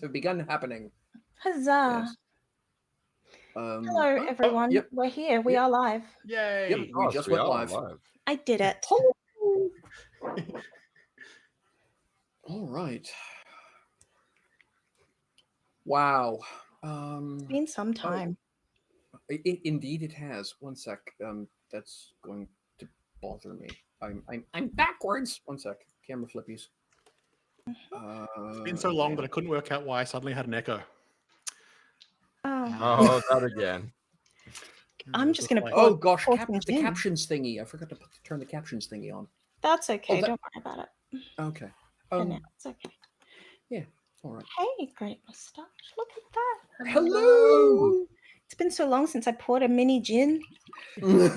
have begun happening. Huzzah! Yes. Hello, everyone. Yep. We're here. We Yep. are live. Yay! Yep. We Yes, just we went are live. I did it. All right. Wow. It's been some time. Indeed, it has. One sec. That's going to bother me. I'm backwards. One sec. Camera flippies. It's been so long that I couldn't work out why I suddenly had an echo. Oh, that again. I'm just going to. Oh gosh, pour the some gin. captions thingy. I forgot to turn the captions thingy on. That's okay. that- Don't worry about it. Okay. For now, it's okay. Yeah. All right. Hey, great moustache. Look at that. Hello. It's been so long since I poured a mini gin. We're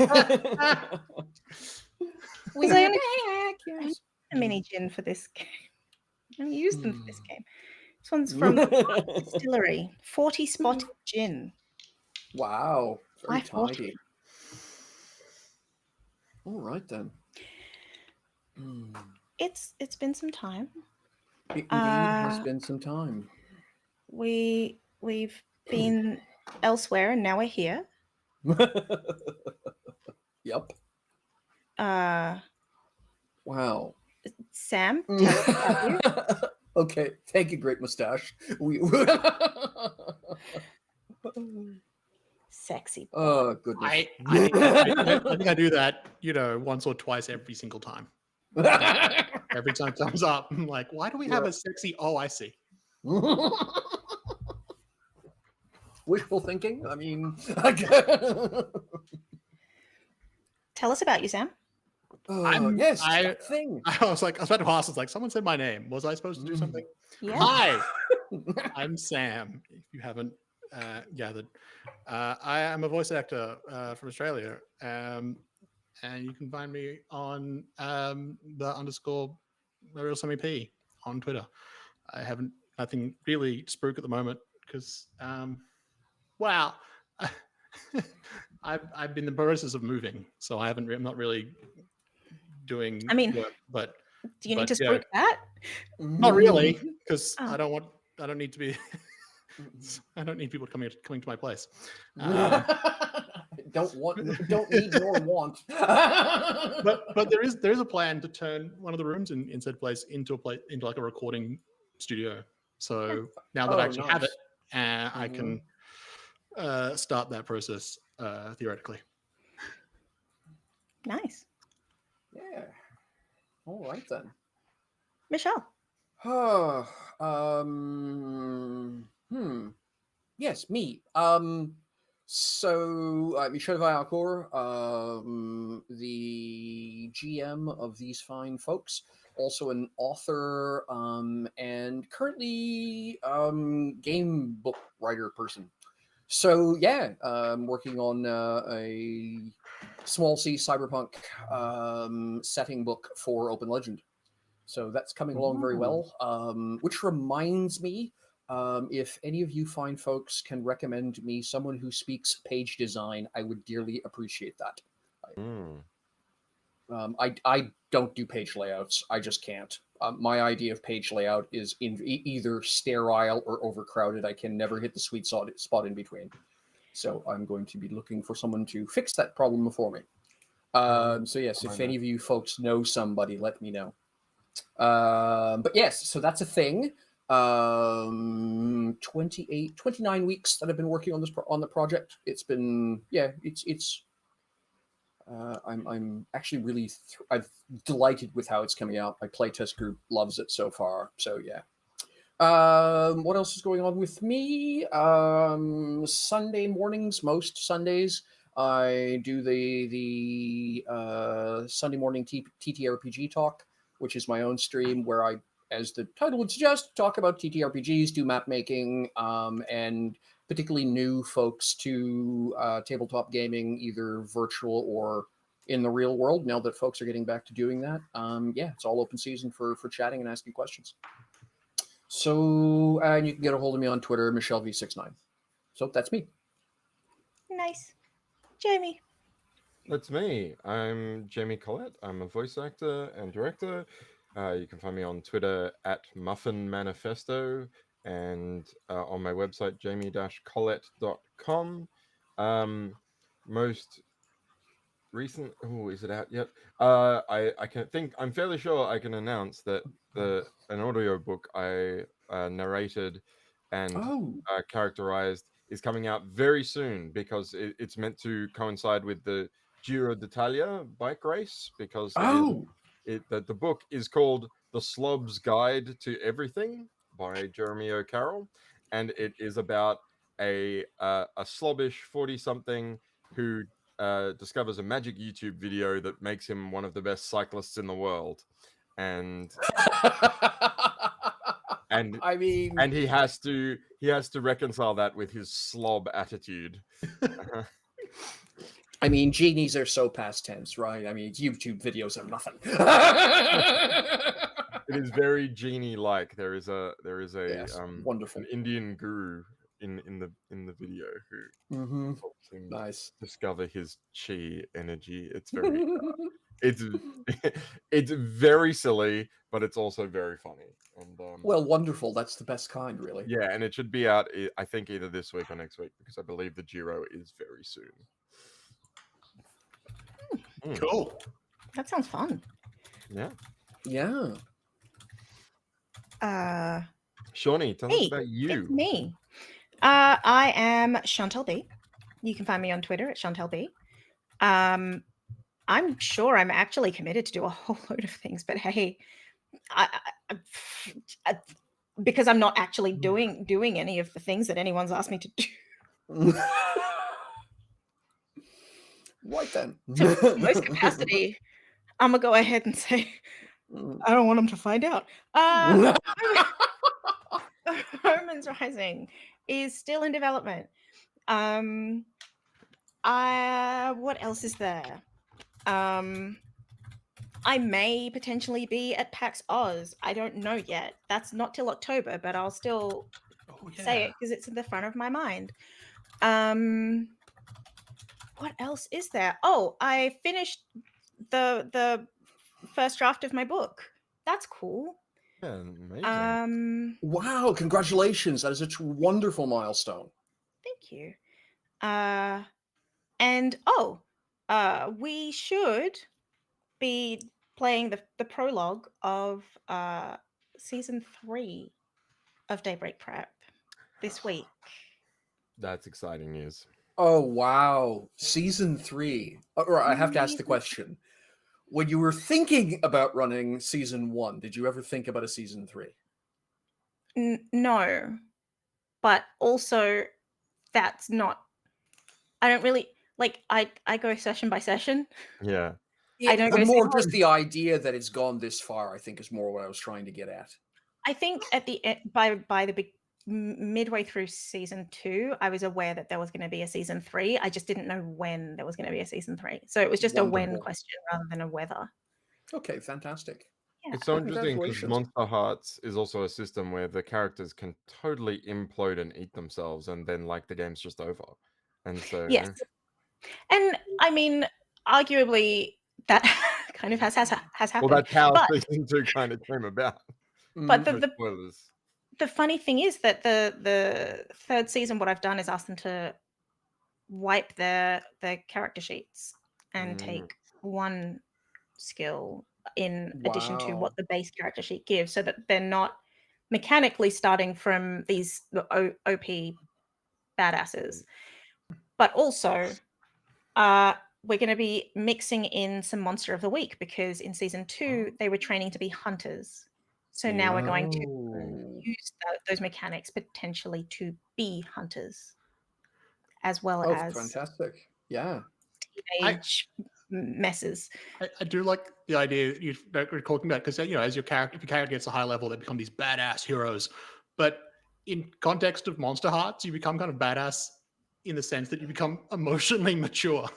only- back. Yes. A mini gin for this game. I haven't used them for this game. This one's from the distillery. 40 spotted gin. Wow. Very 540. tidy. All right then. It's been some time. It indeed has been some time. We've been elsewhere and now we're here. Yep. Sam, Wow. tell us about you. Okay. Thank you, great mustache. Sexy. Oh goodness. I think I do that, once or twice every single time. Every time it comes up, I'm like, why do we have a sexy? Oh, I see. Wishful thinking. I mean, Tell us about you, Sam. yes, I that thing. I was about to ask. It's like someone said my name. Was I supposed to do something? Yeah. Hi, I'm Sam. If you haven't gathered, I am a voice actor from Australia, and you can find me on the _RealSammyP on Twitter. I haven't nothing really spook at the moment because I've been in the process of moving, so I'm not really doing work, but do you need to spook that? Not really, because Oh. I don't need to be I don't need people coming to my place. Don't need nor want. but there is a plan to turn one of the rooms in said place into like a recording studio. So now that I actually have it, I can start that process theoretically. Nice. Yeah. All right then. Michelle. Yes, me. So Michel Vaillancourt, the GM of these fine folks, also an author, and currently game book writer person. So yeah, working on a small C cyberpunk setting book for Open Legend. So that's coming along very well. Which reminds me, if any of you fine folks can recommend me someone who speaks page design, I would dearly appreciate that. I don't do page layouts. I just can't. My idea of page layout is either sterile or overcrowded. I can never hit the sweet spot in between. So I'm going to be looking for someone to fix that problem for me. So yes, if any of you folks know somebody, let me know. But yes, so that's a thing. 29 weeks that I've been working on the project. It's been I'm actually really I'm delighted with how it's coming out. My playtest group loves it so far. So yeah. What else is going on with me? Sunday mornings, most Sundays, I do the Sunday morning TTRPG talk, which is my own stream where I, as the title would suggest, talk about TTRPGs, do map making, and particularly new folks to tabletop gaming, either virtual or in the real world, now that folks are getting back to doing that. It's all open season for chatting and asking questions. So, and you can get a hold of me on Twitter, MichelleV69. So that's me. Nice. Jamie. That's me. I'm Jamie Collette. I'm a voice actor and director. You can find me on Twitter at Muffin Manifesto. and on my website, jamie-collette.com. Most recent, is it out yet? I can think, I'm fairly sure I can announce that an audiobook I narrated and characterized is coming out very soon, because it's meant to coincide with the Giro d'Italia bike race, because the book is called The Slob's Guide to Everything by Jeremy O'Carroll, and it is about a slobbish 40-something who discovers a magic YouTube video that makes him one of the best cyclists in the world, and I mean, and he has to reconcile that with his slob attitude. I mean, genies are so past tense, right? I mean, YouTube videos are nothing. It is very genie-like. There is a Yes, wonderful an Indian guru in the video who helps him nice discover his chi energy. It's very it's very silly, but it's also very funny. And well, wonderful. That's the best kind, really. yeah, and it should be out, I think, either this week or next week, because I believe the Giro is very soon. Cool. That sounds fun. Yeah. Shawnee, tell us about It's you. me. I am Chantel B. You can find me on Twitter at Chantel B. I'm sure I'm actually committed to do a whole load of things, but hey, I because I'm not actually doing any of the things that anyone's asked me to do. Right then. To most capacity, I'm gonna go ahead and say I don't want them to find out. Romans Rising is still in development. What else is there? I may potentially be at PAX Oz. I don't know yet. That's not till October, but I'll still say it because it's in the front of my mind. What else is there? Oh, I finished the first draft of my book. That's cool. Yeah, amazing. Wow, congratulations. That is a wonderful milestone. Thank you. We should be playing the prologue of season 3 of Daybreak Prep this week. That's exciting news. Oh, wow. Season 3. Or I have to ask the question. When you were thinking about running season 1, did you ever think about a season 3? No. But also, that's not... I don't really... Like, I go session by session. Yeah. I don't go more just the idea that it's gone this far, I think, is more what I was trying to get at. I think at the by the midway through season 2, I was aware that there was going to be a season 3. I just didn't know when there was going to be a season 3. So it was just a when question rather than a whether. Okay, fantastic. Yeah. It's so interesting because Monster Hearts is also a system where the characters can totally implode and eat themselves, and then like the game's just over. And so yes, and I mean, arguably that kind of has happened. Well, that's how season 2 kind of came about. But the funny thing is that the third season, what I've done is ask them to wipe their character sheets and take one skill in addition to what the base character sheet gives, so that they're not mechanically starting from these OP badasses. But also, we're going to be mixing in some Monster of the Week, because in season 2 they were training to be hunters. So now we're going to use those mechanics potentially to be hunters, as well as fantastic. Yeah. teenage messes. I do like the idea that you're talking about, because, you know, as if your character gets a high level, they become these badass heroes. But in context of Monster Hearts, you become kind of badass in the sense that you become emotionally mature.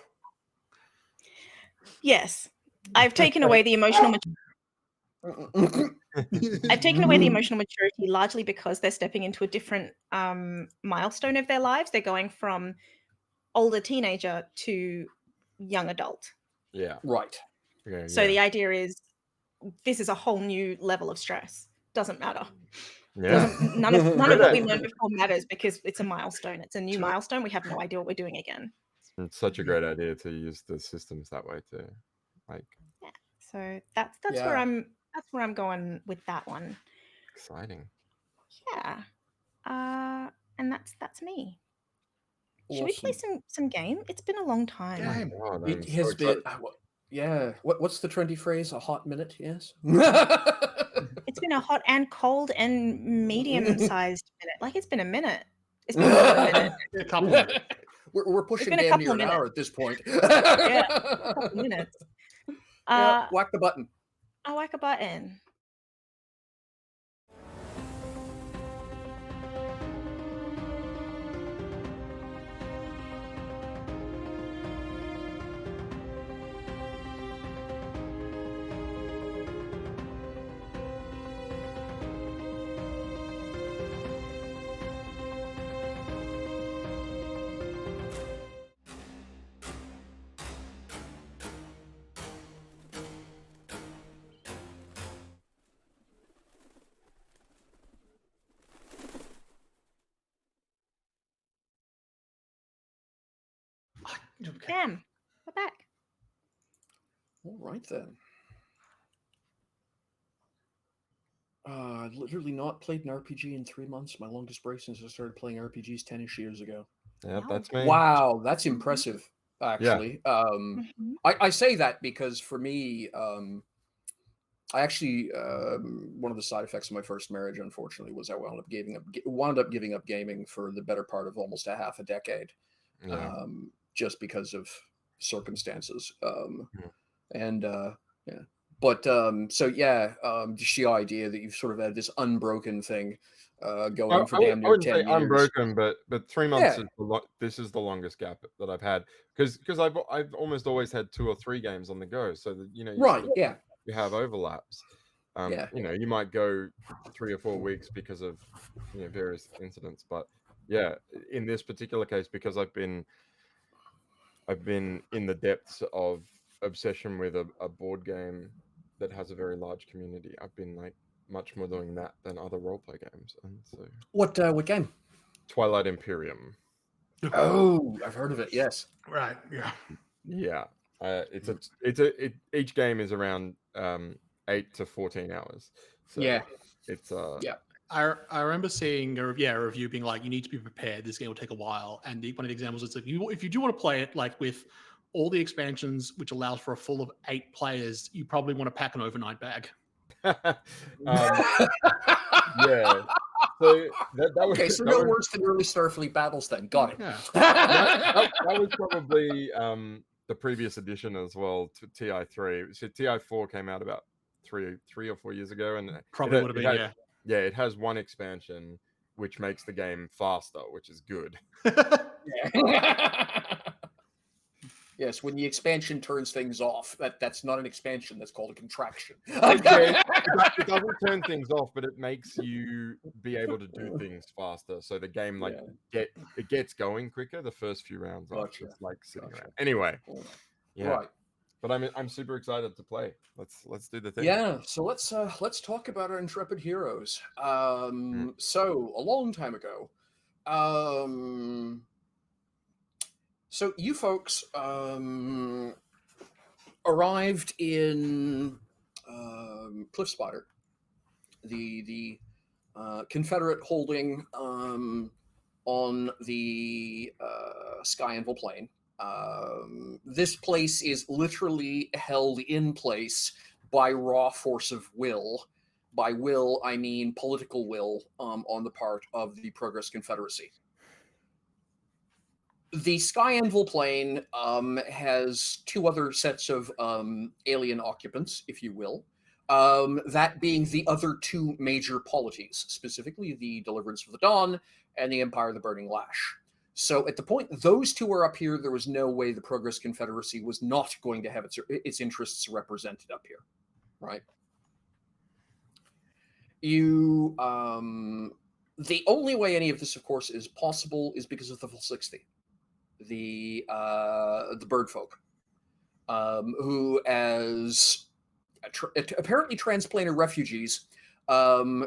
Yes, I've taken away the emotional maturity. I've taken away the emotional maturity largely because they're stepping into a different milestone of their lives. They're going from older teenager to young adult. Yeah. Right. So the idea is this is a whole new level of stress. Doesn't matter. None of what we learned before matters because it's a milestone. It's a new milestone. We have no idea what we're doing again. It's such a great idea to use the systems that way too. Yeah. So that's where I'm going with that one. Exciting. Yeah. And that's me. Awesome. Should we play some game? It's been a long time. It has been. Yeah. What's the trendy phrase? A hot minute? Yes. It's been a hot and cold and medium-sized minute. Like it's been a minute. It's been more than a minute. A couple of minutes. We're pushing damn near an hour at this point. Yeah, a couple minutes. Whack the button. I'll whack a button. Okay. Bam, we're back. All right then. I've literally not played an RPG in 3 months. My longest break since I started playing RPGs 10-ish years ago. Yeah, that's me. Wow, that's impressive. Actually, I say that because for me, I actually one of the side effects of my first marriage, unfortunately, was I wound up giving up gaming for the better part of almost a half a decade, just because of circumstances. But just the idea that you've sort of had this unbroken thing going for damn near 10 years. Unbroken, but 3 months is this is the longest gap that I've had because I've almost always had 2 or 3 games on the go, so that you have overlaps. You might go 3 or 4 weeks because of various incidents, but in this particular case, because I've been in the depths of obsession with a board game that has a very large community, I've been like much more doing that than other roleplay games. And so, what game? Twilight Imperium. Oh, I've heard of it. Yes. Right. Yeah. Each game is around 8 to 14 hours. So it's I remember seeing a review being like, you need to be prepared. This game will take a while. And one of the examples is like, if you do want to play it like with all the expansions, which allows for a full of 8 players, you probably want to pack an overnight bag. So that was okay. So no worse than early Starfleet battles. Then got it. Yeah. that was probably the previous edition as well to TI3. So TI4 came out about 3 or 4 years ago, and probably would have been it has one expansion which makes the game faster, which is good. Yes, when the expansion turns things off, that's not an expansion. That's called a contraction. It doesn't turn things off, but it makes you be able to do things faster. So the game it gets going quicker. The first few rounds are just like sitting around. Anyway, right. But I'm super excited to play. Let's do the thing. Yeah. So let's talk about our intrepid heroes. So a long time ago, so you folks arrived in Cliff Spider, the Confederate holding on the Sky Anvil Plain. This place is literally held in place by raw force of will. By will, I mean political will on the part of the Progress Confederacy. The Sky Anvil Plain has 2 other sets of alien occupants, if you will. That being the other 2 major polities, specifically the Deliverance of the Dawn and the Empire of the Burning Lash. So at the point those 2 are up here, there was no way the Progress Confederacy was not going to have its interests represented up here, right? The only way any of this, of course, is possible is because of the Full 60. The bird folk, who as apparently transplanted refugees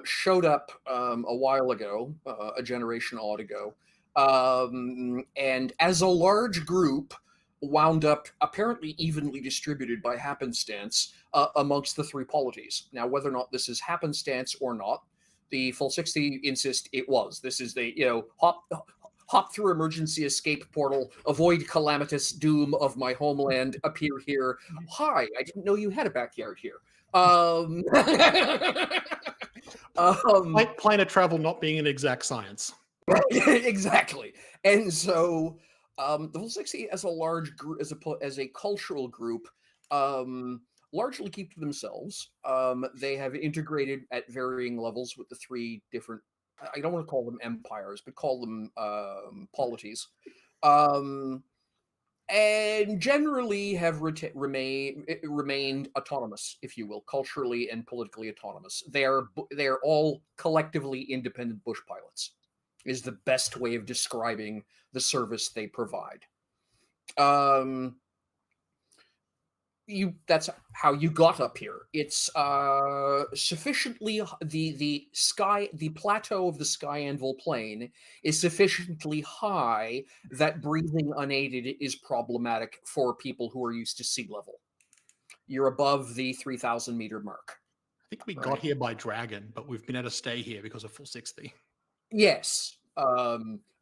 showed up a while ago, a generation odd ago, and as a large group wound up apparently evenly distributed by happenstance amongst the three polities. Now, whether or not this is happenstance or not, the full 60 insist it was. This is the, hop through emergency escape portal, avoid calamitous doom of my homeland, appear here. Hi, I didn't know you had a backyard here. Planet travel not being an exact science. Exactly. And so the full 60 as a large group, as a cultural group, largely keep to themselves. They have integrated at varying levels with the three different, I don't want to call them empires, but call them polities. And generally have remained autonomous, if you will, culturally and politically autonomous. They are all collectively independent bush pilots, is the best way of describing the service they provide. That's how you got up here. It's sufficiently the plateau of the Sky Anvil Plain is sufficiently high that breathing unaided is problematic for people who are used to sea level. You're above the 3,000 meter mark. I think we got here by dragon, but we've been able to stay here because of full 60. Yes,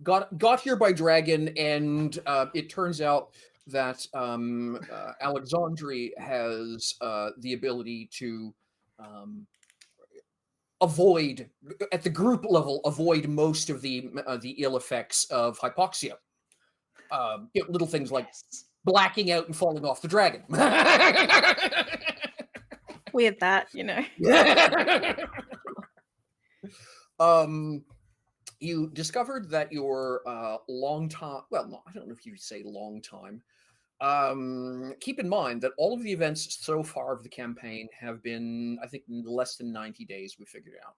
got here by dragon, and it turns out that Alexandria has the ability to avoid, at the group level, avoid most of the ill effects of hypoxia. Little things like blacking out and falling off the dragon. Weird that, You discovered that your long time, well, no, I don't know if you say long time. Keep in mind that all of the events so far of the campaign have been, I think, less than 90 days, we figured out.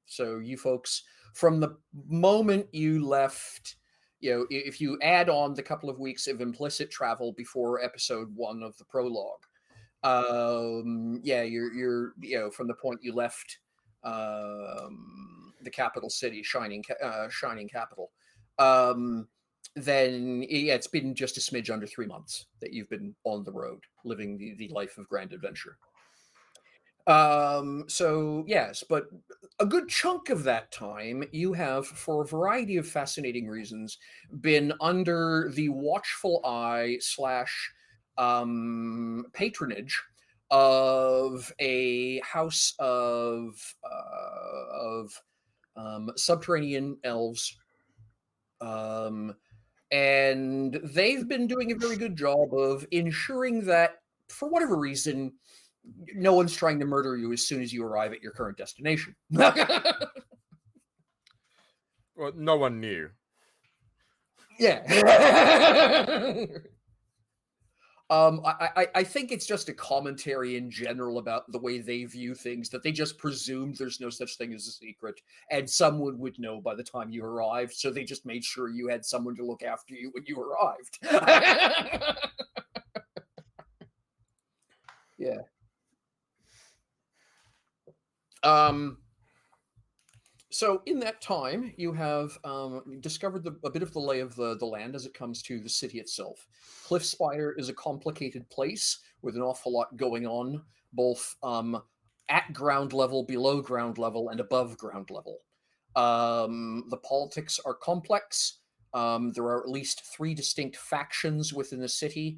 So you folks, from the moment you left, if you add on the couple of weeks of implicit travel before episode 1 of the prologue, you're from the point you left the capital city, shining capital, then it's been just a smidge under 3 months that you've been on the road living the life of grand adventure. So yes, but a good chunk of that time you have, for a variety of fascinating reasons, been under the watchful eye / patronage of a house of subterranean elves, and they've been doing a very good job of ensuring that, for whatever reason, no one's trying to murder you as soon as you arrive at your current destination. Well, no one knew. Yeah. I think it's just a commentary in general about the way they view things, that they just presumed there's no such thing as a secret, and someone would know by the time you arrived, so they just made sure you had someone to look after you when you arrived. Yeah. So in that time, you have discovered a bit of the lay of the land as it comes to the city itself. Cliffspire is a complicated place with an awful lot going on, both at ground level, below ground level, and above ground level. The politics are complex. There are at least 3 distinct factions within the city,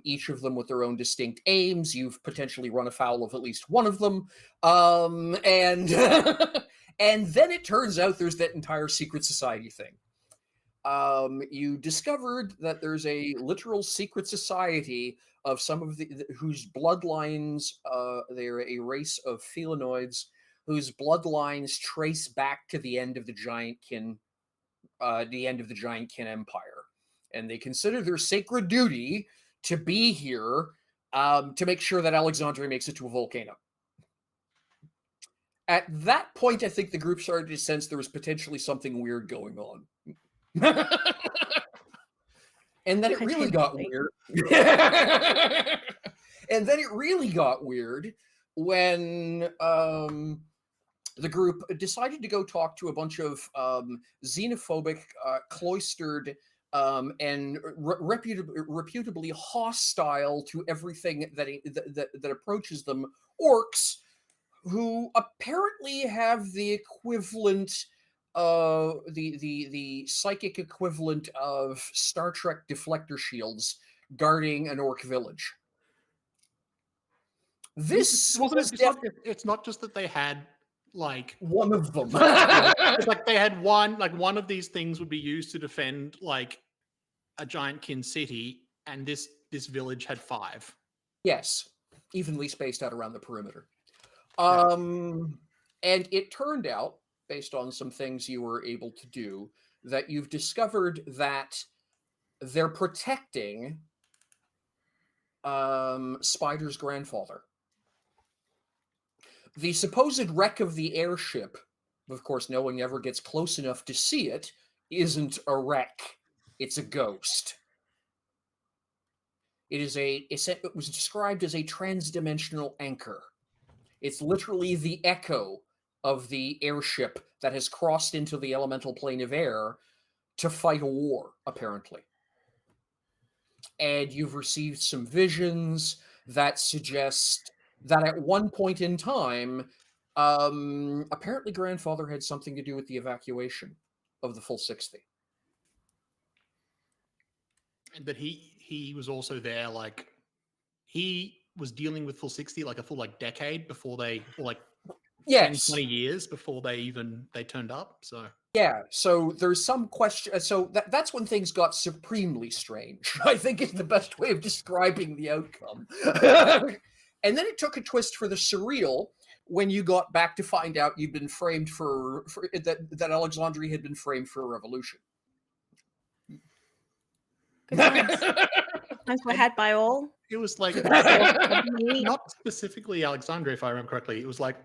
each of them with their own distinct aims. You've potentially run afoul of at least one of them. And and then it turns out there's that entire secret society thing. You discovered that there's a literal secret society of some of whose bloodlines, they're a race of felinoids whose bloodlines trace back to the end of the Giant Kin Empire. And they consider their sacred duty to be here to make sure that Alexandria makes it to a volcano. At that point, I think the group started to sense there was potentially something weird going on. And then it really got weird. And then it really got weird when the group decided to go talk to a bunch of xenophobic, cloistered, and reputably hostile to everything that approaches them orcs, who apparently have the equivalent, the psychic equivalent of Star Trek deflector shields guarding an orc village. This it's not just that they had like one of them. It's like they had one of these things would be used to defend like a giant kin city, and this village had 5. Yes, evenly spaced out around the perimeter. And it turned out, based on some things you were able to do, that you've discovered that they're protecting Spider's grandfather. The supposed wreck of the airship, of course, no one ever gets close enough to see it, isn't a wreck. It's a ghost. It was described as a transdimensional anchor. It's literally the echo of the airship that has crossed into the elemental plane of air to fight a war, apparently. And you've received some visions that suggest that at one point in time, apparently grandfather had something to do with the evacuation of the full 60. And that he was also there, like he was dealing with full 60 like a full decade before they, or like 10, 20 years before they turned up. So yeah, so there's some question. So that's when things got supremely strange, I think is the best way of describing the outcome. And then it took a twist for the surreal when you got back to find out you'd been framed for that Alexandria had been framed for a revolution. Good times. Times were had by all. It was like not specifically Alexandria, if I remember correctly. It was like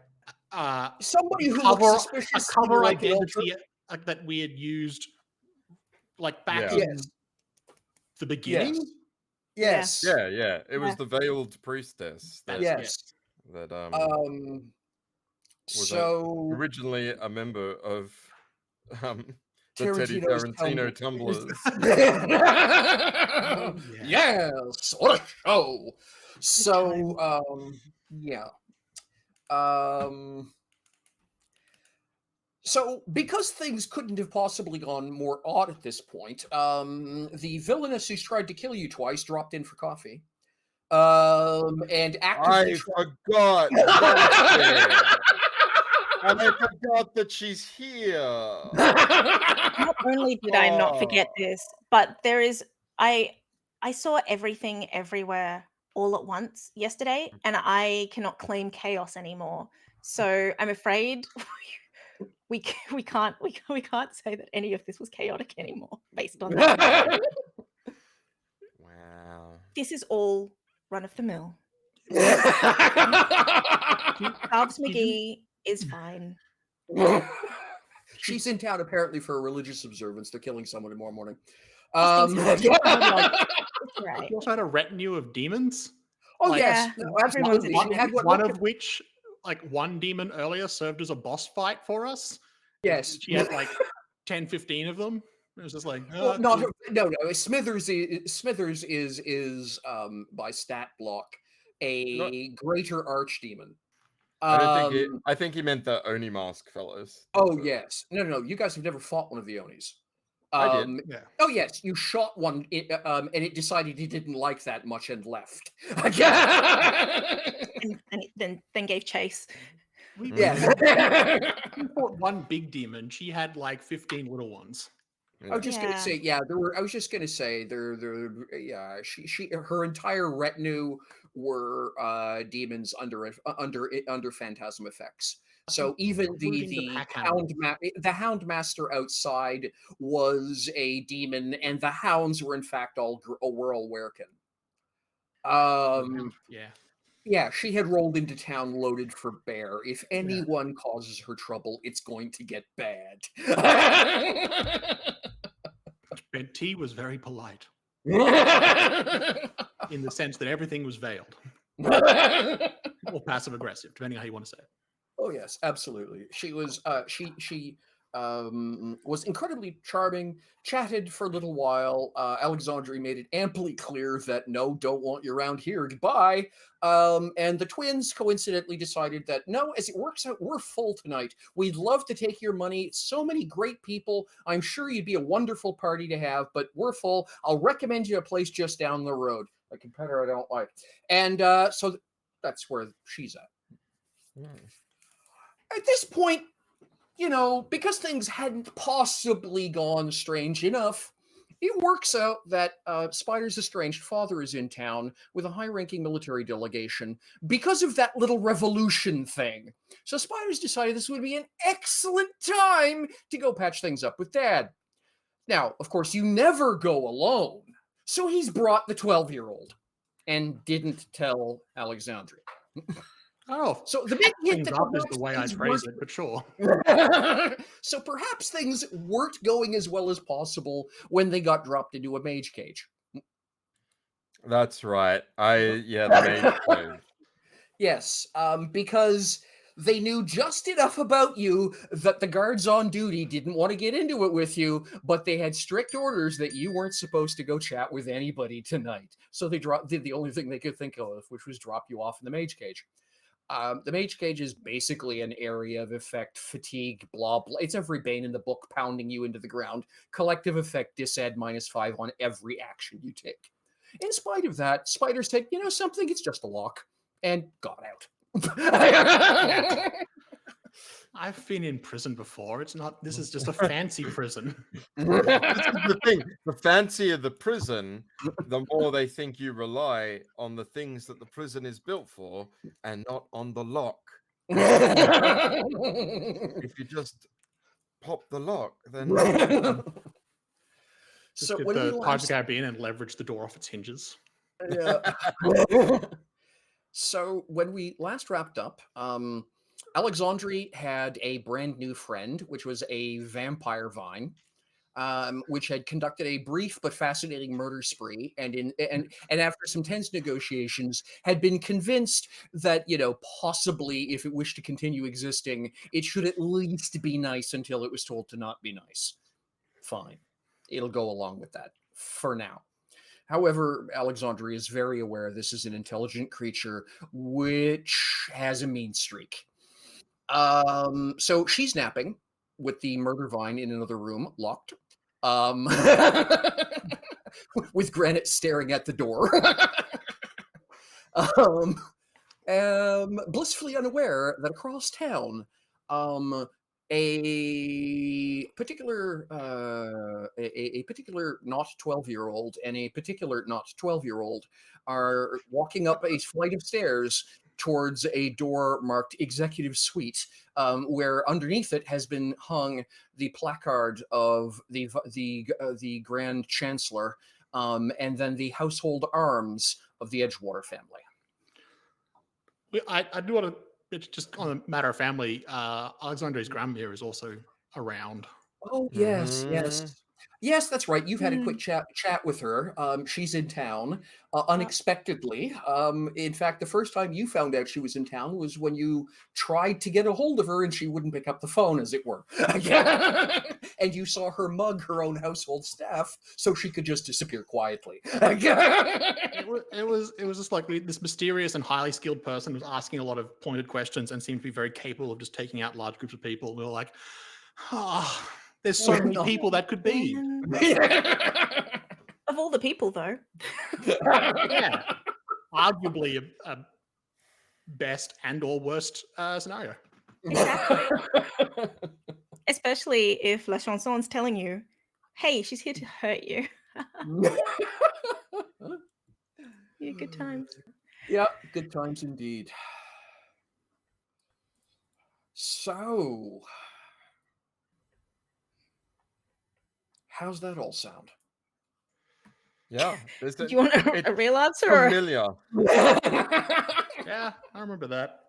somebody who looks suspicious, a cover identity that we had used like back in the beginning. Yes. Yeah. It was the veiled priestess. Was originally a member of the Teddy Tarantino tumblers. Yes, what a show! So, so because things couldn't have possibly gone more odd at this point, the villainess who's tried to kill you twice dropped in for coffee. And actively I forgot. And I forgot that she's here. Not only did I not forget this, but there is I saw everything everywhere all at once yesterday, and I cannot claim chaos anymore. So I'm afraid we can't say that any of this was chaotic anymore based on that. Wow. This is all run of the mill. Barbs McGee is fine. She's in town apparently for a religious observance. They're killing someone tomorrow morning. She also had a retinue of demons. Oh yes, absolutely. One of which, like one demon earlier, served as a boss fight for us. Yes, she had like 10, 15 of them. It was just like no. Smithers is by stat block a greater archdemon. I think he meant the Oni mask fellows. Oh yes, no. You guys have never fought one of the Onis. I did. Yeah. Oh yes, you shot one, and it decided he didn't like that much and left. and then gave chase. We fought one big demon. She had like 15 little ones. I was just gonna say, her entire retinue were demons under phantasm effects. So even the Houndmaster outside was a demon, and the hounds were in fact all werewolf. Yeah, she had rolled into town loaded for bear. If anyone causes her trouble, it's going to get bad. And T was very polite. In the sense that everything was veiled. or passive aggressive, depending on how you want to say it. Oh yes, absolutely. She was was incredibly charming, chatted for a little while. Alexandre made it amply clear that no, don't want you around here, goodbye. And the twins coincidentally decided that no, as it works out, we're full tonight. We'd love to take your money. So many great people. I'm sure you'd be a wonderful party to have, but we're full. I'll recommend you a place just down the road. A competitor I don't like. And so that's where she's at. At this point, you know, because things hadn't possibly gone strange enough, it works out that Spider's estranged father is in town with a high-ranking military delegation because of that little revolution thing. So Spider's decided this would be an excellent time to go patch things up with Dad. Now, of course, you never go alone. So he's brought the 12-year-old and didn't tell Alexandre. Oh, so the big hint that is the way I phrase it, but sure. So perhaps things weren't going as well as possible when they got dropped into a mage cage. That's right. The mage cage. Yes, because they knew just enough about you that the guards on duty didn't want to get into it with you, but they had strict orders that you weren't supposed to go chat with anybody tonight. So they did the only thing they could think of, which was drop you off in the mage cage. The mage cage is basically an area of effect, fatigue, blah, blah. It's every Bane in the book pounding you into the ground. Collective effect, disad -5 on every action you take. In spite of that, Spider's take, you know something, it's just a lock, and got out. I've been in prison before. It's not, this is just a fancy prison. This is the thing. The fancier the prison, the more they think you rely on the things that the prison is built for and not on the lock. If you just pop the lock, then... So when the Pirates of the Caribbean and leverage the door off its hinges. Yeah. So when we last wrapped up, Alexandre had a brand new friend, which was a vampire vine, which had conducted a brief but fascinating murder spree, and after some tense negotiations, had been convinced that, you know, possibly if it wished to continue existing, it should at least be nice until it was told to not be nice. Fine, it'll go along with that for now. However, Alexandre is very aware this is an intelligent creature which has a mean streak. So she's napping with the murder vine in another room, locked. With Granite staring at the door. Blissfully unaware that across town, a particular not 12-year-old and a particular not 12-year-old are walking up a flight of stairs towards a door marked Executive Suite, where underneath it has been hung the placard of the Grand Chancellor, and then the household arms of the Edgewater family. I do want to, it's just on a matter of family, Alexandre's grandmother is also around. Oh, yes, yes. Yes, that's right. You've had a quick chat with her. She's in town unexpectedly. In fact, the first time you found out she was in town was when you tried to get a hold of her and she wouldn't pick up the phone, as it were. And you saw her mug her own household staff so she could just disappear quietly. It was just like this mysterious and highly skilled person was asking a lot of pointed questions and seemed to be very capable of just taking out large groups of people. We were like, oh, there's so many people that could be. Of all the people, though. Yeah. Arguably a best and or worst scenario. Exactly. Especially if La Chanson's telling you, hey, she's here to hurt you. Yeah, good times. Yeah, good times indeed. So, how's that all sound? Yeah. Do you want a real answer? Familiar. Yeah, I remember that.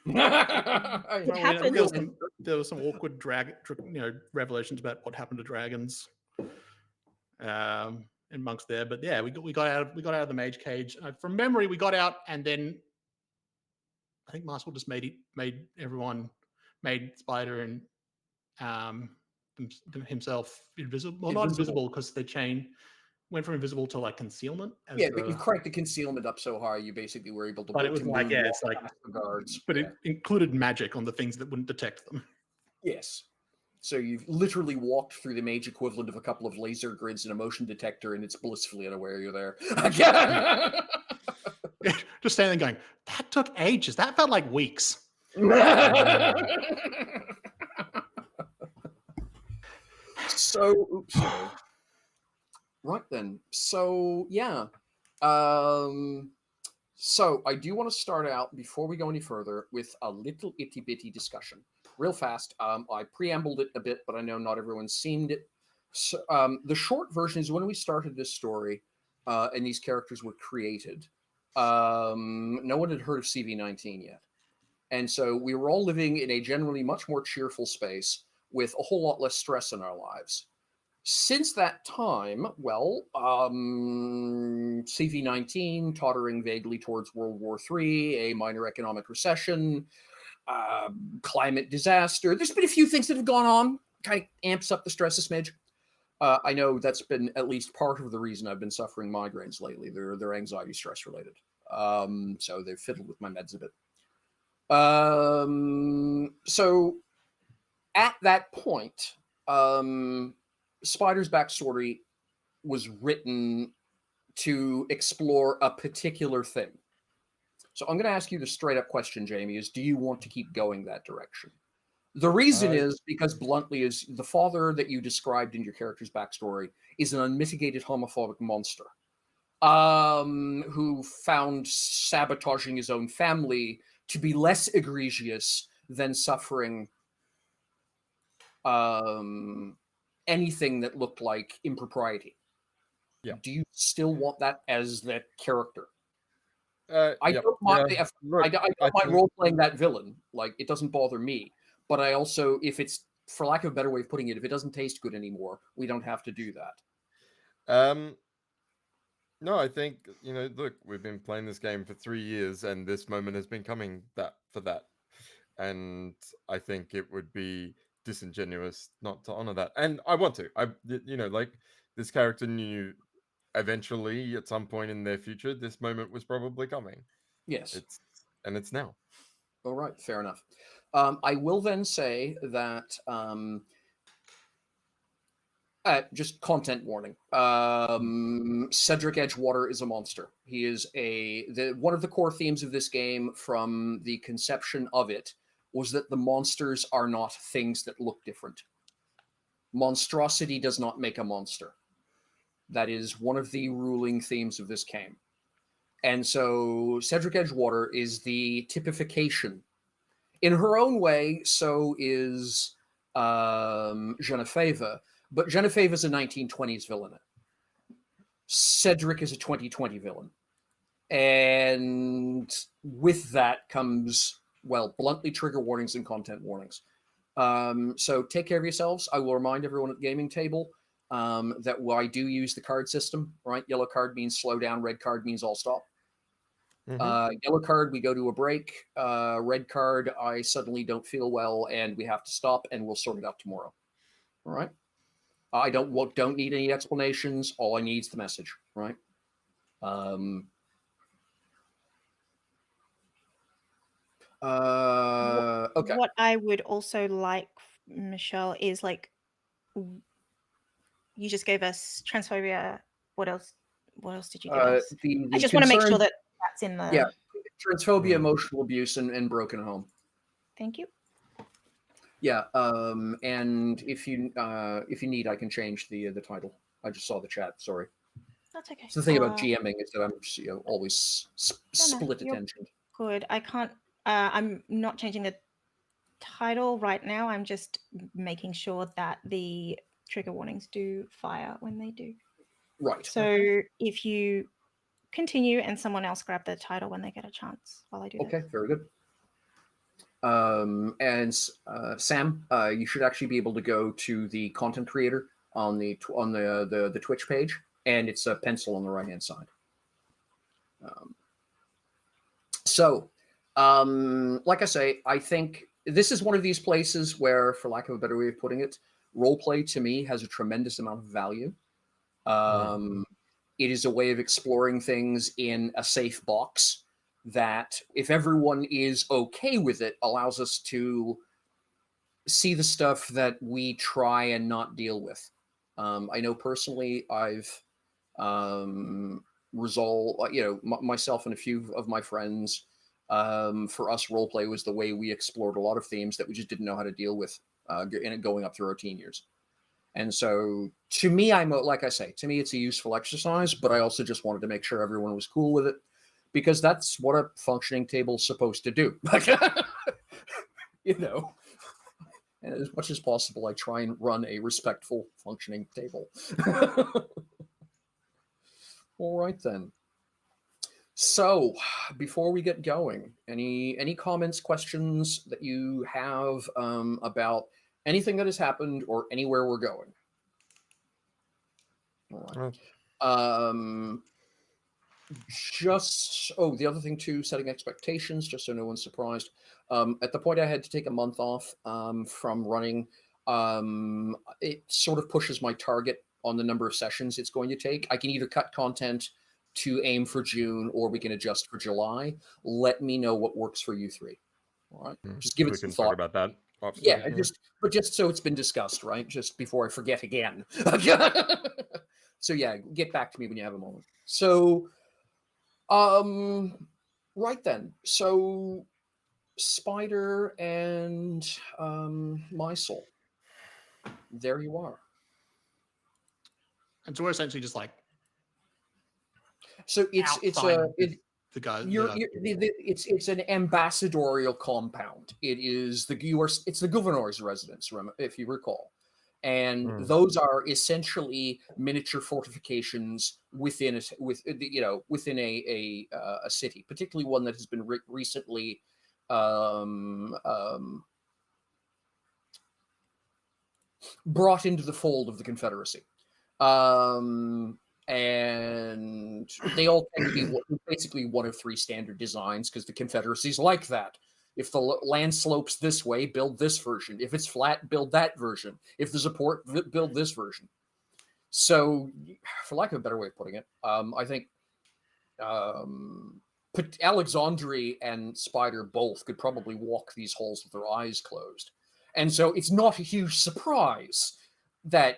It happened. There was some awkward revelations about what happened to dragons in monks there. But yeah, we got out of the mage cage. From memory, we got out and then I think Marshall just made Spider and himself invisible. Well, not invisible because they went from invisible to like concealment. But you cranked the concealment up so high, you basically were able to. But it was like, it's like the guards. But it included magic on the things that wouldn't detect them. Yes. So you've literally walked through the mage equivalent of a couple of laser grids and a motion detector, and it's blissfully unaware you're there. Just standing there going, that took ages. That felt like weeks. So, oops. Right then. So, yeah. So I do want to start out, before we go any further, with a little itty-bitty discussion. Real fast. I preambled it a bit, but I know not everyone's seen it. So, the short version is when we started this story and these characters were created, no one had heard of CV19 yet. And so we were all living in a generally much more cheerful space with a whole lot less stress in our lives. Since that time, well, CV19 tottering vaguely towards World War III, a minor economic recession, climate disaster. There's been a few things that have gone on, kind of amps up the stress a smidge. I know that's been at least part of the reason I've been suffering migraines lately. They're anxiety stress related. So they've fiddled with my meds a bit. So at that point, Spider's backstory was written to explore a particular thing. So I'm going to ask you the straight up question, Jamie, is do you want to keep going that direction? The reason is because bluntly is the father that you described in your character's backstory is an unmitigated homophobic monster who found sabotaging his own family to be less egregious than suffering anything that looked like impropriety. Yeah. Do you still want that as that character? I don't mind. I don't mind role playing that villain. Like, it doesn't bother me. But I also, if it's, for lack of a better way of putting it, if it doesn't taste good anymore, we don't have to do that. No, I think, look, we've been playing this game for 3 years, and this moment has been coming for that. And I think it would be disingenuous not to honor that. And I want to. Like, this character knew eventually, at some point in their future, this moment was probably coming. Yes. It's now. All right, fair enough. I will then say that just content warning. Cedric Edgewater is a monster. He is one of the core themes of this game from the conception of it was that the monsters are not things that look different. Monstrosity does not make a monster. That is one of the ruling themes of this game. And so Cedric Edgewater is the typification. In her own way, so is Ch5, but Ch5 is a 1920s villain. Cedric is a 2020 villain. And with that comes, well, bluntly trigger warnings and content warnings. So take care of yourselves. I will remind everyone at the gaming table that I do use the card system, right? Yellow card means slow down, red card means all stop. Yellow card, we go to a break. Red card, I suddenly don't feel well and we have to stop, and we'll sort it out tomorrow. All right? I don't need any explanations. All I need is the message, right? Okay. What I would also like, Michelle, is like, you just gave us transphobia. What else did you give us? I just want to make sure that that's in the... Yeah, transphobia, emotional abuse, and broken home. Thank you. Yeah, and if you need, I can change the title. I just saw the chat. Sorry. That's okay. So the thing about GMing is that I'm always split attention. Good. I can't. I'm not changing the title right now. I'm just making sure that the trigger warnings do fire when they do. Right. So if you continue and someone else grab the title when they get a chance while I do that. Okay, very good. And Sam, you should actually be able to go to the content creator on the Twitch page, and it's a pencil on the right hand side. So Like I say, I think this is one of these places where, for lack of a better way of putting it, roleplay to me has a tremendous amount of value. It is a way of exploring things in a safe box that, if everyone is okay with it, allows us to see the stuff that we try and not deal with. I know personally I've resolved, myself and a few of my friends, for us, roleplay was the way we explored a lot of themes that we just didn't know how to deal with going up through our teen years. And so, to me, like I say, to me, it's a useful exercise, but I also just wanted to make sure everyone was cool with it, because that's what a functioning table is supposed to do. And as much as possible, I try and run a respectful, functioning table. All right, then. So, before we get going, any comments, questions that you have about anything that has happened or anywhere we're going? All right. The other thing too, setting expectations, just so no one's surprised. At the point I had to take a month off from running, it sort of pushes my target on the number of sessions it's going to take. I can either cut content to aim for June, or we can adjust for July. Let me know what works for you three. All right, just give it some thought. Talk about that. Yeah, just so it's been discussed, right? Just before I forget again. So yeah, get back to me when you have a moment. So, right then. So, Spider and My Soul. There you are. And so we're essentially just like. So it's an ambassadorial compound. It's the governor's residence, if you recall, and those are essentially miniature fortifications within a city, particularly one that has been recently brought into the fold of the Confederacy. And they all tend to be basically one of three standard designs, because the Confederacy's like that. If the land slopes this way, build this version. If it's flat, build that version. If there's a port, build this version. So, for lack of a better way of putting it, I think Alexandre and Spider both could probably walk these halls with their eyes closed. And so it's not a huge surprise that,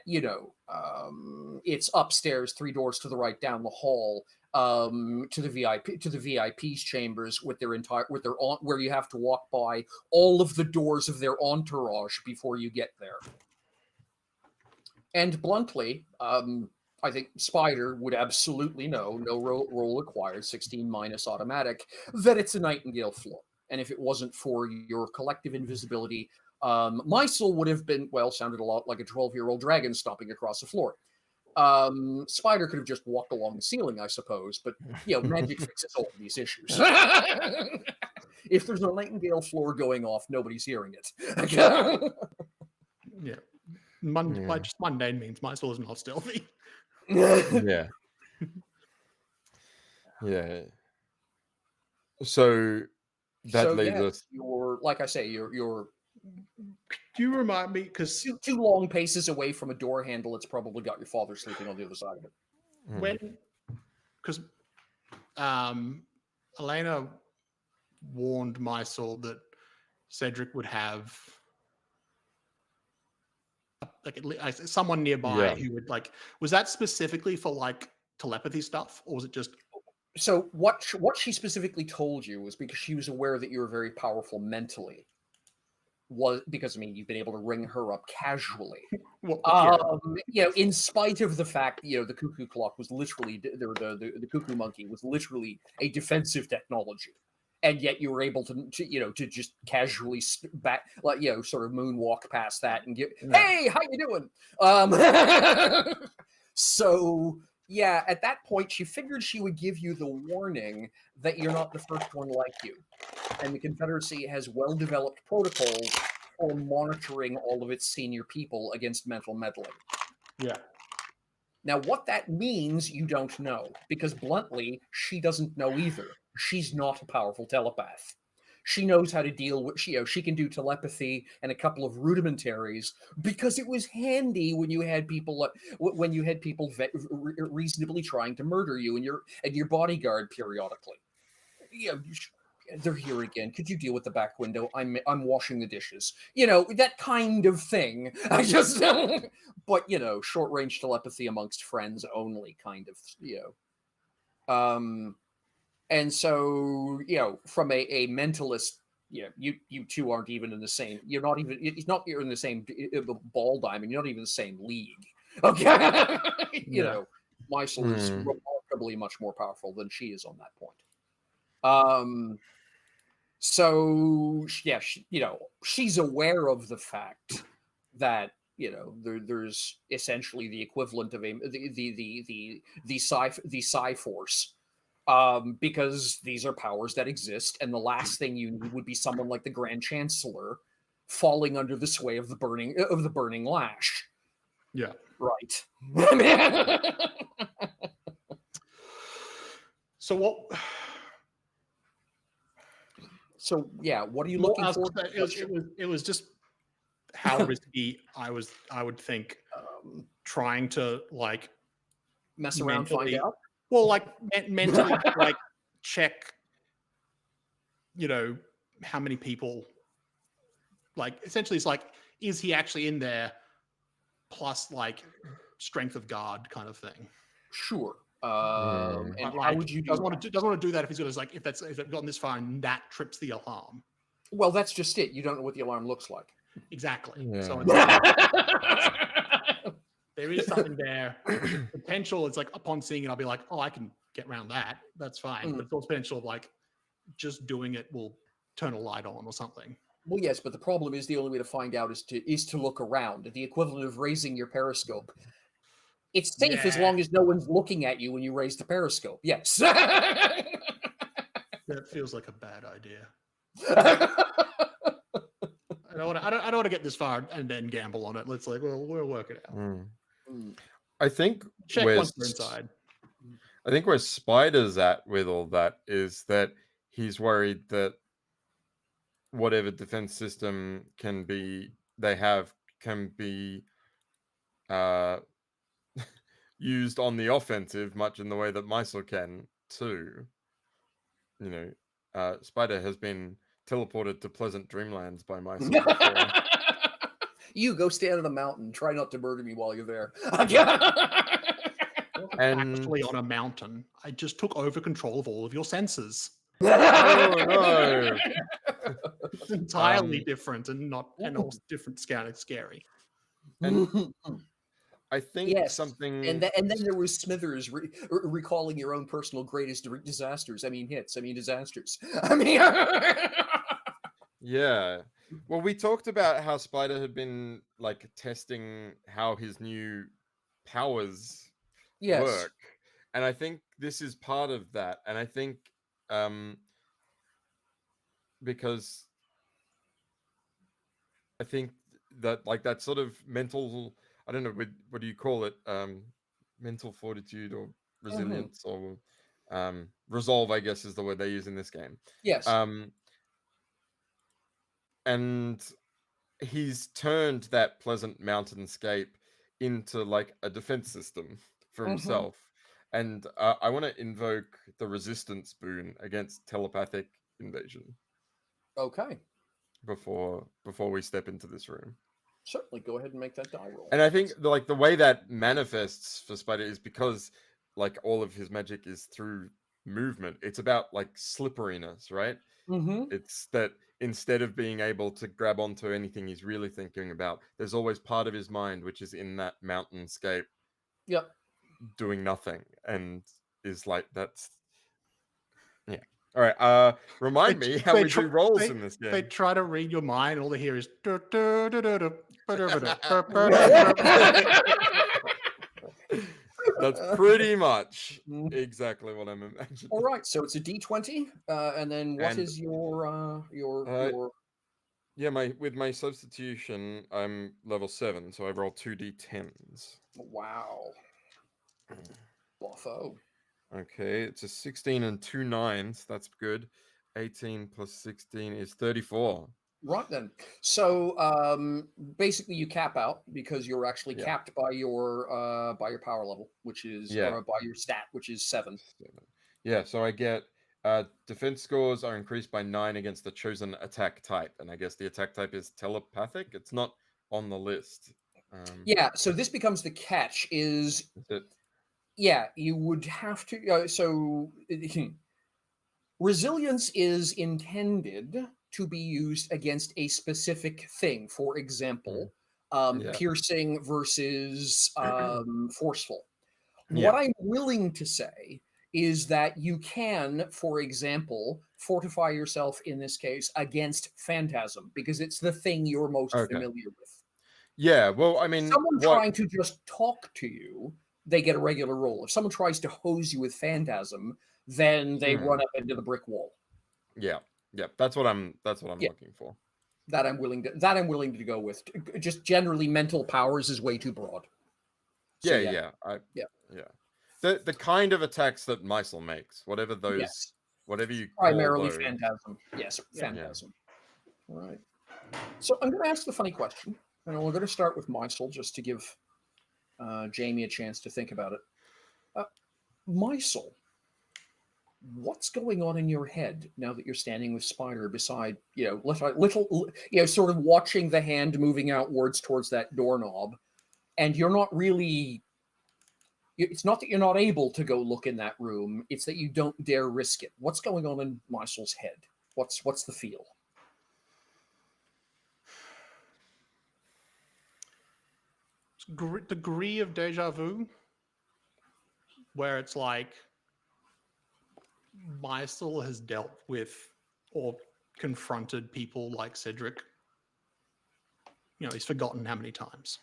it's upstairs, 3 doors to the right down the hall, to the VIP's chambers where you have to walk by all of the doors of their entourage before you get there. And bluntly, I think Spider would absolutely know, no roll acquired, 16 minus automatic, that it's a Nightingale floor. And if it wasn't for your collective invisibility, My Soul would have been, sounded a lot like a 12-year-old dragon stomping across the floor. Spider could have just walked along the ceiling, I suppose, but, magic fixes all of these issues. If there's a Nightingale floor going off, nobody's hearing it. Yeah. Just mundane means My Soul is not stealthy. Yeah. Yeah. So that leads us. Like I say, you're. Do you remind me, because two long paces away from a door handle, it's probably got your father sleeping on the other side of it. Because Elena warned My Soul that Cedric would have someone nearby who would was that specifically for telepathy stuff, or was it just? So what she specifically told you was because she was aware that you were very powerful mentally. Was because you've been able to ring her up casually. In spite of the fact the cuckoo clock was literally the cuckoo monkey was literally a defensive technology, and yet you were able to just casually sort of moonwalk past that and give, hey, how you doing? So yeah, at that point she figured she would give you the warning that you're not the first one like you. And the Confederacy has well-developed protocols for monitoring all of its senior people against mental meddling. Yeah. Now, what that means, you don't know, because bluntly, she doesn't know either. She's not a powerful telepath. She knows how to deal with, she can do telepathy and a couple of rudimentaries because it was handy when you had people reasonably trying to murder you and your bodyguard periodically. They're here again. Could you deal with the back window? I'm washing the dishes. That kind of thing. I just, but short range telepathy amongst friends only, kind of. And so from a mentalist, you two aren't even in the same. You're not even. It's not you're in the same ball diamond. You're not even the same league. Okay, Mysel is remarkably much more powerful than she is on that point. So yeah, she's aware of the fact that there's essentially the equivalent of the psi force, because these are powers that exist, and the last thing you need would be someone like the Grand Chancellor falling under the sway of the burning lash. Yeah, right. So what? So yeah, what are you looking for? It was just how risky I would think trying to like mess around, find out. Well, like mentally, like check, how many people. Like essentially, it's like, is he actually in there? Plus, like strength of guard kind of thing. Sure. And how would you doesn't want to do that if he's got if they've gotten this far and that trips the alarm. Well, that's just it. You don't know what the alarm looks like. Exactly. Yeah. So there is something there. Potential. It's like upon seeing it, I'll be like, oh, I can get around that. That's fine. But it's also potential of like just doing it will turn a light on or something. Well, yes, but the problem is the only way to find out is to look around. The equivalent of raising your periscope. It's safe as long as no one's looking at you when you raise the periscope. Yes. That feels like a bad idea. I don't want to get this far and then gamble on it. Let's we'll work it out. I think check once we're inside. I think where Spider's at with all that is that he's worried that whatever defense system can be used on the offensive, much in the way that Mysel can too. Spider has been teleported to pleasant dreamlands by Mysel before. You go stand on a mountain. Try not to murder me while you're there. And actually on a mountain, I just took over control of all of your senses. Oh no! It's entirely different and all different, scary. And I think something, and then there was Smithers recalling your own personal greatest disasters. Disasters. Yeah. Well, we talked about how Spider had been like testing how his new powers work, and I think this is part of that. And I think because I think that like that sort of mental, I don't know, what do you call it? Mental fortitude or resilience or resolve, I guess is the word they use in this game. Yes. And he's turned that pleasant mountainscape into like a defense system for himself. And I want to invoke the resistance boon against telepathic invasion. Okay. Before we step into this room. Certainly, go ahead and make that die roll. And I think the way that manifests for Spider is because like all of his magic is through movement. It's about like slipperiness, right? It's that instead of being able to grab onto anything he's really thinking about, there's always part of his mind which is in that mountainscape. Yep. Doing nothing, and is like that's. Yeah. All right. Remind me how we do rolls in this game. They try to read your mind. All they hear is. That's pretty much exactly what I'm imagining. All right, so it's a D20, and then what is your? Yeah, with my substitution, I'm level 7, so I roll 2d10s. Wow. Buffo. Okay, it's a 16 and 2 9s. That's good. 18 plus 16 is 34. Right then. So basically, you cap out because you're actually capped by your power level, which is or by your stat, which is 7. Yeah. So I get defense scores are increased by 9 against the chosen attack type, and I guess the attack type is telepathic. It's not on the list. Yeah. So this becomes the catch. Is you would have to. Resilience is intended to be used against a specific thing. For example, piercing versus forceful. What I'm willing to say is that you can, for example, fortify yourself in this case against phantasm because it's the thing you're most familiar with. Yeah, well, I mean, someone trying to just talk to you, they get a regular roll. If someone tries to hose you with phantasm, then they run up into the brick wall. Yeah, that's what I'm looking for. That I'm willing to go with. Just generally, mental powers is way too broad. So, yeah. The kind of attacks that Mysel makes, whatever those, whatever you primarily call those. Phantasm. Yes, Phantasm. All right. So I'm going to ask the funny question, and we're going to start with Mysel just to give Jamie a chance to think about it. Mysel, what's going on in your head now that you're standing with Spider beside, little, sort of watching the hand moving outwards towards that doorknob, and you're not really. It's not that you're not able to go look in that room. It's that you don't dare risk it. What's going on in Mysel's head? What's the feel? Degree of deja vu, where it's like Mysel has dealt with or confronted people like Cedric. He's forgotten how many times.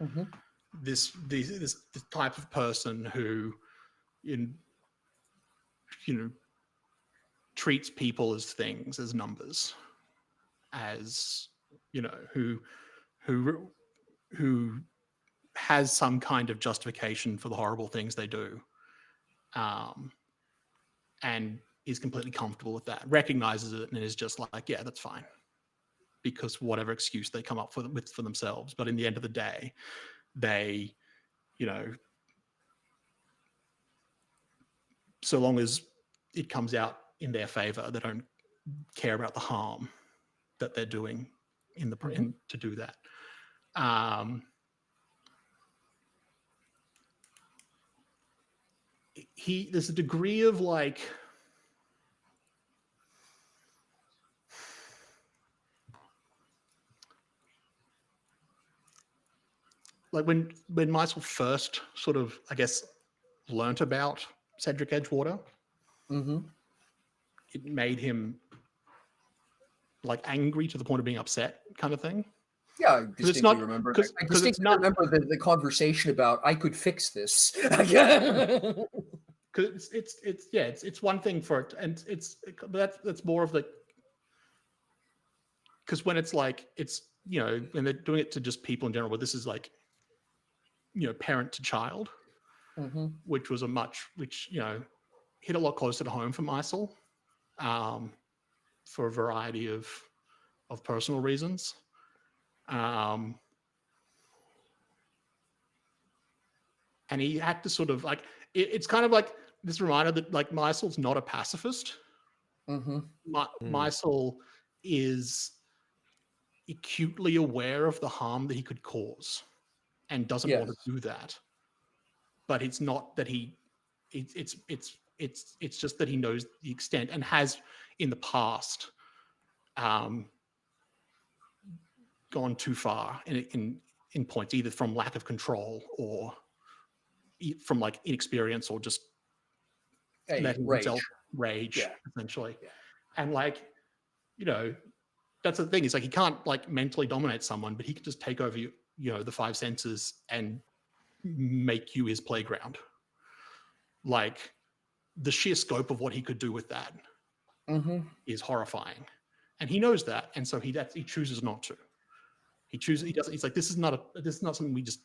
Mm-hmm. This type of person who, treats people as things, as numbers, as who has some kind of justification for the horrible things they do, and is completely comfortable with that, recognizes it, and is just like, yeah, that's fine, because whatever excuse they come up with for themselves. But in the end of the day, they, so long as it comes out in their favor, they don't care about the harm that they're doing to do that. There's a degree of like when Mysel first sort of, I guess, learnt about Cedric Edgewater, it made him like angry to the point of being upset, kind of thing. Yeah, I distinctly remember. I distinctly remember the conversation about I could fix this. Because it's one thing for it, and that's more of the, because when it's like when they're doing it to just people in general, but this is like parent to child, which was hit a lot closer to home for Mysel, for a variety of personal reasons. And he had to sort of like, it's kind of like this reminder that like Mysel's not a pacifist. Mysel is acutely aware of the harm that he could cause and doesn't want to do that. But it's not that it's just that he knows the extent and has in the past gone too far in points, either from lack of control or from like inexperience, or just letting himself rage essentially. And like, that's the thing, is like he can't like mentally dominate someone, but he can just take over the 5 senses and make you his playground. Like the sheer scope of what he could do with that is horrifying, and he knows that, and so he chooses not to. He doesn't. He's like, this is not something we just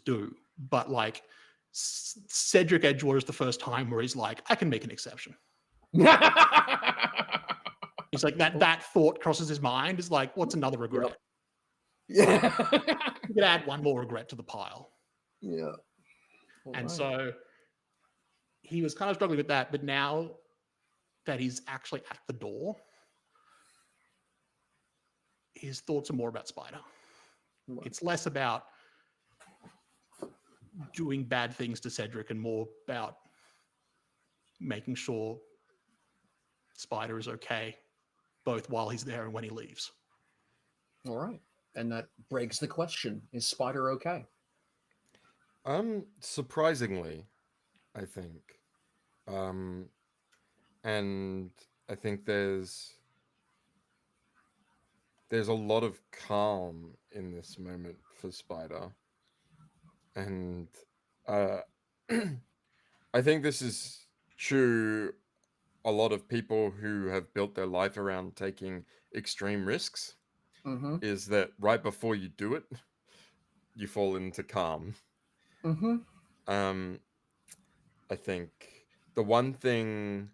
do. But like Cedric Edgewater is the first time where he's like, I can make an exception. He's like, that thought crosses his mind. Is like, what's another regret? Yeah. You could add one more regret to the pile. Yeah. And so he was kind of struggling with that, but now that he's actually at the door, his thoughts are more about Spider. Right. It's less about doing bad things to Cedric and more about making sure Spider is okay, both while he's there and when he leaves. All right. And that begs the question, is Spider okay? Surprisingly, I think. And I think there's a lot of calm in this moment for Spider. And I think this is true a lot of people who have built their life around taking extreme risks. Mm-hmm. Is that right before you do it, you fall into calm. Mm-hmm. I think the one thing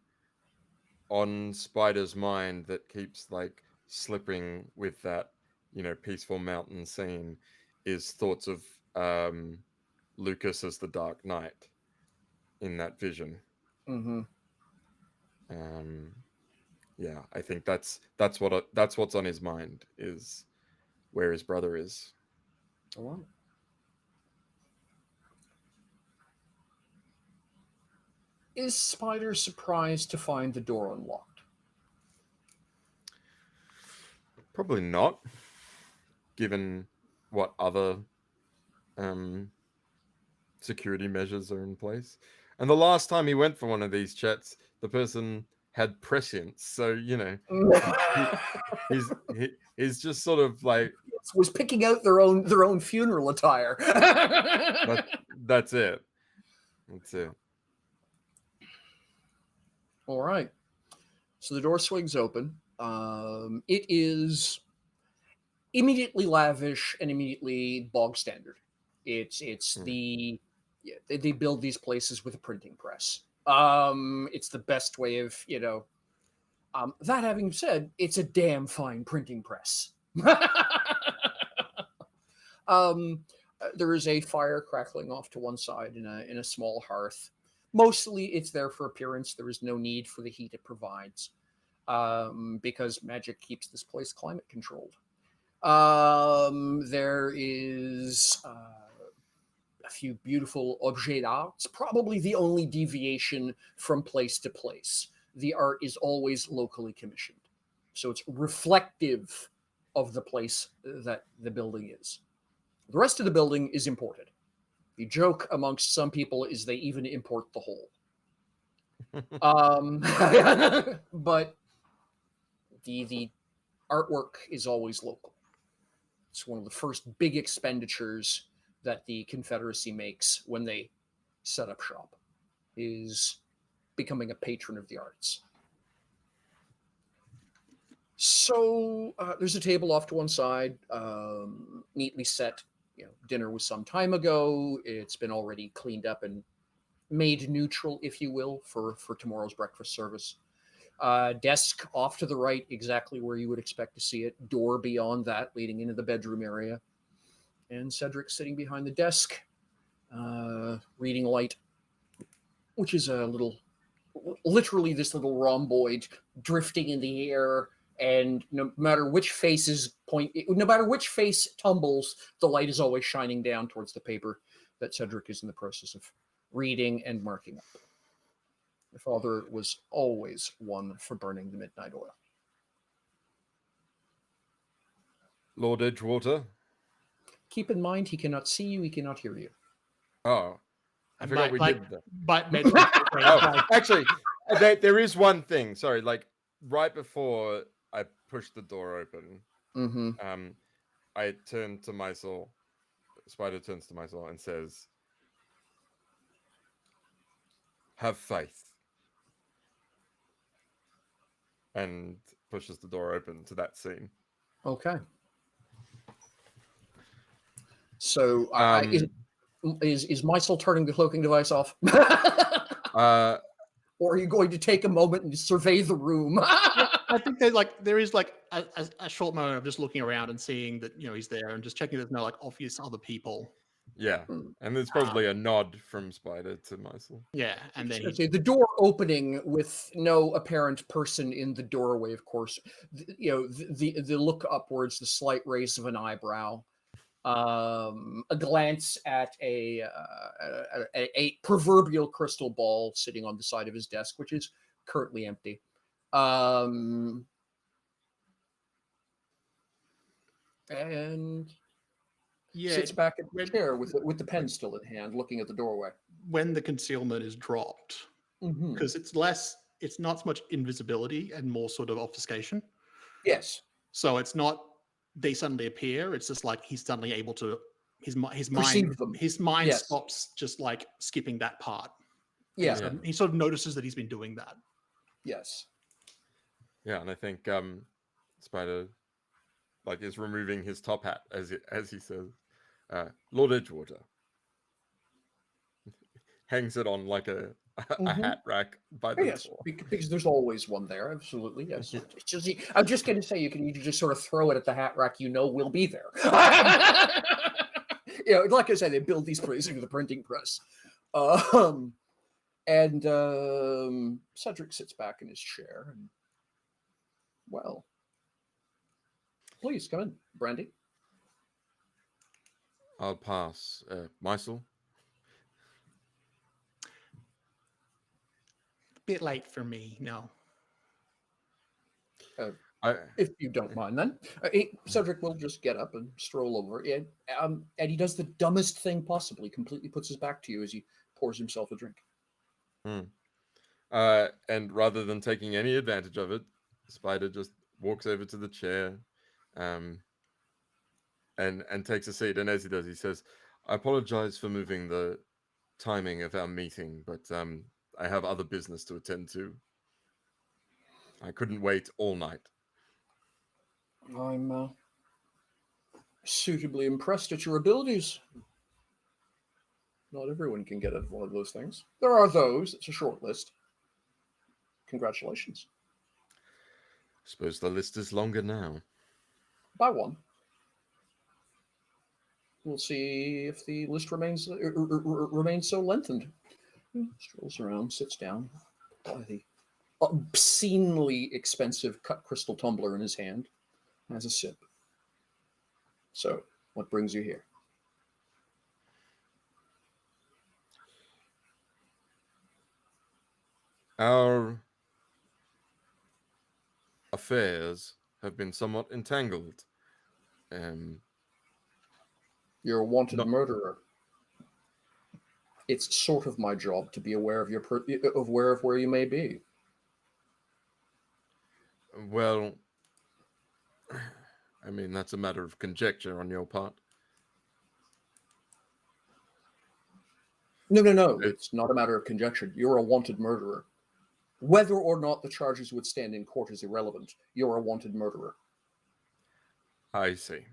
on Spider's mind that keeps like slipping with that, peaceful mountain scene is thoughts of Lucas as the Dark Knight in that vision. Mm-hmm. Yeah, I think that's what's on his mind, is where his brother is. All right. Is Spider surprised to find the door unlocked? Probably not, given what other security measures are in place. And the last time he went for one of these chats, the person had prescience, so he's just sort of like was picking out their own funeral attire. That's it. All right. So the door swings open. It is immediately lavish and immediately bog standard. It's they build these places with a printing press. It's the best way of, that having said, it's a damn fine printing press. There is a fire crackling off to one side in a small hearth. Mostly it's there for appearance. There is no need for the heat it provides, because magic keeps this place climate controlled. There is a few beautiful objets d'art. It's probably the only deviation from place to place. The art is always locally commissioned, so it's reflective of the place that the building is. The rest of the building is imported. The joke amongst some people is they even import the whole. But the artwork is always local. It's one of the first big expenditures that the Confederacy makes when they set up shop, is becoming a patron of the arts. So there's a table off to one side, neatly set. Dinner was some time ago. It's been already cleaned up and made neutral, if you will, for tomorrow's breakfast service. Desk off to the right, exactly where you would expect to see it. Door beyond that, leading into the bedroom area. And Cedric sitting behind the desk, reading light, which is literally this little rhomboid drifting in the air. And no matter which face tumbles, the light is always shining down towards the paper that Cedric is in the process of reading and marking up. The father was always one for burning the midnight oil. Lord Edgewater? Keep in mind, he cannot see you, he cannot hear you. Oh, I forgot we did that. But actually, there is one thing. Sorry, right before I pushed the door open, I turned to Mysel. Spider turns to Mysel and says, "Have faith," and pushes the door open to that scene. Okay. So is Mysel turning the cloaking device off? or are you going to take a moment and survey the room? I think there is a short moment of just looking around and seeing that he's there and just checking there's no obvious other people. Yeah, and there's probably a nod from Spider to Meisel. Yeah, and then the door opening with no apparent person in the doorway. Of course, the look upwards, the slight raise of an eyebrow, a glance at a proverbial crystal ball sitting on the side of his desk, which is currently empty. And sits back in the chair with the pen still at hand, looking at the doorway. When the concealment is dropped, because it's not so much invisibility and more sort of obfuscation. Yes. So it's not they suddenly appear. It's just like he's suddenly able to his mind stops just like skipping that part. Yeah. He sort of notices that he's been doing that. Yes. Yeah, and I think Spider is removing his top hat as he says, Lord Edgewater. Hangs it on like a hat rack by the door. Because there's always one there. Absolutely, yes. I'm just going to say you can either just sort of throw it at the hat rack will be there. Like I said, they build these places with the printing press. And Cedric sits back in his chair and, well, please come in, Brandy. I'll pass. Meisel? Bit late for me, no. If you don't mind, then Cedric will just get up and stroll over. And he does the dumbest thing possibly. Completely puts his back to you as he pours himself a drink. And rather than taking any advantage of it, Spider just walks over to the chair, and takes a seat. And as he does, he says, "I apologize for moving the timing of our meeting, but I have other business to attend to. I couldn't wait all night." I'm suitably impressed at your abilities. Not everyone can get at one of those things. There are those. It's a short list. Congratulations. Suppose the list is longer now. By one. We'll see if the list remains so lengthened. Strolls around, sits down, by the obscenely expensive cut crystal tumbler in his hand, has a sip. So, what brings you here? Our affairs have been somewhat entangled. You're a wanted murderer. It's sort of my job to be aware of where you may be. Well, I mean, that's a matter of conjecture on your part. No. It's not a matter of conjecture. You're a wanted murderer. Whether or not the charges would stand in court is irrelevant. You're a wanted murderer. I see.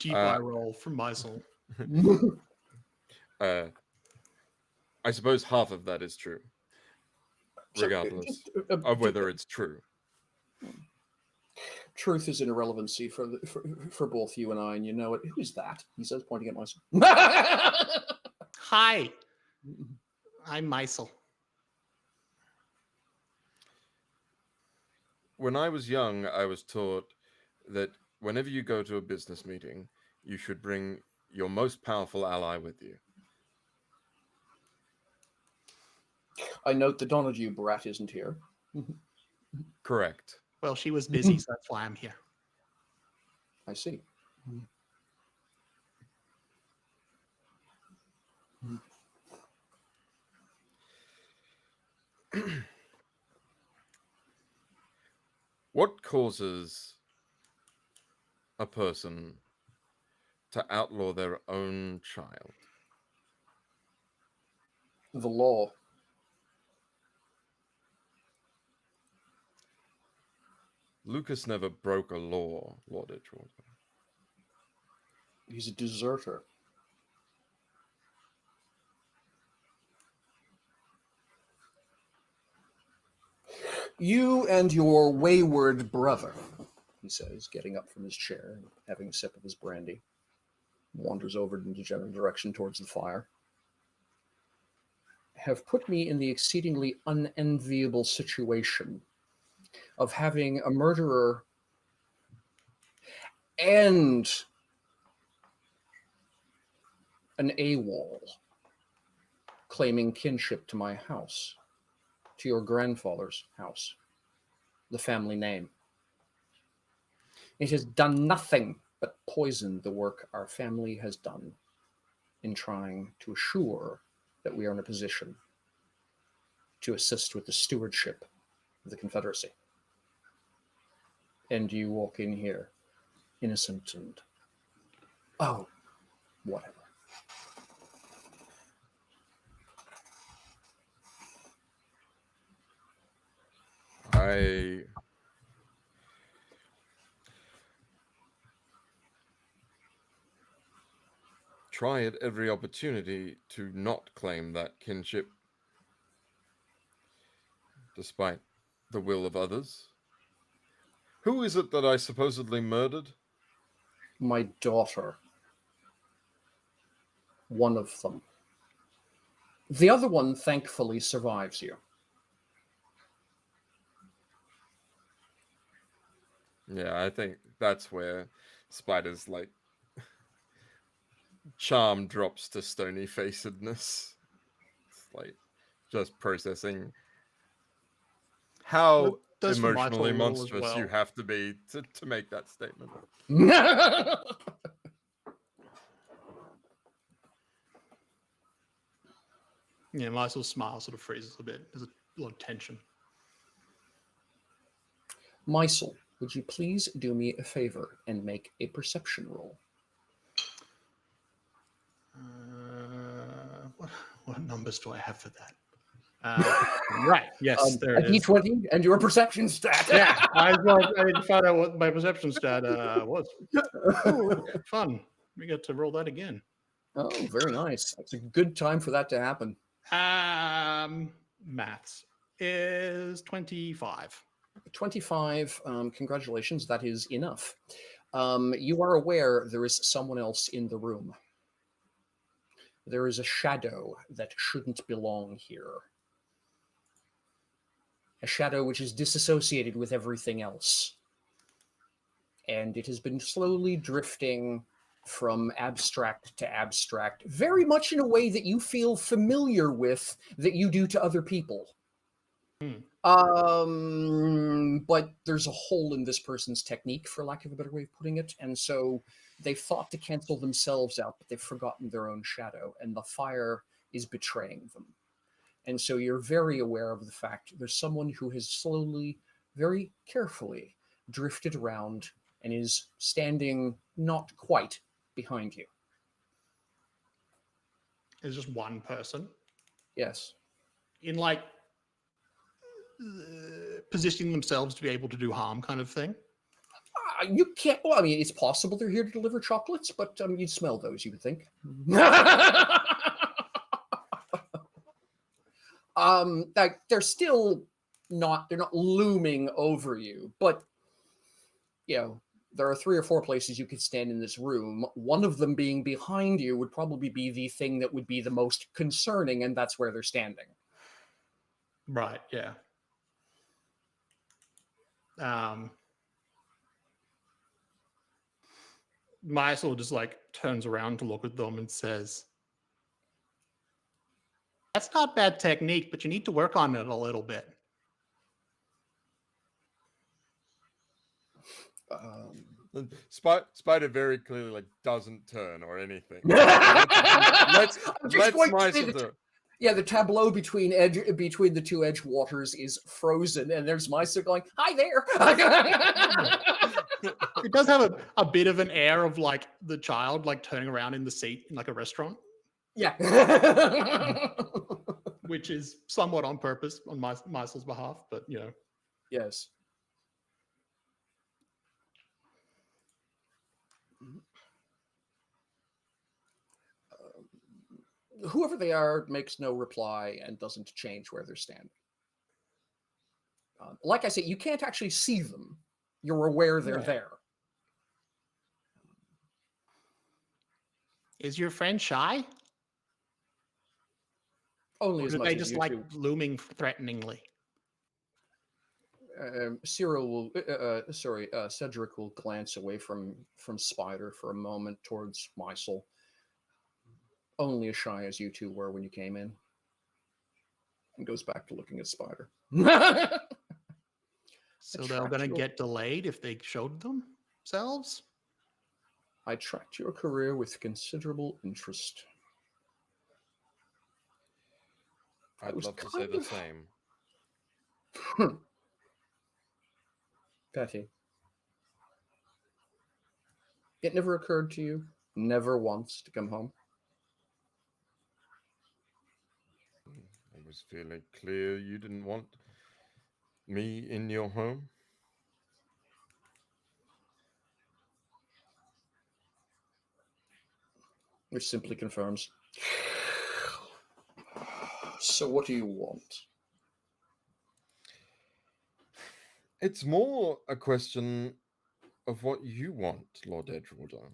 Deep eye roll from Meisel. I suppose half of that is true, regardless of whether it's true. Truth is an irrelevancy for both you and I, and you know it. Who's that? He says, pointing at myself. Hi, I'm Meisel. When I was young, I was taught that whenever you go to a business meeting, you should bring your most powerful ally with you. I note the Donahue brat isn't here. Correct. Well, she was busy, so that's why I'm here. I see. What causes a person to outlaw their own child? The law. Lucas never broke a law, Lord Edgewater. He's a deserter. You and your wayward brother, he says, getting up from his chair and having a sip of his brandy, wanders over in the general direction towards the fire, have put me in the exceedingly unenviable situation of having a murderer and an AWOL claiming kinship to my house, to your grandfather's house, the family name. It has done nothing but poison the work our family has done in trying to assure that we are in a position to assist with the stewardship of the Confederacy. And you walk in here, innocent and, oh, whatever. I try at every opportunity to not claim that kinship, despite the will of others. Who is it that I supposedly murdered? My daughter. One of them. The other one, thankfully, survives you. Yeah, I think that's where Spider's, like, charm drops to stony facedness. It's like just processing how emotionally monstrous you have to be to make that statement. Yeah, my sort of smile sort of freezes a bit. There's a lot of tension. Mysel, would you please do me a favor and make a perception roll? What numbers do I have for that? Right, yes, there it is. A D20 and your perception stat. Yeah, I need to find out what my perception stat was. Ooh, fun. We get to roll that again. Oh, very nice. It's a good time for that to happen. Maths is 25. 25. Congratulations. That is enough. You are aware there is someone else in the room. There is a shadow that shouldn't belong here. A shadow which is disassociated with everything else. And it has been slowly drifting from abstract to abstract, very much in a way that you feel familiar with, that you do to other people. But there's a hole in this person's technique, for lack of a better way of putting it, and so they've thought to cancel themselves out, but they've forgotten their own shadow, and the fire is betraying them. And so you're very aware of the fact there's someone who has slowly, very carefully drifted around and is standing not quite behind you. It's just one person? Yes. In like positioning themselves to be able to do harm kind of thing? You can't, well, I mean, it's possible they're here to deliver chocolates, but you'd smell those, you would think. Like they're still not, they're not looming over you, but you know, there are 3 or 4 places you could stand in this room. One of them being behind you would probably be the thing that would be the most concerning, and that's where they're standing. Right, yeah. Mysel just like turns around to look at them and says, "That's not bad technique, but you need to work on it a little bit." Spider very clearly like doesn't turn or anything. let's Mysel do it. Yeah, the tableau between the 2 Edgewaters is frozen, and there's Mysel going, "Hi there." It does have a bit of an air of like the child like turning around in the seat in like a restaurant. Yeah. Which is somewhat on purpose on Mysel's behalf, but you know. Yes. Whoever they are makes no reply and doesn't change where they're standing. Like I say, you can't actually see them. You're aware they're there. Is your friend shy? Only Or as do much they as just you like two. looming threateningly? Cedric will glance away from Spider for a moment towards Mysel. Only as shy as you two were when you came in. And goes back to looking at Spider. So they're going to get delayed if they showed themselves? I tracked your career with considerable interest. I'd love to say the same. Petty. It never occurred to you, never once, to come home? It was fairly clear you didn't want me in your home. Which simply confirms. So what do you want? It's more a question of what you want, Lord Edgewater,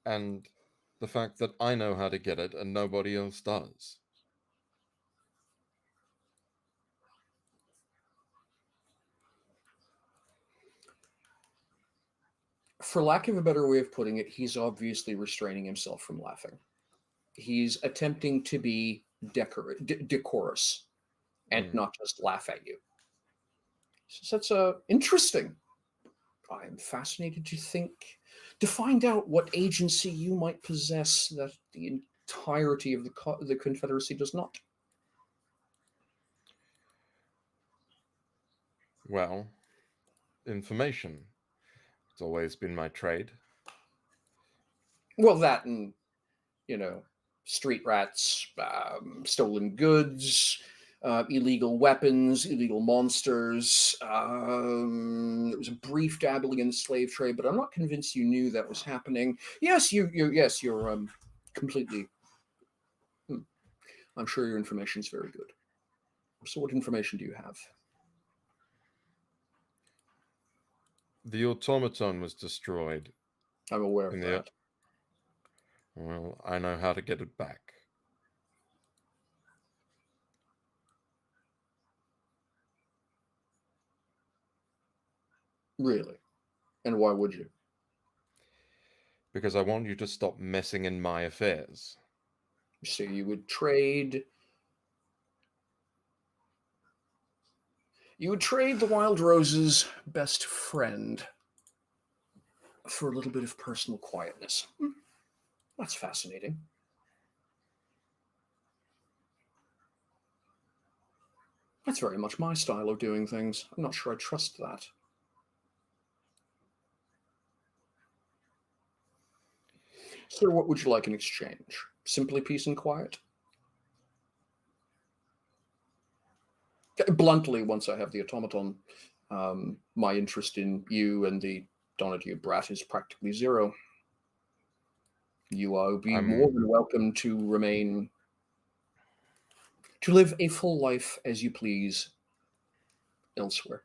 and the fact that I know how to get it and nobody else does. For lack of a better way of putting it, he's obviously restraining himself from laughing. He's attempting to be decorous and not just laugh at you. So that's interesting. I'm fascinated to find out what agency you might possess that the entirety of the Confederacy does not. Well, information. It's always been my trade. Well, that and, street rats, stolen goods, illegal weapons, illegal monsters. There was a brief dabbling in the slave trade, but I'm not convinced you knew that was happening. Yes, you're completely. I'm sure your information is very good. So, what information do you have? The automaton was destroyed. I'm aware of that. Well, I know how to get it back. Really? And why would you? Because I want you to stop messing in my affairs. So you would trade... You would trade the Wild Rose's best friend for a little bit of personal quietness. That's fascinating. That's very much my style of doing things. I'm not sure I trust that. So what would you like in exchange? Simply peace and quiet? Bluntly, once I have the automaton, my interest in you and the Donahue brat is practically zero. You are more than welcome to remain, to live a full life as you please elsewhere.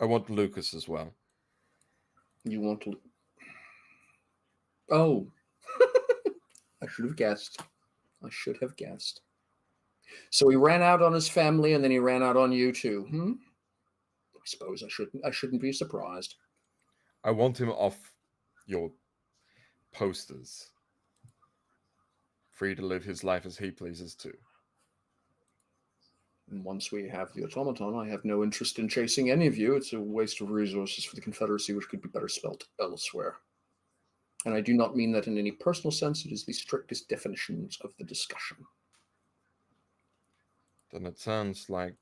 I want Lucas as well. You want to... Oh. I should have guessed. So he ran out on his family, and then he ran out on you too. I suppose I shouldn't be surprised. I want him off your posters. Free to live his life as he pleases too. And once we have the automaton, I have no interest in chasing any of you. It's a waste of resources for the Confederacy, which could be better spelt elsewhere. And I do not mean that in any personal sense. It is the strictest definitions of the discussion. Then it sounds like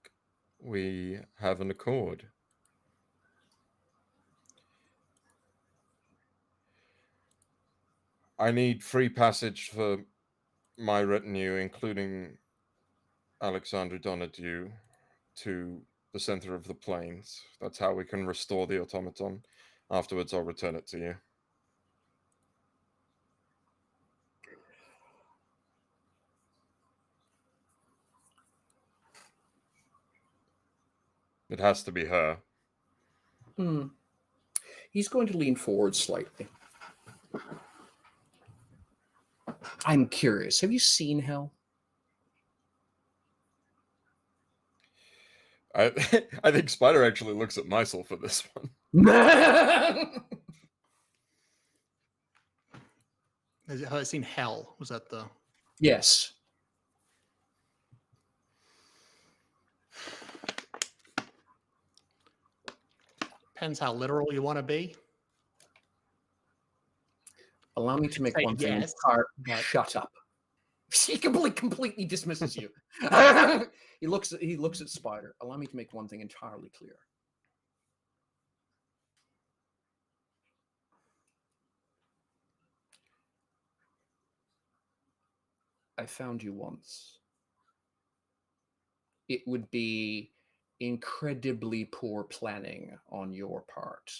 we have an accord. I need free passage for my retinue, including Alexandre Donadieu, to the center of the plains. That's how we can restore the automaton. Afterwards, I'll return it to you. It has to be her. He's going to lean forward slightly. I'm curious. Have you seen Hell? I think Spider actually looks at Mysel for this one. Have I seen Hell? Was that the... Yes. Depends how literal you want to be. Allow me to make one thing. Yes, but... Shut up. He completely dismisses you. He looks at Spider. Allow me to make one thing entirely clear. I found you once. It would be incredibly poor planning on your part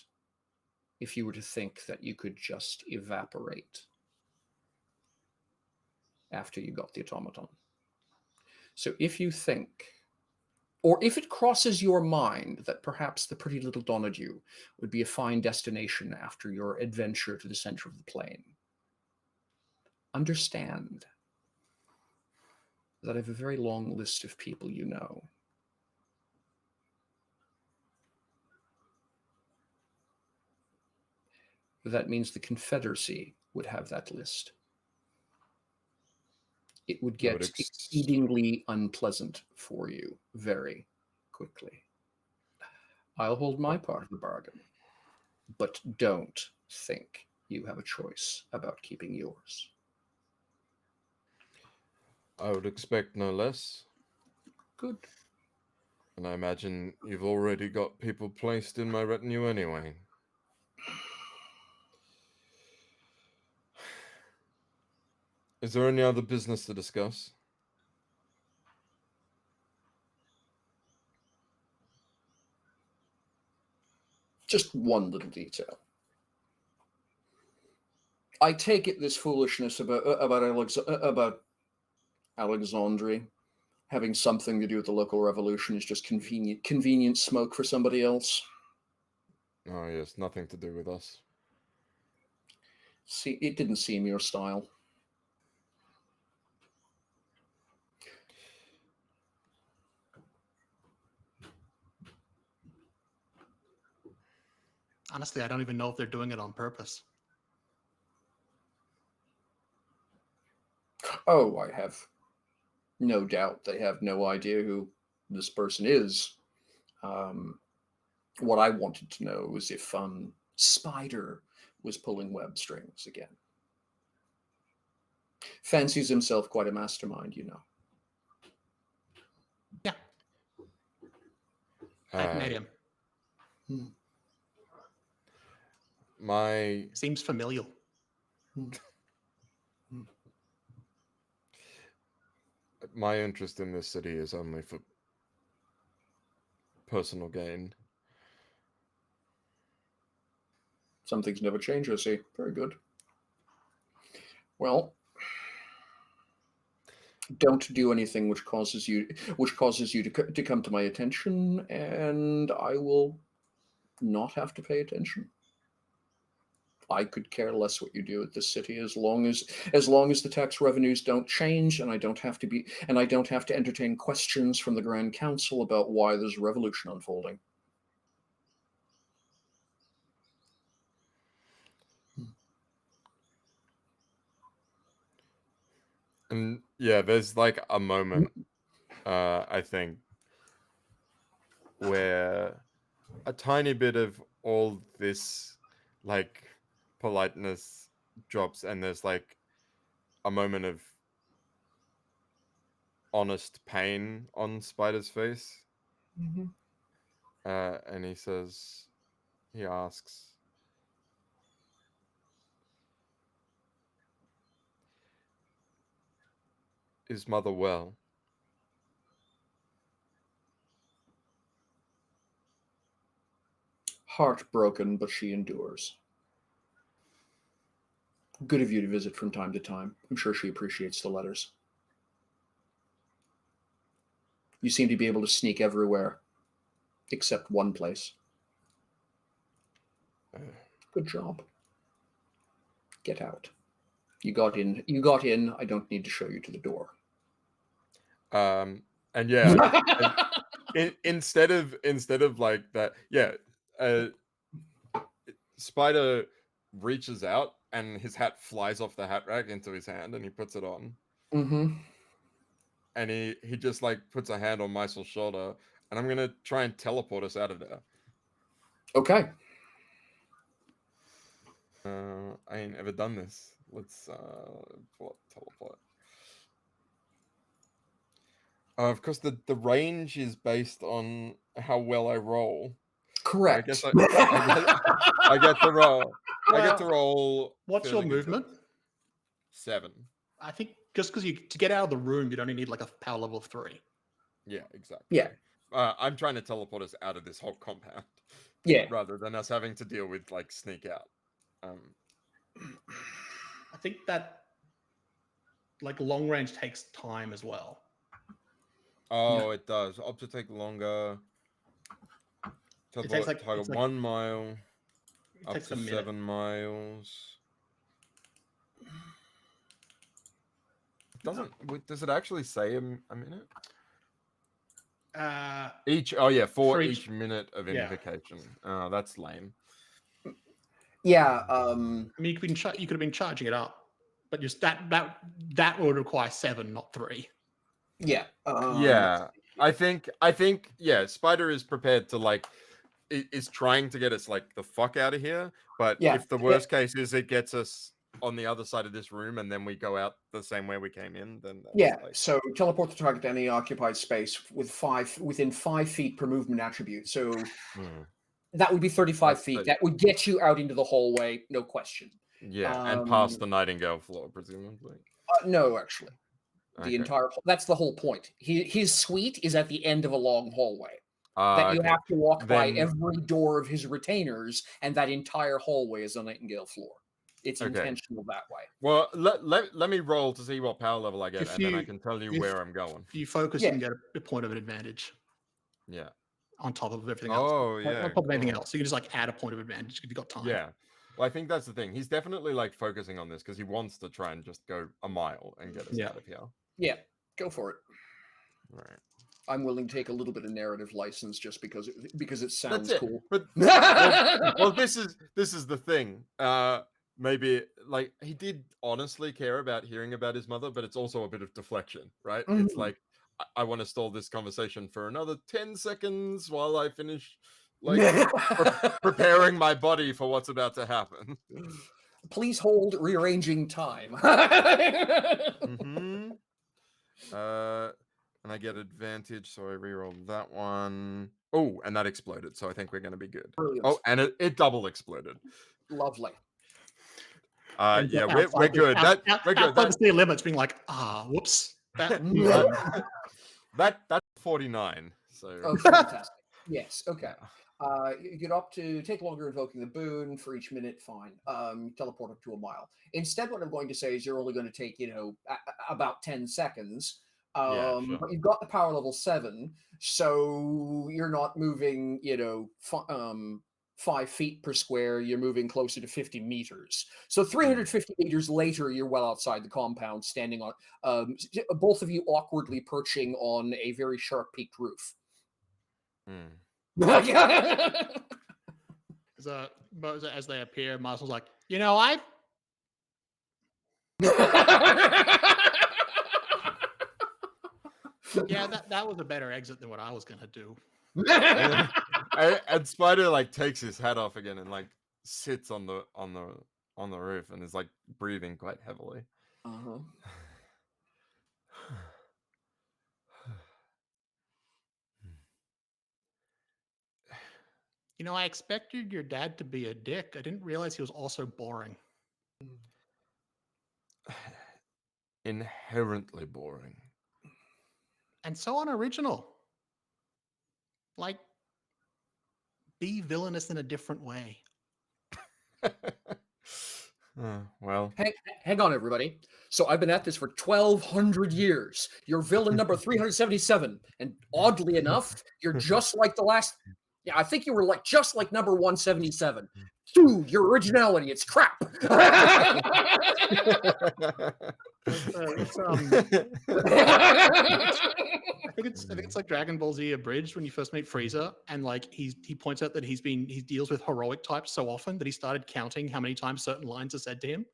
if you were to think that you could just evaporate after you got the automaton. So if you think, or if it crosses your mind that perhaps the pretty little Donahue would be a fine destination after your adventure to the center of the plane, understand that I have a very long list of people you know. That means the Confederacy would have that list. It would get exceedingly unpleasant for you very quickly. I'll hold my part of the bargain, but don't think you have a choice about keeping yours. I would expect no less. Good. And I imagine you've already got people placed in my retinue anyway. Is there any other business to discuss? Just one little detail. I take it this foolishness about Alexandre having something to do with the local revolution is just convenient smoke for somebody else. Oh yes, nothing to do with us. See, it didn't seem your style. Honestly, I don't even know if they're doing it on purpose. Oh, I have no doubt they have no idea who this person is. What I wanted to know was if Spider was pulling web strings again. Fancies himself quite a mastermind, you know. Yeah. I've met him. Seems familial. My interest in this city is only for personal gain. Some things never change, I see. Very good. Well, don't do anything which causes you to come to my attention, and I will not have to pay attention. I could care less what you do at this city as long as the tax revenues don't change, and I don't have to entertain questions from the Grand Council about why there's a revolution unfolding. And yeah, there's like a moment, I think, where a tiny bit of all this like politeness drops, and there's like a moment of honest pain on Spider's face. And he asks, is Mother well? Heartbroken, but she endures. Good of you to visit from time to time. I'm sure she appreciates the letters. You seem to be able to sneak everywhere. Except one place. Good job. Get out. You got in. You got in. I don't need to show you to the door. And yeah, instead of like that, yeah, Spider reaches out and his hat flies off the hat rack into his hand, and he puts it on. Mm-hmm. And he just like puts a hand on Meisel's shoulder, and I'm gonna try and teleport us out of there. Okay. I ain't ever done this. Let's pull up teleport. Of course, the range is based on how well I roll. Correct. I guess I get to roll. I get to roll. What's your movement? 7. I think just because to get out of the room, you'd only need like a power level of 3. Yeah, exactly. Yeah. I'm trying to teleport us out of this whole compound. Yeah. Rather than us having to deal with like sneak out. I think that like long range takes time as well. Oh, it does. Up to take longer. It takes like 1 mile. Up takes to 7 miles. Does it actually say a minute? For each minute of invocation. Oh, that's lame. Yeah. I mean, you could have been charging it up, but just that would require 7, not 3. Yeah. Yeah. I think yeah, Spider is prepared to like is trying to get us like the fuck out of here, but if the worst case is it gets us on the other side of this room and then we go out the same way we came in, then that's so teleport the target to any occupied space within 5 feet per movement attribute. So that would be 35 feet. That would get you out into the hallway, no question. Yeah, and past the Nightingale floor, presumably. No, actually. The entire that's the whole point. His suite is at the end of a long hallway. That you have to walk by every door of his retainers, and that entire hallway is a Nightingale floor. It's intentional that way. Well, let me roll to see what power level I get, then I can tell you where I'm going. If you focus, you can get a point of an advantage. Yeah. On top of everything else. Oh, yeah. On top of anything else. So you can just like add a point of advantage if you've got time. Yeah. Well, I think that's the thing. He's definitely like focusing on this because he wants to try and just go a mile and get us out of here. Yeah, go for it. All right. I'm willing to take a little bit of narrative license just because it sounds cool. But well, this is the thing. Maybe like he did honestly care about hearing about his mother, but it's also a bit of deflection, right? It's like I want to stall this conversation for another 10 seconds while I finish like preparing my body for what's about to happen. Please hold rearranging time. And I get advantage, so I reroll that one. Oh, and that exploded, so I think we're going to be good. Brilliant. Oh, and it double exploded. Lovely. Yeah, we're good. We're good. That's the limits being like, whoops. That's 49. So fantastic. Yes. Okay. You get up to take longer invoking the boon for each minute. Fine. Teleport up to a mile. Instead, what I'm going to say is you're only going to take about 10 seconds. But you've got the power level 7, so you're not moving 5 feet per square. You're moving closer to 50 meters. So 350 meters later, you're well outside the compound, standing on both of you awkwardly perching on a very sharp peaked roof. As they appear, Marcel's like, yeah, that was a better exit than what I was gonna do. And Spider like takes his hat off again and like sits on the roof and is like breathing quite heavily. I expected your dad to be a dick. I didn't realize he was also boring. Inherently boring. And so unoriginal. Like, be villainous in a different way. Well, hang on, everybody. So I've been at this for 1,200 years. You're villain number 377, and oddly enough, you're just like the last Yeah, I think you were like just like number 177. Dude, your originality, it's crap. I think it's like Dragon Ball Z Abridged when you first meet Frieza, and like he points out that he deals with heroic types so often that he started counting how many times certain lines are said to him.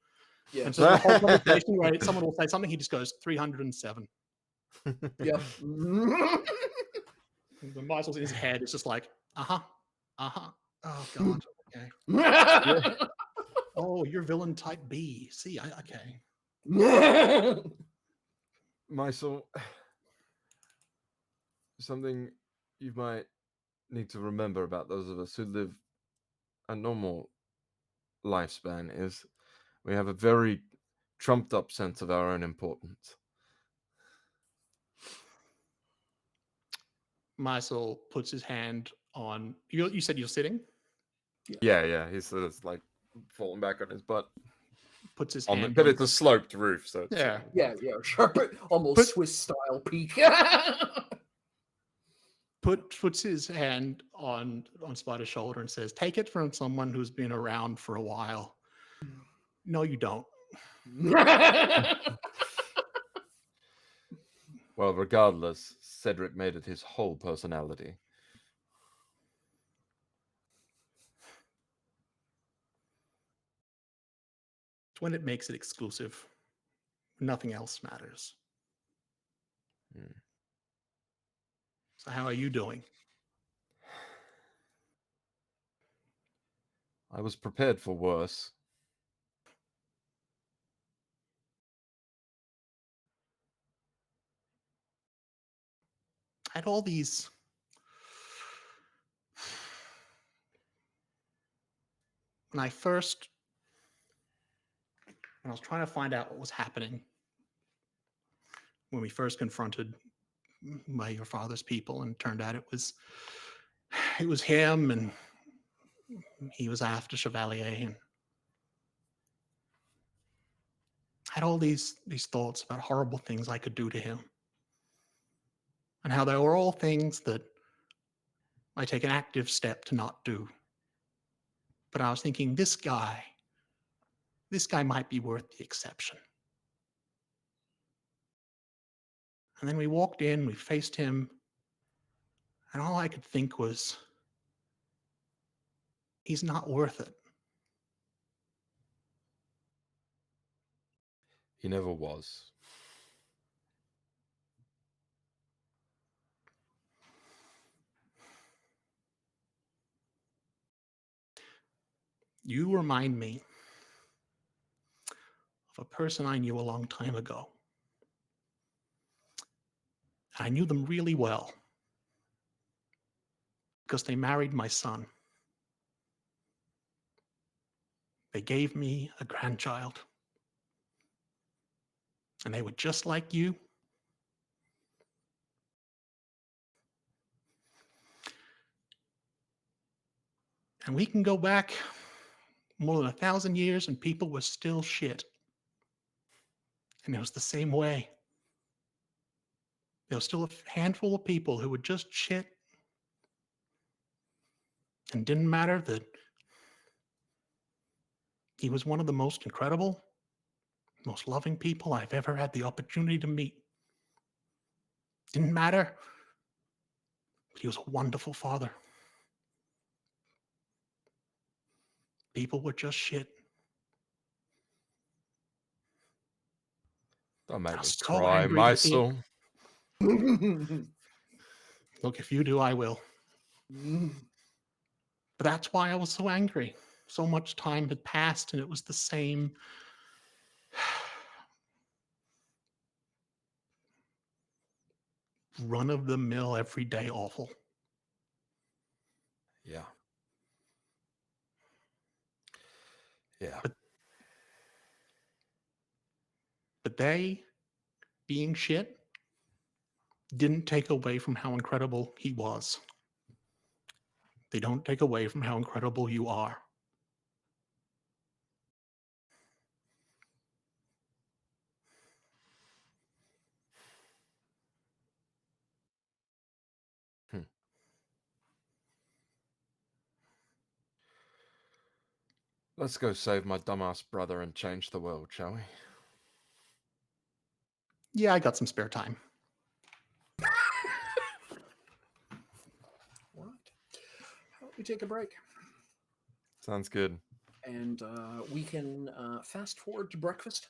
Yeah. And so the whole conversation where someone will say something, he just goes 307. Yep. The muscles in his head is just like, oh god, okay. Oh, you're villain type B. See, okay. Mysel, something you might need to remember about those of us who live a normal lifespan is we have a very trumped up sense of our own importance. Mysel puts his hand on you said you're sitting? Yeah. He's sort of like falling back on his butt. Puts his on hand but it's a sloped roof, so it's, yeah, sharp, almost Swiss style peak. Puts his hand on Spider's shoulder and says, "Take it from someone who's been around for a while. No, you don't." Well, regardless, Cedric made it his whole personality. It's when it makes it exclusive. Nothing else matters. So how are you doing? I was prepared for worse. I had all these when I was trying to find out what was happening when we first confronted your father's people, and it turned out it was him, and he was after Chevalier, and I had all these thoughts about horrible things I could do to him, and how they were all things that I take an active step to not do. But I was thinking, this guy might be worth the exception. And then we walked in, we faced him, and all I could think was, he's not worth it. He never was. You remind me of a person I knew a long time ago. I knew them really well because they married my son. They gave me a grandchild. And they were just like you. And we can go back more than 1,000 years and people were still shit. And it was the same way. There was still a handful of people who were just shit. And didn't matter that he was one of the most incredible, most loving people I've ever had the opportunity to meet. Didn't matter. But he was a wonderful father. People were just shit. Don't make me so cry, angry my with you. soul. Look, if you do, I will. But that's why I was so angry. So much time had passed and it was the same run-of-the-mill, everyday awful. Yeah. But they, being shit, didn't take away from how incredible he was. They don't take away from how incredible you are. Let's go save my dumbass brother and change the world, shall we? Yeah, I got some spare time. All right. How about we take a break? Sounds good. And we can fast forward to breakfast,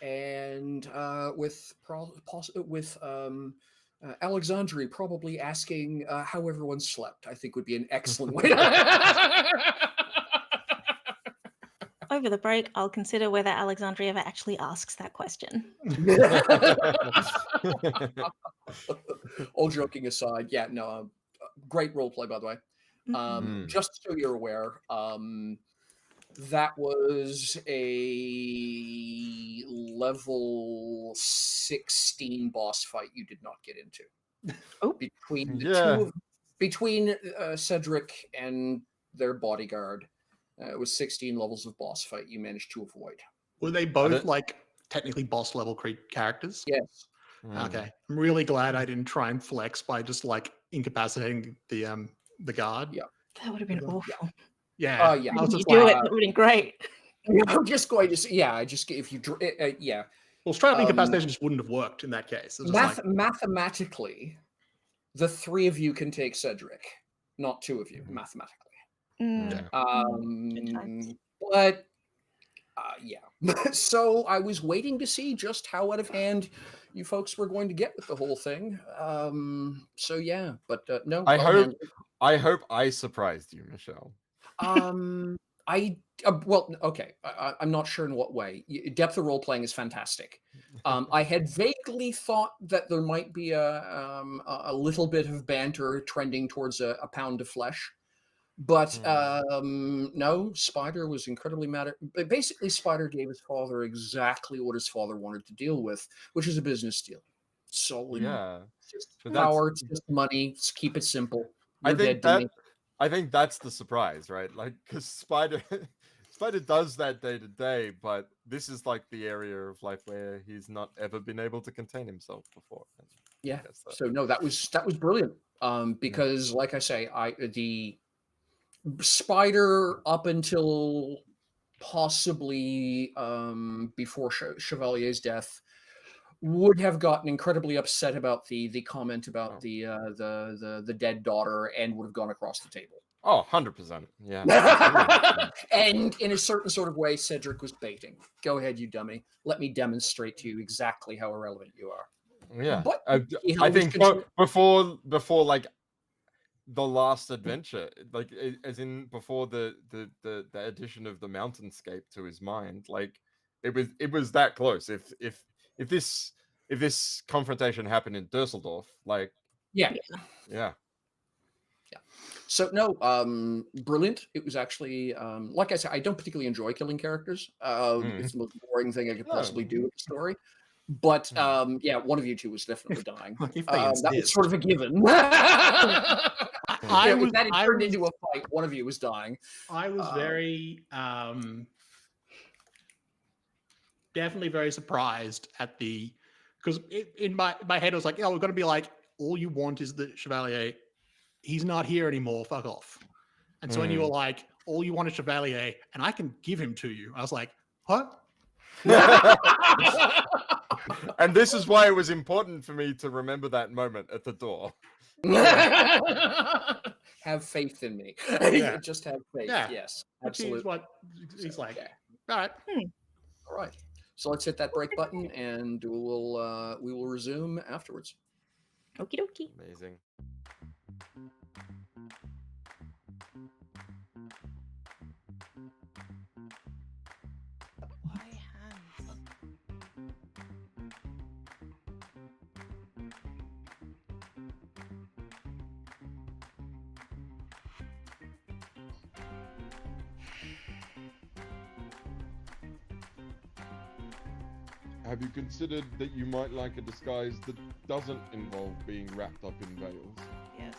and with Alexandria probably asking how everyone slept. I think would be an excellent way. Over the break, I'll consider whether Alexandria ever actually asks that question. All joking aside, yeah, no, great role play, by the way. Just so you're aware, that was a level 16 boss fight you did not get into. Oh. Between the between Cedric and their bodyguard, it was 16 levels of boss fight you managed to avoid. Were they both like technically boss level characters? Yes. Okay. I'm really glad I didn't try and flex by just like incapacitating the guard. Yeah. That would have been awful. Yeah. Yeah. I was just do it. That would have been great. I'm just going to say, yeah, just if you, yeah. Well, straight up incapacitation just wouldn't have worked in that case. Mathematically, the three of you can take Cedric, not two of you, mathematically. But yeah. So I was waiting to see just how out of hand you folks were going to get with the whole thing. So yeah, but no. I hope I surprised you, Michelle. Well, okay. I'm not sure in what way. Depth of role playing is fantastic. I had vaguely thought that there might be a little bit of banter trending towards a pound of flesh. But no, Spider was incredibly mad at. Basically, Spider gave his father exactly what his father wanted to deal with, which is a business deal. So yeah, just power, it's just money. Just keep it simple. You're I think that's the surprise, right? Like, because Spider does that day to day, but this is like the area of life where he's not ever been able to contain himself before. Yeah. So no, that was brilliant. Because like I say, the Spider up until possibly before Chevalier's death would have gotten incredibly upset about the comment about the dead daughter and would have gone across the table. Oh, 100%. Yeah. And in a certain sort of way, Cedric was baiting. Go ahead, you dummy. Let me demonstrate to you exactly how irrelevant you are. Yeah. But I think before like the last adventure, like as in before the addition of the mountainscape to his mind, like it was that close. If this confrontation happened in Dusseldorf, like yeah. So no, brilliant. It was actually like I said, I don't particularly enjoy killing characters. It's the most boring thing I could possibly do with the story. But yeah, one of you two was definitely dying. That was sort of a given. If that had turned into a fight, one of you was dying. I was very definitely very surprised at because in my head I was like, oh, we're gonna be like, all you want is the Chevalier. He's not here anymore. Fuck off. And so when you were like, all you want is Chevalier, and I can give him to you, I was like, what? And this is why it was important for me to remember that moment at the door. Have faith in me. Just have faith. Yeah. Yes, absolutely. What he's like. All right. All right. So let's hit that break button, and we will resume afterwards. Okie dokie. Amazing. Why hands? Have you considered that you might like a disguise that doesn't involve being wrapped up in veils? Yes.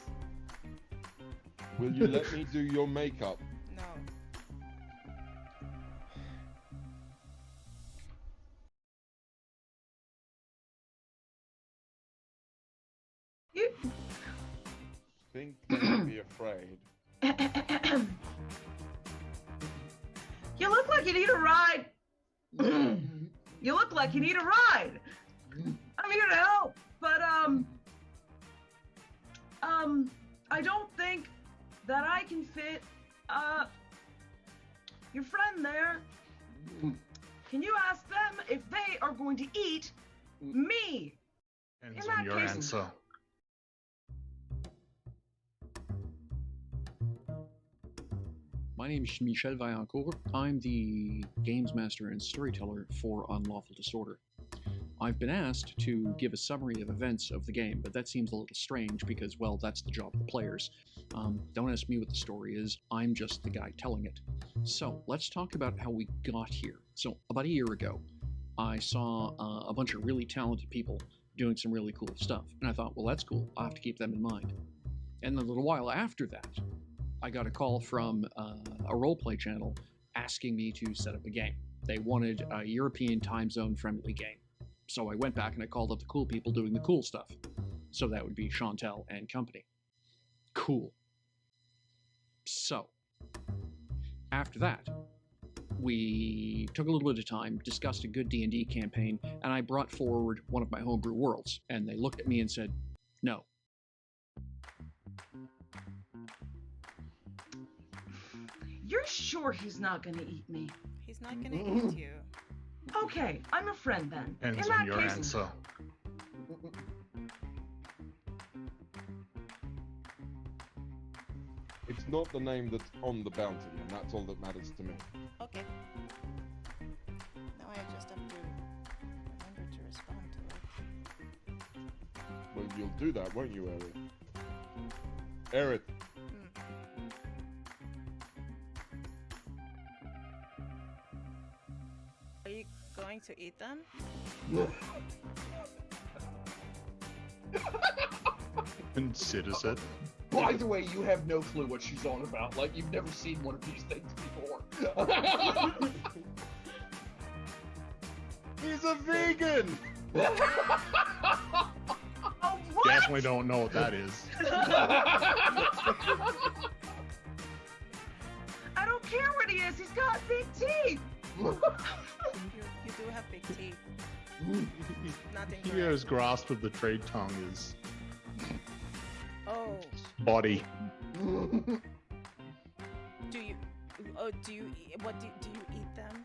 Will you let me do your makeup? No. Think, don't be afraid. You're like you need a ride. You look like you need a ride. I'm here to help, but I don't think that I can fit your friend there. Can you ask them if they are going to eat me? Depends on your answer. My name is Michel Vaillancourt. I'm the games master and storyteller for Unlawful Disorder. I've been asked to give a summary of events of the game, but that seems a little strange because, well, that's the job of the players. Don't ask me what the story is, I'm just the guy telling it. So, let's talk about how we got here. So, about a year ago, I saw a bunch of really talented people doing some really cool stuff, and I thought, well, that's cool, I'll have to keep them in mind. And a little while after that, I got a call from a roleplay channel asking me to set up a game. They wanted a European time zone friendly game. So I went back and I called up the cool people doing the cool stuff. So that would be Chantel and company. Cool. So, after that, we took a little bit of time, discussed a good D&D campaign, and I brought forward one of my homebrew worlds. And they looked at me and said, no. You're sure he's not gonna eat me? He's not gonna eat you. Okay, I'm a friend then. Depends In on that your case, answer. It's not the name that's on the bounty, and that's all that matters to me. Okay. Now I just have to remember to respond to it. Well, you'll do that, won't you, Eric? Eric. Are you going to eat them? Considers it. By the way, you have no clue what she's on about. Like, you've never seen one of these things before. He's a vegan! oh, what? Definitely don't know what that is. I don't care what he is. He's got big teeth. You do have big teeth. Nothing. Hero's grasp of the trade tongue is Oh. body. Do you? Oh, do you? What do you eat them?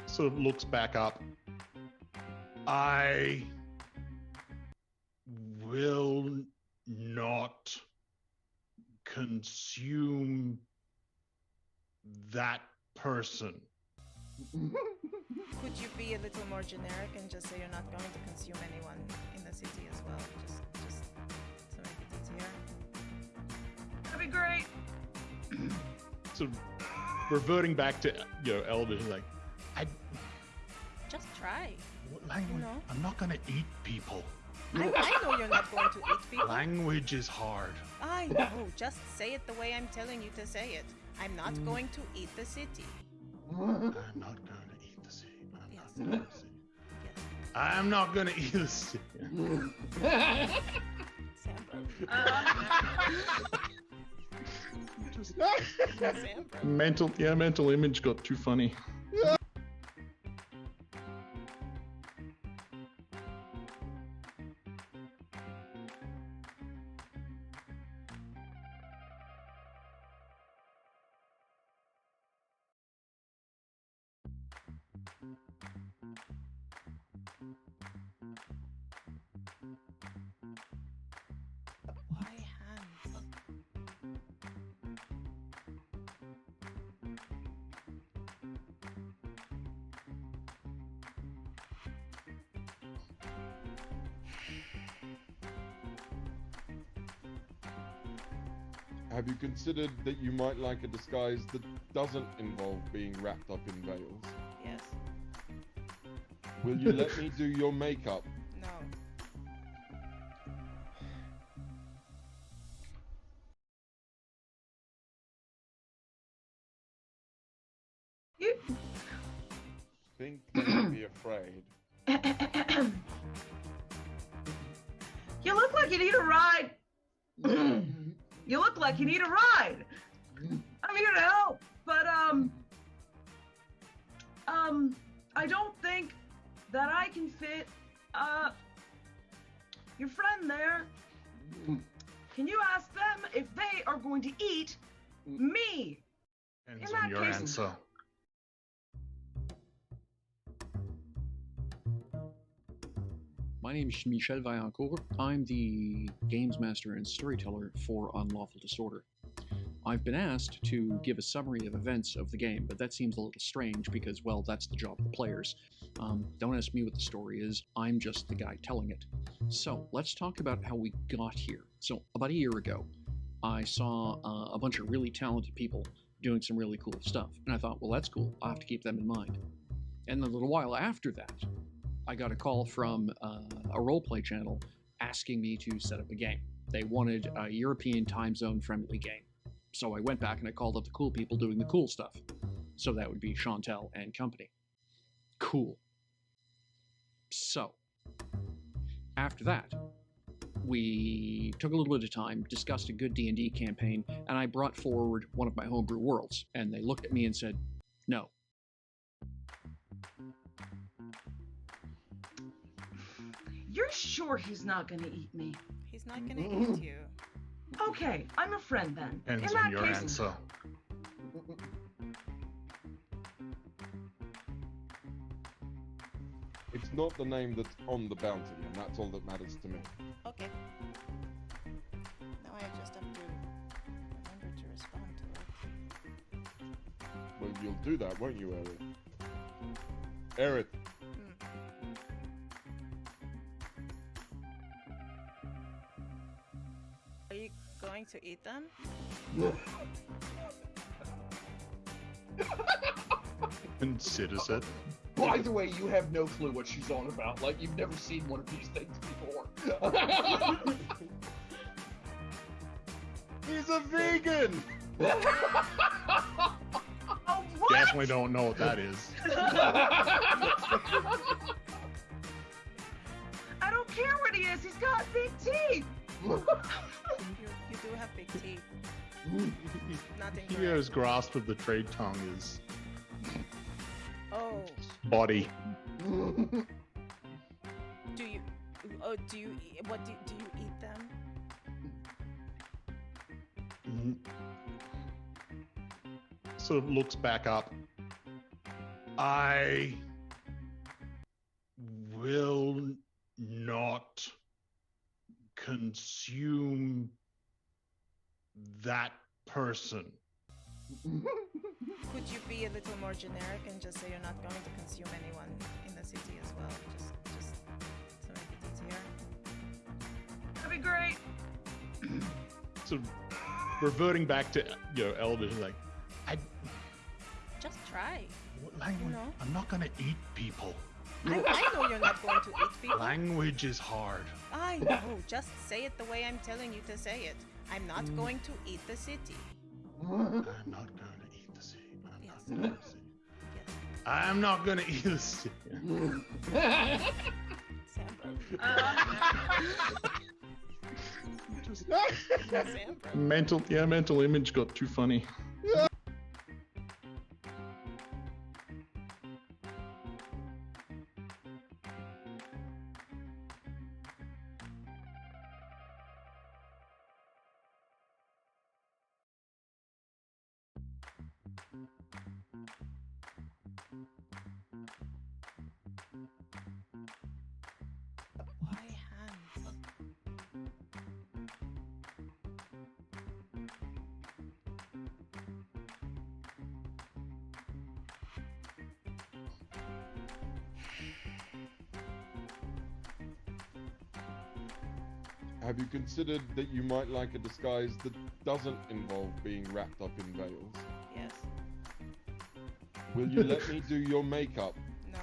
Sort of looks back up. I will not consume that person. Could you be a little more generic and just say you're not going to consume anyone in the city as well? Just to make it easier. That'd be great. So reverting back to Elvish, like Just try. what language? know? I'm not gonna eat people. I know you're not going to eat people. Language is hard. I know. Just say it the way I'm telling you to say it. I'm not going to eat the city. I'm not gonna eat the city. Yes. I'm not gonna eat the city. Mental image got too funny. Why hands? Have you considered that you might like a disguise that doesn't involve being wrapped up in veils? Yes. Will you let me do your makeup? No. You... Think they would be afraid. You look like you need a ride. You look like you need a ride. I'm here to help, but I don't think that I can fit your friend there. Can you ask them if they are going to eat me? Depends In on that your case- answer. My name is Michel Vaillancourt. I'm the games master and storyteller for Unlawful Disorder. I've been asked to give a summary of events of the game, but that seems a little strange because, well, that's the job of the players. Don't ask me what the story is, I'm just the guy telling it. So, let's talk about how we got here. So, about a year ago, I saw a bunch of really talented people doing some really cool stuff, and I thought, well, that's cool, I'll have to keep them in mind. And a little while after that, I got a call from a roleplay channel asking me to set up a game. They wanted a European time zone friendly game. So I went back and I called up the cool people doing the cool stuff. So that would be Chantel and company. Cool. So, after that, we took a little bit of time, discussed a good D&D campaign, and I brought forward one of my homebrew worlds. And they looked at me and said, no. You're sure he's not gonna eat me? He's not gonna eat you. Okay, I'm a friend then. Depends In on that your case, answer. It's not the name that's on the bounty, and that's all that matters to me. Okay. Now I just have to remember to respond to it. Well, you'll do that, won't you, Eric? Eric, Are you going to eat them? Considers it. By the way, you have no clue what she's on about. Like, you've never seen one of these things before. he's a vegan! oh, what? Definitely don't know what that is. I don't care what he is. He's got big teeth. You do have big teeth. Not incorrect. Theo's grasp of the trade tongue is Oh, body. do you? Oh, do you? What do you eat them? Sort of looks back up. I will not consume that person. Could you be a little more generic and just say you're not going to consume anyone in the city as well? Just to make it easier. That'd be great. So reverting back to Elvish, like Just try. what language? know? I'm not gonna eat people. I know you're not going to eat people. Language is hard. I know. Just say it the way I'm telling you to say it. I'm not going to eat the city. I'm not gonna eat the city. Yes. I'm not gonna eat the city. Mental image got too funny. Why hands? Have you considered that you might like a disguise that doesn't involve being wrapped up in veils? Yes. Will you let me do your makeup? No.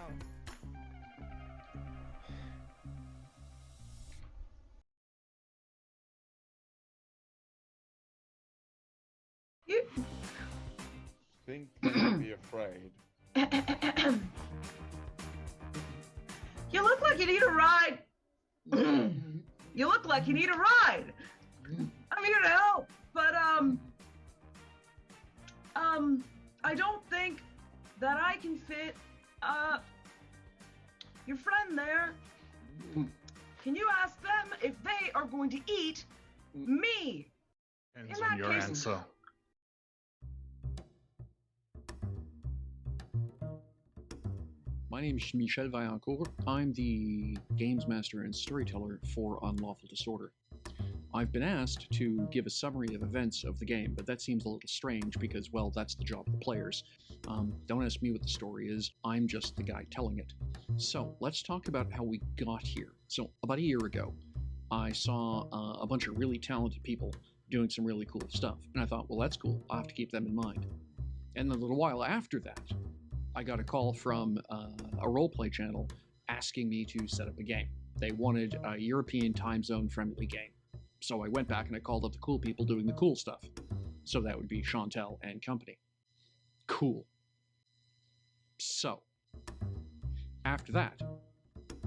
You... Think don't be afraid. You look like you need a ride. You look like you need a ride. I'm here to help, But I don't think that I can fit your friend there. Can you ask them if they are going to eat me? Depends In on that your case- answer. My name is Michel Vaillancourt. I'm the games master and storyteller for Unlawful Disorder. I've been asked to give a summary of events of the game, but that seems a little strange because, well, that's the job of the players. Don't ask me what the story is, I'm just the guy telling it. So, let's talk about how we got here. So, about a year ago, I saw a bunch of really talented people doing some really cool stuff, and I thought, well, that's cool, I'll have to keep them in mind. And a little while after that, I got a call from a roleplay channel asking me to set up a game. They wanted a European time zone friendly game. So I went back and I called up the cool people doing the cool stuff. So that would be Chantel and company. Cool. So, after that,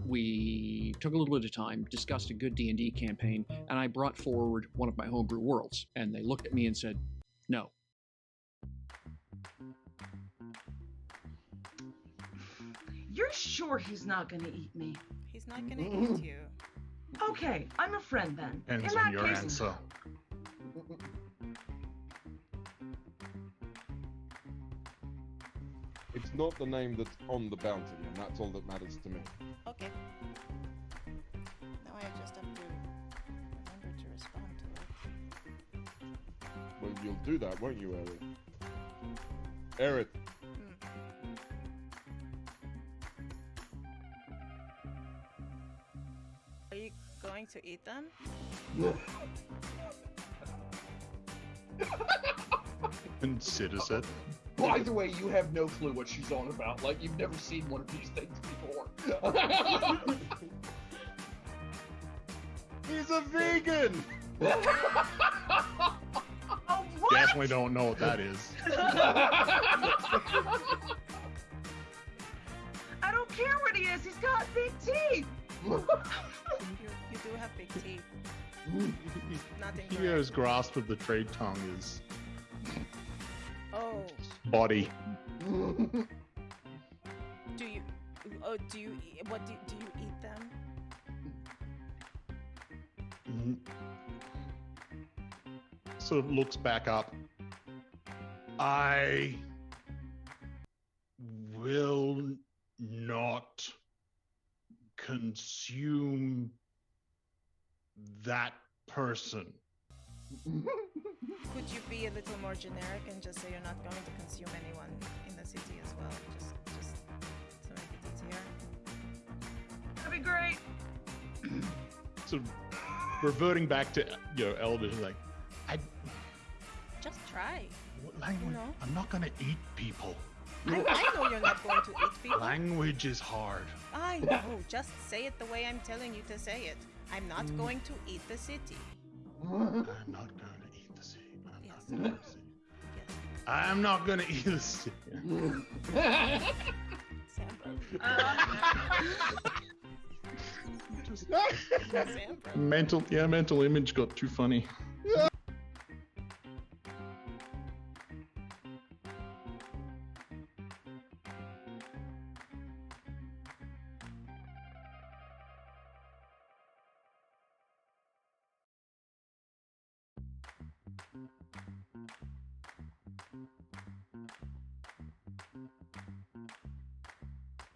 we took a little bit of time, discussed a good D&D campaign, and I brought forward one of my homebrew worlds. And they looked at me and said, no. You're sure he's not gonna eat me? He's not gonna eat you. Okay, I'm a friend then. Depends In on that your case, answer. It's not the name that's on the bounty, and that's all that matters to me. Okay. Now I just have to remember to respond to it. Well, you'll do that, won't you, Eric? Eric, Are you going to eat them? Considers it. By the way, you have no clue what she's on about. Like, you've never seen one of these things before. he's a vegan! oh, what? Definitely don't know what that is. I don't care what he is. He's got big teeth. You do have big teeth. Nothing. Hugo's grasp of the trade tongue is Oh, body. do you? Oh, do you? What do you eat them? Sort of looks back up. I will not consume that person. Could you be a little more generic and just say you're not going to consume anyone in the city as well, just to make it easier? That'd be great. Sort of reverting back to Elvish, like, Just try. what language? No. I'm not gonna eat people. I know you're not going to eat people. Language is hard. I know. Just say it the way I'm telling you to say it. I'm not going to eat the city. I'm not gonna eat the city. Yes. I'm not gonna eat the city. Mental image got too funny.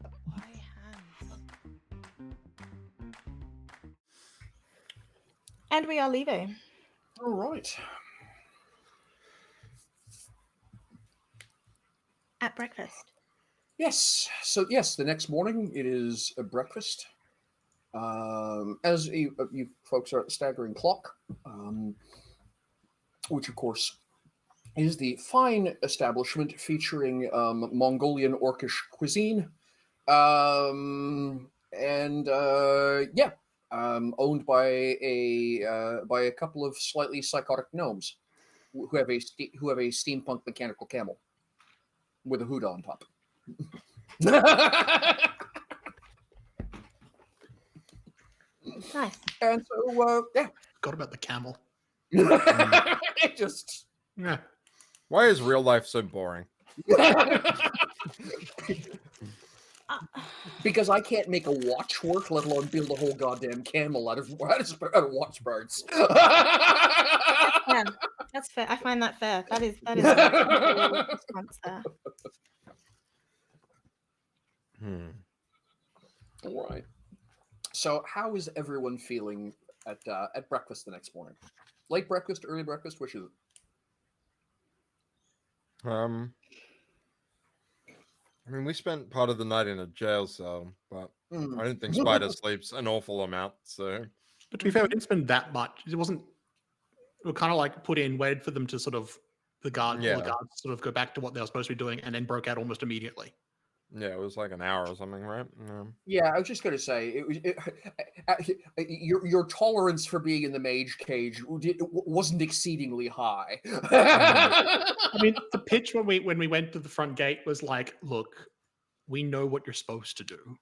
Why hands? And we are leaving. All right. At breakfast. Yes. So yes, the next morning it is a breakfast. As you folks are at the staggering clock, which of course is the fine establishment featuring Mongolian orcish cuisine, owned by a couple of slightly psychotic gnomes who have a steampunk mechanical camel with a hood on top. Nice. And so, Forgot about the camel. It just. Yeah. Why is real life so boring? Because I can't make a watch work, let alone build a whole goddamn camel out of watch parts. Yeah, that's fair. I find that fair. That is a reasonable response there. All right. So, how is everyone feeling at breakfast the next morning? Late breakfast, early breakfast, which is it? I mean, we spent part of the night in a jail cell, but Mm. I don't think Spider sleeps an awful amount. So, But to be fair, we didn't spend that much. It wasn't. We were kind of like put in, waited for them to sort of all the guards sort of go back to what they were supposed to be doing, and then broke out almost immediately. Yeah, it was like an hour or something, right? Yeah, I was just going to say your tolerance for being in the mage cage wasn't exceedingly high. I mean, the pitch when we went to the front gate was like, "Look, we know what you're supposed to do,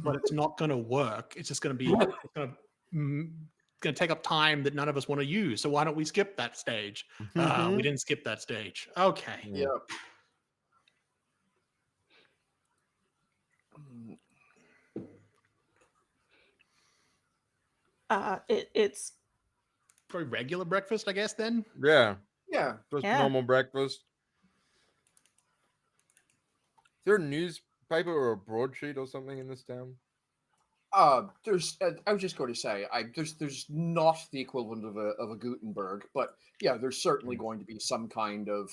but it's not going to work. It's just going to be going to take up time that none of us want to use. So why don't we skip that stage? We didn't skip that stage. Okay. Yeah. It's very regular breakfast, I guess. Then. Yeah. Just Yeah. normal breakfast. Is there a newspaper or a broadsheet or something in this town? There's. I was just going to say, there's not the equivalent of a Gutenberg, but yeah, there's certainly going to be some kind of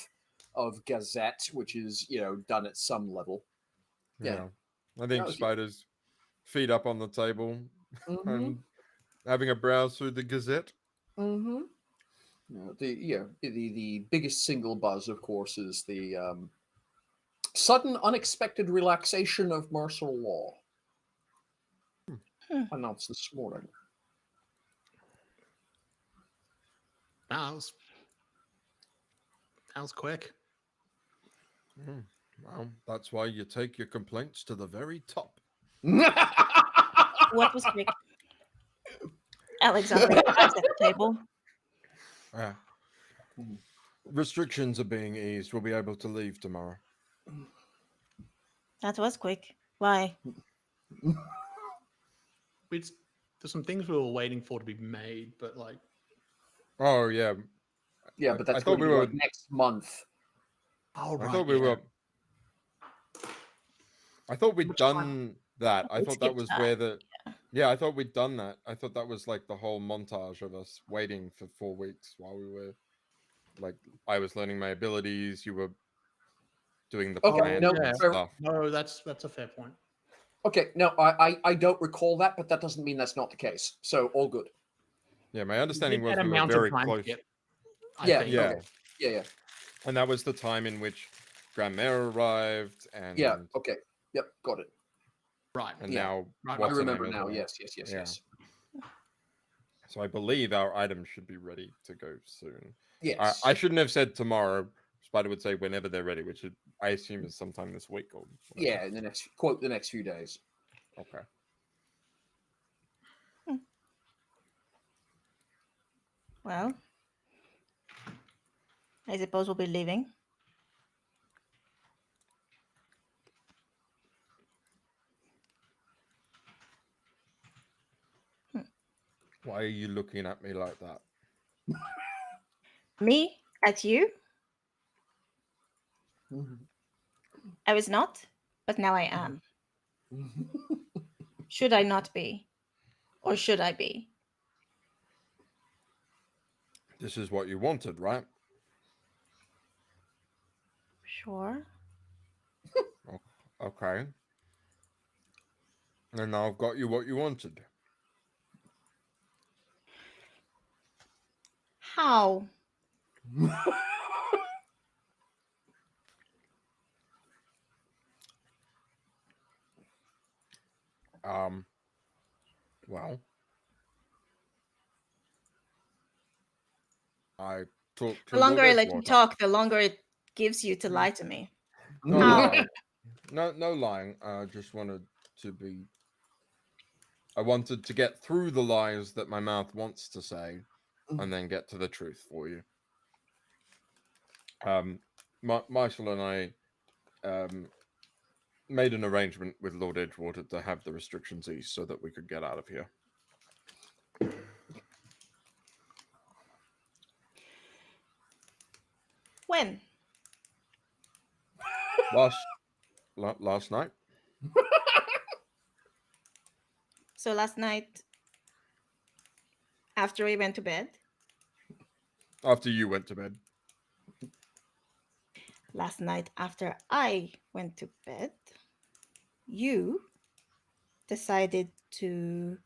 gazette, which is done at some level. Yeah. I think Spider's feet up on the table and having a browse through the gazette. The biggest single buzz, of course, is the sudden unexpected relaxation of martial law. Announced this morning. That was quick. Well, that's why you take your complaints to the very top. What was quick? Alexander arrives at the table. Restrictions are being eased. We'll be able to leave tomorrow. That was quick. Why? There's some things we were waiting for to be made, but like. Oh yeah. Yeah, but that's going to be like next month. Oh right. I thought we'd done that. I thought that was where I thought we'd done that. I thought that was like the whole montage of us waiting for 4 weeks while we were like I was learning my abilities, you were doing the plan stuff. No, that's a fair point. Okay, no, I don't recall that, but that doesn't mean that's not the case. So all good. Yeah, my understanding was we were very close. Yeah. And that was the time in which Grandmere arrived, and okay, yep, got it. Right, and now I remember now. Yes. So I believe our items should be ready to go soon. Yes, I shouldn't have said tomorrow. Spider would say whenever they're ready, which I assume is sometime this week or whatever. Yeah, in the next few days. Okay. Well, I suppose we'll be leaving. Why are you looking at me like that? Me at you? I was not, but now I am. Should I not be? Or should I be? This is what you wanted, right? Sure. Okay. And now I've got you what you wanted. How? Well, I talk to the longer I let you talk, the longer it gives you to lie to me. No lying. I just wanted to I wanted to get through the lies that my mouth wants to say and then get to the truth for you. Marshall and I made an arrangement with Lord Edgewater to have the restrictions eased so that we could get out of here. When? Last night. So last night, after we went to bed? After you went to bed. Last night, after I went to bed, you decided to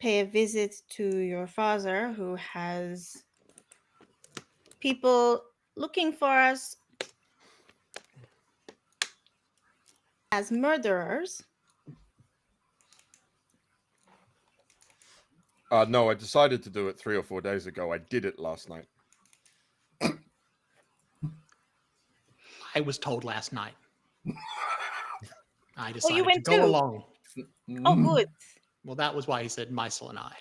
pay a visit to your father, who has people looking for us as murderers. No, I decided to do it 3 or 4 days ago. I did it last night. I was told last night. I you decided to went go too? along. Oh, good. Well, that was why he said Meisel and I.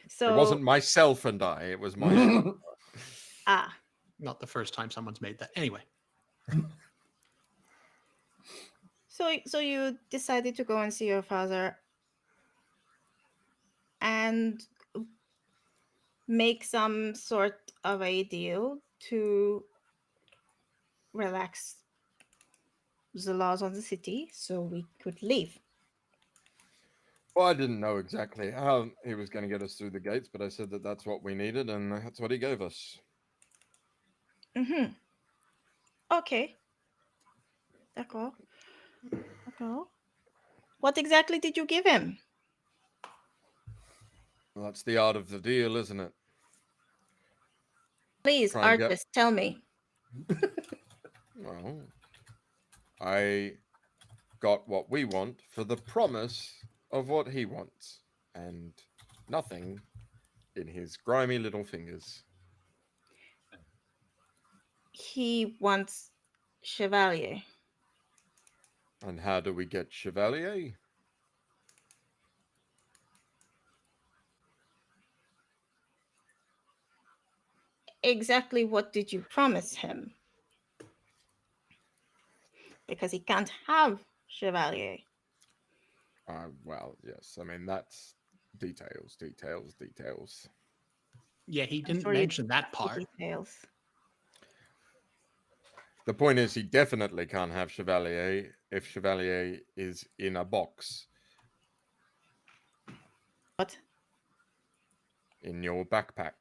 So it wasn't myself and I, it was myself. Not the first time someone's made that. Anyway. So you decided to go and see your father and make some sort of a deal to relax the laws of the city so we could leave. Well, I didn't know exactly how he was going to get us through the gates, but I said that that's what we needed, and that's what he gave us. Okay. D'accord. What exactly did you give him? Well, that's the art of the deal, isn't it? Please, artist, tell me. Well, I got what we want for the promise of what he wants, and nothing in his grimy little fingers. He wants Chevalier. And how do we get Chevalier? Exactly what did you promise him? Because he can't have Chevalier. Well, yes. I mean, that's details. Yeah, he didn't mention that part. Details. The point is, he definitely can't have Chevalier if Chevalier is in a box. What? In your backpack.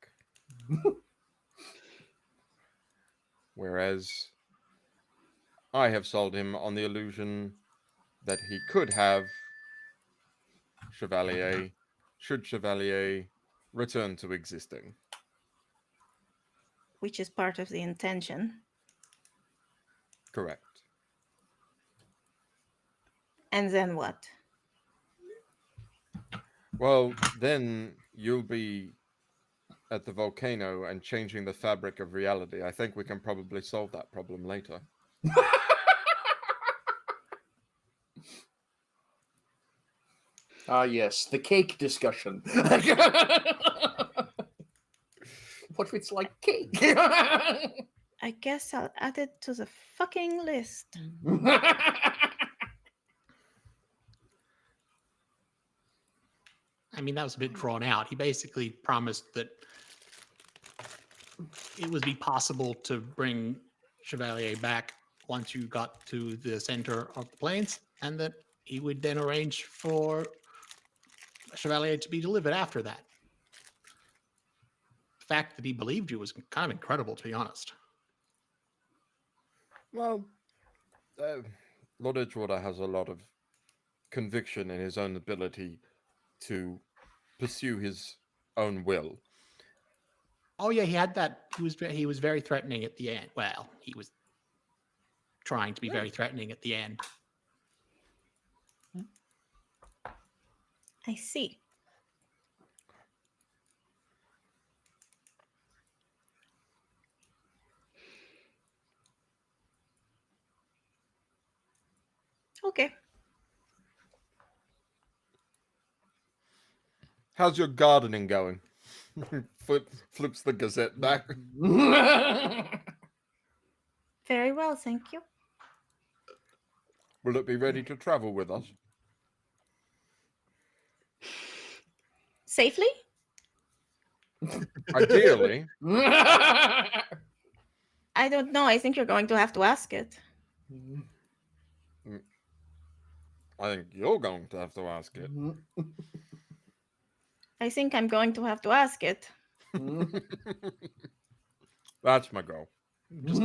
Whereas I have sold him on the illusion that he could have Chevalier should Chevalier return to existing. Which is part of the intention. Correct. And then what? Well, then you'll be at the volcano and changing the fabric of reality. I think we can probably solve that problem later. Yes, the cake discussion. What if it's like cake? I guess I'll add it to the fucking list. I mean, that was a bit drawn out. He basically promised that it would be possible to bring Chevalier back once you got to the center of the plains, and that he would then arrange for Chevalier to be delivered after that. The fact that he believed you was kind of incredible, to be honest. Well, Lord Edgewater has a lot of conviction in his own ability to pursue his own will. Oh yeah, he had that. He was very threatening at the end. Well, he was trying to be very threatening at the end. I see. Okay. How's your gardening going? Flips the Gazette back. Very well, thank you. Will it be ready to travel with us? Safely? Ideally. I don't know. I think you're going to have to ask it. I think you're going to have to ask it. I think I'm going to have to ask it. That's my goal. Just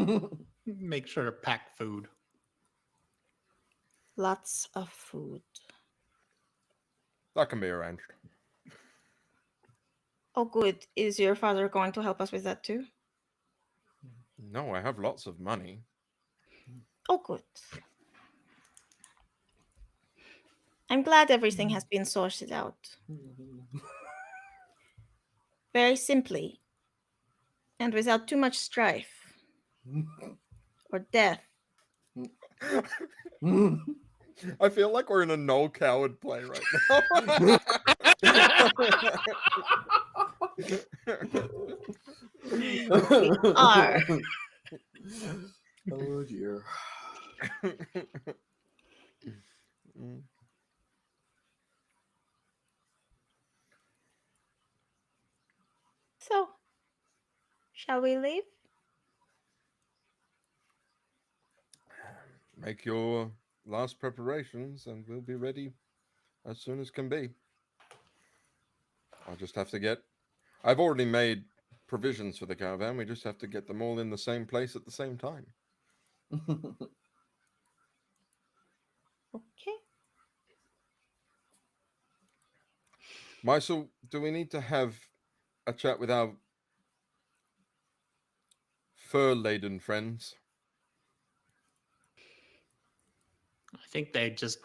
make sure to pack food. Lots of food. That can be arranged. Oh, good. Is your father going to help us with that too? No, I have lots of money. Oh, good. I'm glad everything has been sorted out. Very simply. And without too much strife. Or death. I feel like we're in a Noel Coward play right now. We are. Oh dear. So, shall we leave? Make your last preparations and we'll be ready as soon as can be. I'll just have to I've already made provisions for the caravan. We just have to get them all in the same place at the same time. Okay. Mysel, do we need to have a chat with our fur-laden friends? I think they're just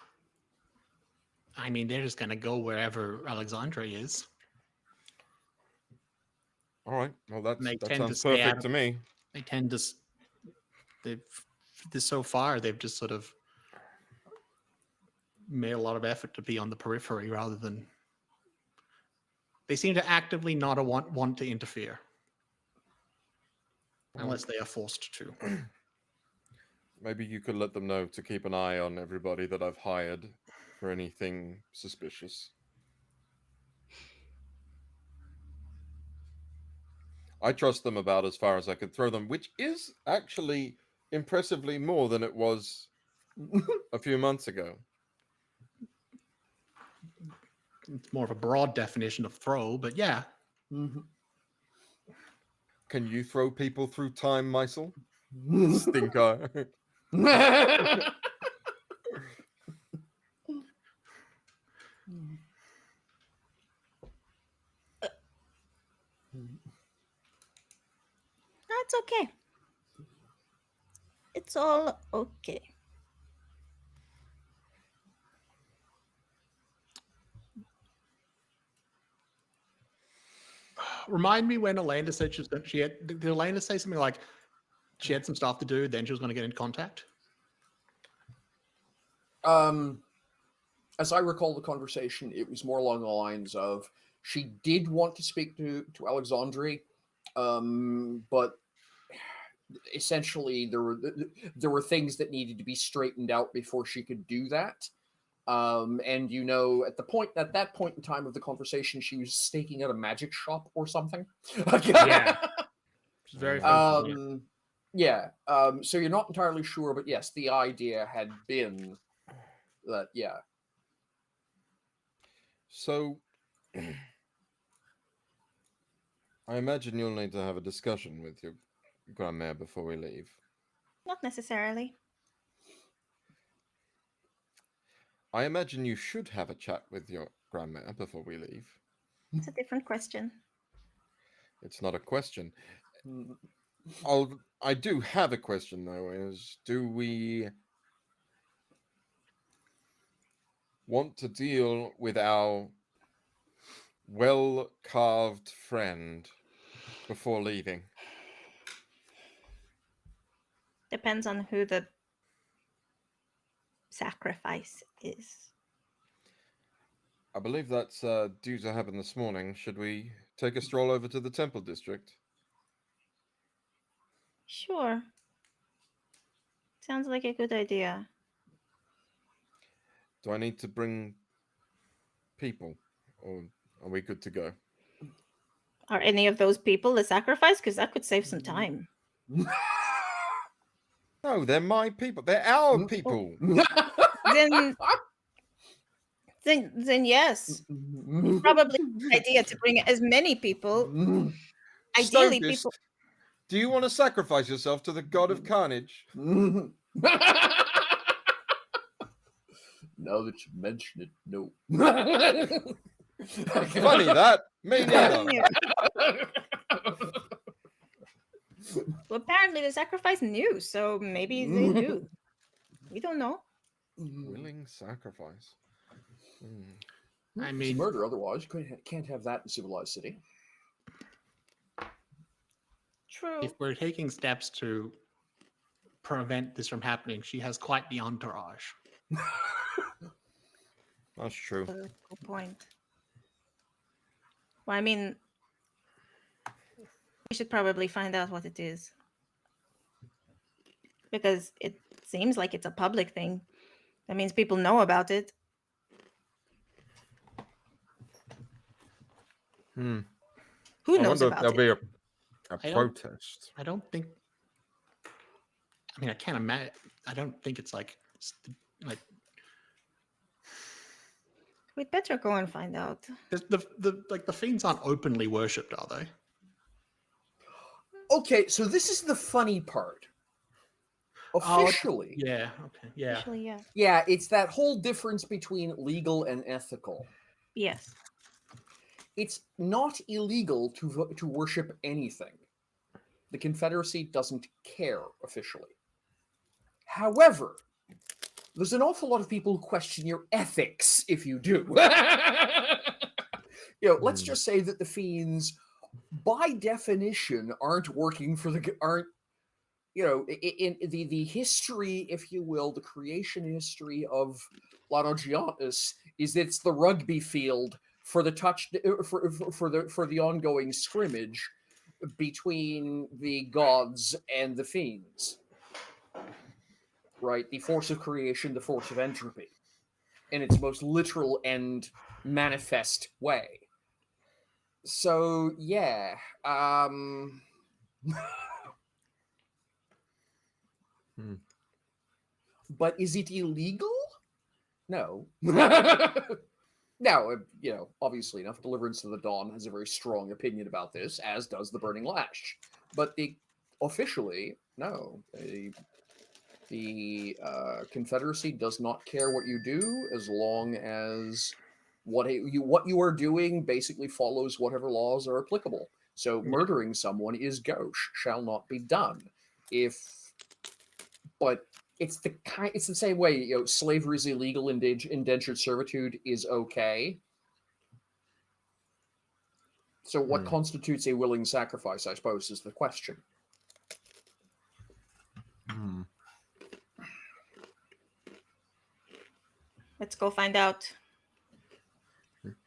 going to go wherever Alexandre is. All right. Well, that tend sounds to perfect to me. They tend to. So far, they've just sort of made a lot of effort to be on the periphery rather than. They seem to actively not want to interfere, unless they are forced to. Maybe you could let them know to keep an eye on everybody that I've hired for anything suspicious. I trust them about as far as I could throw them, which is actually impressively more than it was a few months ago. It's more of a broad definition of throw, but yeah. Can you throw people through time, Mysel? Stinker. That's okay. It's all okay. Remind me when Elena said did Elena say something like she had some stuff to do, then she was going to get in contact? As I recall the conversation, it was more along the lines of she did want to speak to Alexandre, but essentially there were things that needed to be straightened out before she could do that. And at that point in time of the conversation, she was staking out a magic shop or something. Yeah. Which is very yeah. So you're not entirely sure, but yes, the idea had been that, yeah. So, I imagine you'll need to have a discussion with your grandmère before we leave. Not necessarily. I imagine you should have a chat with your grandmère before we leave. It's a different question. It's not a question. I do have a question, though, is do we want to deal with our well-carved friend before leaving? Depends on who the sacrifice is. I believe that's due to happen this morning. Should we take a stroll over to the Temple District? Sure. Sounds like a good idea. Do I need to bring people, or are we good to go? Are any of those people a sacrifice? Because that could save some time. No, they're my people. They're our people. Then yes. Probably a good idea to bring as many people. Ideally, Stokist, people. do you want to sacrifice yourself to the god of carnage? Now that you mention it, no. Funny that. Me neither. Well, apparently the sacrifice knew, so maybe they do. We don't know. Willing sacrifice. I It's mean, murder otherwise. You can't have that in a civilized city. True. if we're taking steps to prevent this from happening, she has quite the entourage. That's true. Good point. Well, I mean, we should probably find out what it is. Because it seems like it's a public thing. That means people know about it. Who I knows wonder if about there'll it? be a protest. I don't think. I mean, I can't imagine. I don't think it's like. We'd better go and find out. The fiends aren't openly worshipped, are they? Okay, so this is the funny part. Officially. Yeah. Okay. Yeah. Actually, yeah. Yeah, it's that whole difference between legal and ethical. Yes. It's not illegal to worship anything. The Confederacy doesn't care officially. However, there's an awful lot of people who question your ethics if you do. Let's just say that the fiends, by definition, aren't working for in the history, if you will, the creation history of Lanogiianes is that it's the rugby field for the for the ongoing scrimmage between the gods and the fiends. Right? The force of creation, the force of entropy, in its most literal and manifest way. So, yeah. But is it illegal? No. Now, obviously enough, Deliverance of the Dawn has a very strong opinion about this, as does the Burning Lash. But officially, no. The Confederacy does not care what you do as long as what you are doing basically follows whatever laws are applicable. So murdering someone is gauche, shall not be done. But it's the same way, slavery is illegal, indentured servitude is okay. So what constitutes a willing sacrifice, I suppose, is the question. Let's go find out.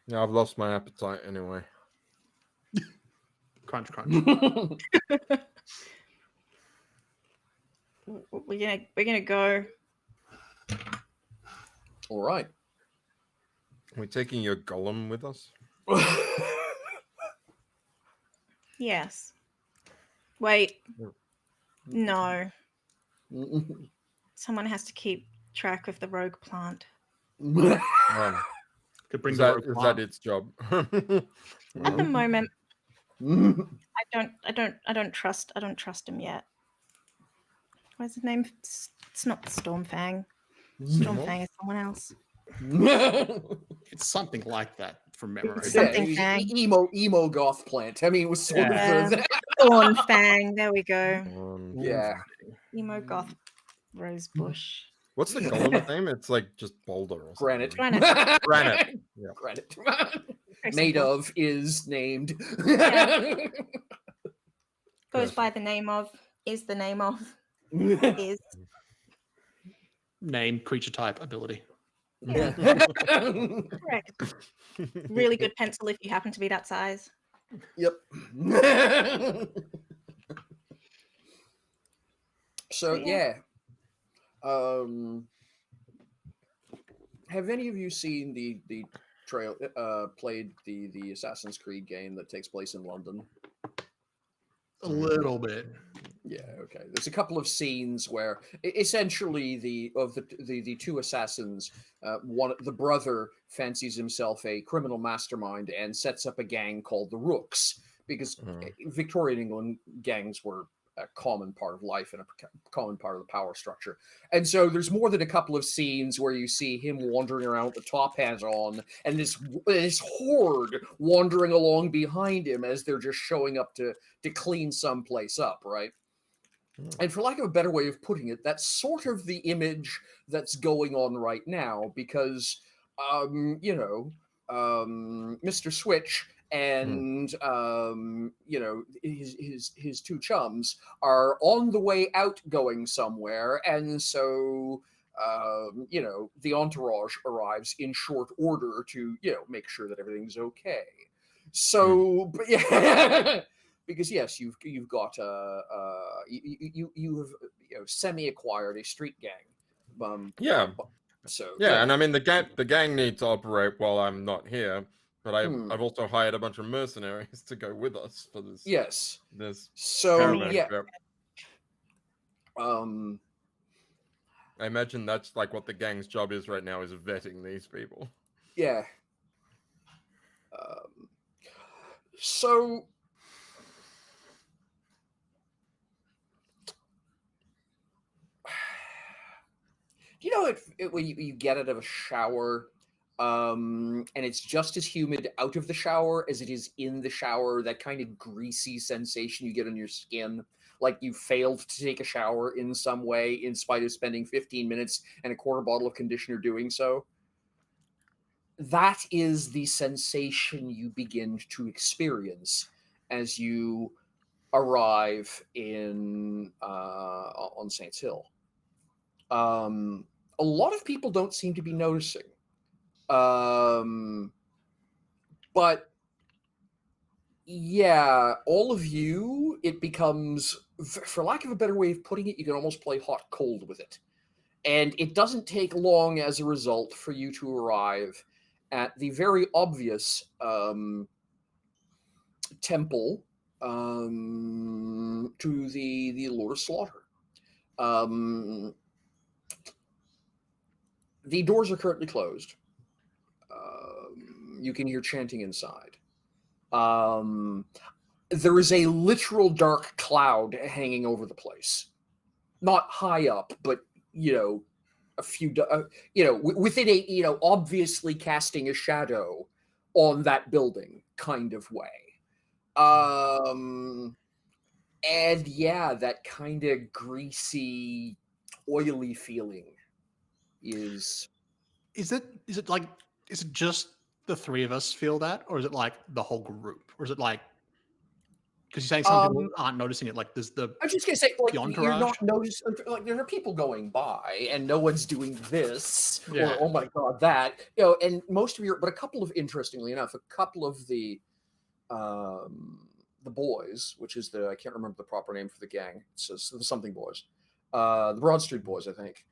Yeah, I've lost my appetite anyway. Crunch, crunch. We're gonna go. All right. Are we taking your golem with us? Yes. Wait. No. Someone has to keep track of the rogue plant. Could bring is the that its job? At the moment, I don't trust him yet. What's his name? It's not Stormfang. Stormfang is someone else. It's something like that from memory. Something Fang. Emo goth plant. I mean, it was sort of Stormfang. There we go. Yeah. Emo goth rose bush. What's the golem's name? It's like just boulder or something. Granite. Granite. Yeah. Granite. Very Made simple. of is named. Goes by the name of. Is the name of. Is. Name, creature type, ability. Yeah. Correct. Really good pencil if you happen to be that size. Yep. So yeah. Have any of you seen the trail played the Assassin's Creed game that takes place in London? A little bit. Yeah, okay. There's a couple of scenes where essentially the two assassins, the brother fancies himself a criminal mastermind and sets up a gang called the Rooks, because Victorian England gangs were a common part of life and a common part of the power structure. And so there's more than a couple of scenes where you see him wandering around with the top hat on and this horde wandering along behind him as they're just showing up to clean someplace up, right? And for lack of a better way of putting it, that's sort of the image that's going on right now, because, Mr. Switch and his two chums are on the way out going somewhere, and so the entourage arrives in short order to make sure that everything's okay. So, but yeah. Because yes, you've got you have semi-acquired a street gang. So and I mean the gang needs to operate while I'm not here, but I've also hired a bunch of mercenaries to go with us for this. Yes. This. So yeah. I imagine that's like what the gang's job is right now, is vetting these people. Yeah. So. You know, when you get out of a shower, and it's just as humid out of the shower as it is in the shower, that kind of greasy sensation you get on your skin, like you failed to take a shower in some way in spite of spending 15 minutes and a quarter bottle of conditioner doing so. That is the sensation you begin to experience as you arrive on Saints Hill. A lot of people don't seem to be noticing. But yeah, all of you, it becomes, for lack of a better way of putting it, you can almost play hot cold with it. And it doesn't take long as a result for you to arrive at the very obvious temple to the Lord of Slaughter. The doors are currently closed. You can hear chanting inside. There is a literal dark cloud hanging over the place. Not high up, but, a few, within a, obviously casting a shadow on that building kind of way. And yeah, that kind of greasy, oily feeling is it just the three of us feel that, or is it like the whole group, or is it like, because you're saying some people aren't noticing it, like there's the I'm just gonna say, like, entourage? You're not noticing, like, there are people going by and no one's doing this, or oh my god, that, and most of but a couple of, interestingly enough, a couple of the boys, which is I can't remember the proper name for the gang, it's the something boys, the Broad Street boys, I think.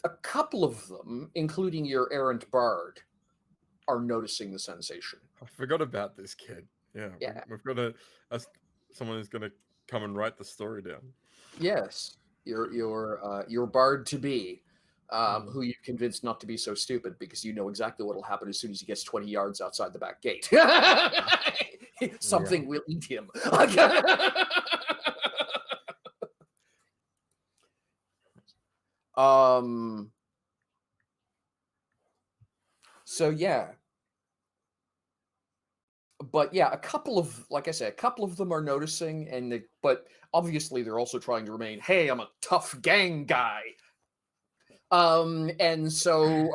A couple of them, including your errant bard, are noticing the sensation. I forgot about this kid. Yeah. We've got someone who's going to come and write the story down. Yes, your bard to be, who you convinced not to be so stupid, because you know exactly what will happen as soon as he gets 20 yards outside the back gate. Something will eat him. So yeah. But yeah, a couple of them are noticing, but obviously they're also trying to remain, hey, I'm a tough gang guy. And so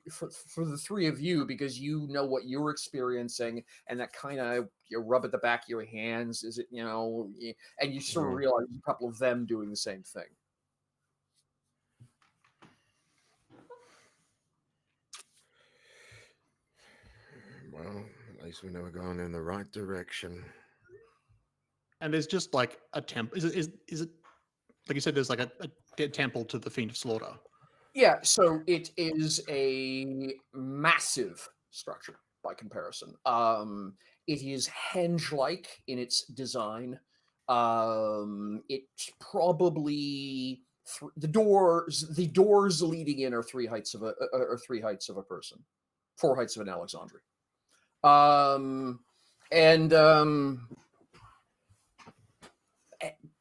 for the three of you, because you know what you're experiencing, and that kind of, you rub at the back of your hands, is it, and you sort of realize a couple of them doing the same thing. Well, at least we know we're going in the right direction. And there's just like a temple. Is it like you said? There's like a temple to the Fiend of Slaughter. Yeah, so it is a massive structure by comparison. It is henge-like in its design. It's probably the doors leading in are 3 heights of a person, 4 heights of an Alexandria. And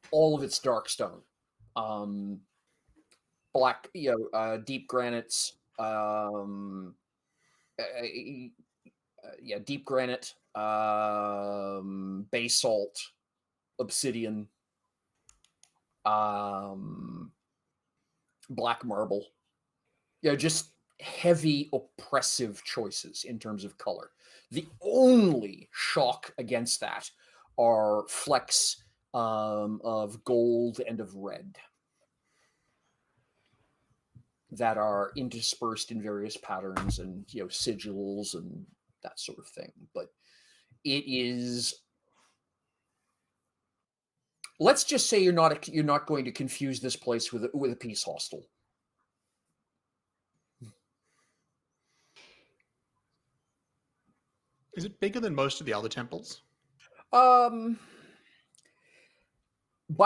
all of it's dark stone. Black, deep granites, deep granite, basalt, obsidian, black marble. Just heavy, oppressive choices in terms of color. The only shock against that are flecks of gold and of red that are interspersed in various patterns and sigils and that sort of thing. But it is, let's just say you're not going to confuse this place with a peace hostel. Is it bigger than most of the other temples? By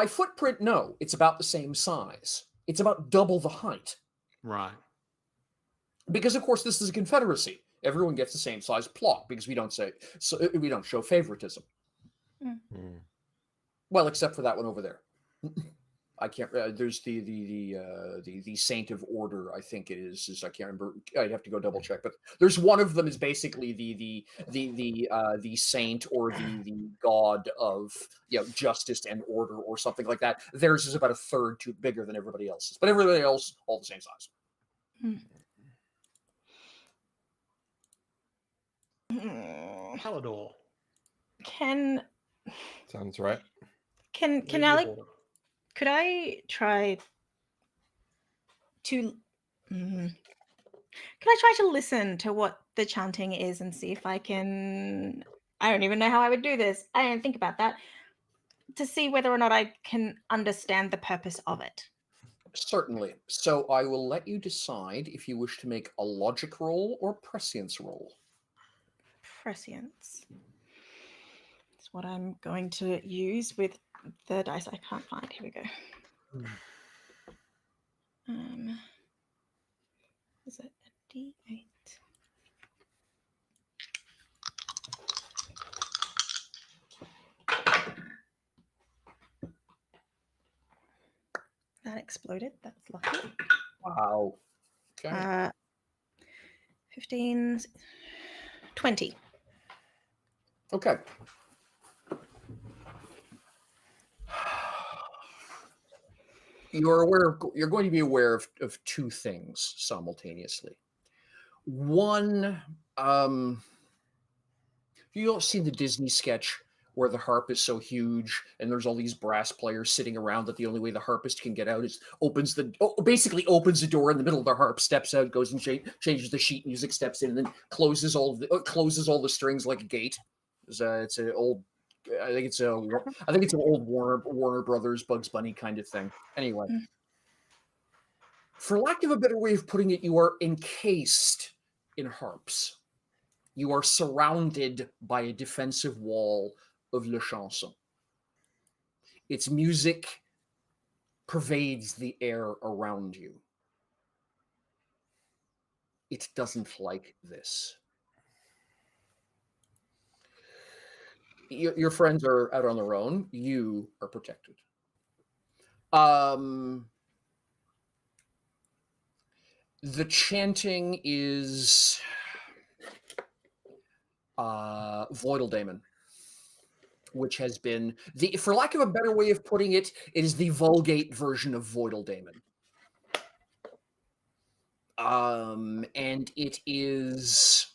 footprint, no. It's about the same size. It's about double the height. Right. Because of course this is a confederacy. Everyone gets the same size plot because we don't show favoritism. Mm. Well, except for that one over there. I can't. There's the Saint of Order. I think it is. I can't remember. I'd have to go double check. But there's one of them is basically the saint or the god of justice and order or something like that. Theirs is about a third bigger than everybody else's, but everybody else all the same size. Palador. Sounds right. Can Alec? Could I try to? Can I try to listen to what the chanting is and see if I can? I don't even know how I would do this. I didn't think about that. To see whether or not I can understand the purpose of it. Certainly. So I will let you decide if you wish to make a logic roll or prescience roll. Prescience. That's what I'm going to use with the dice I can't find. Here we go. Is it a D8? That exploded. That's lucky. Wow. Okay. 15, 20. Okay. You're going to be aware of 2 things simultaneously. One, you all see the Disney sketch where the harp is so huge and there's all these brass players sitting around that the only way the harpist can get out is basically opens the door in the middle of the harp, steps out, goes and changes the sheet music, steps in, and then closes all the strings like a gate. It's an old, I think it's an old Warner Brothers Bugs Bunny kind of thing. Anyway, for lack of a better way of putting it, you are encased in harps. You are surrounded by a defensive wall of Le Chanson. Its music pervades the air around you. It doesn't like this. Your friends are out on their own. You are protected. The chanting is Voideldaemon, which has been for lack of a better way of putting it, it is the Vulgate version of Voideldaemon. And it is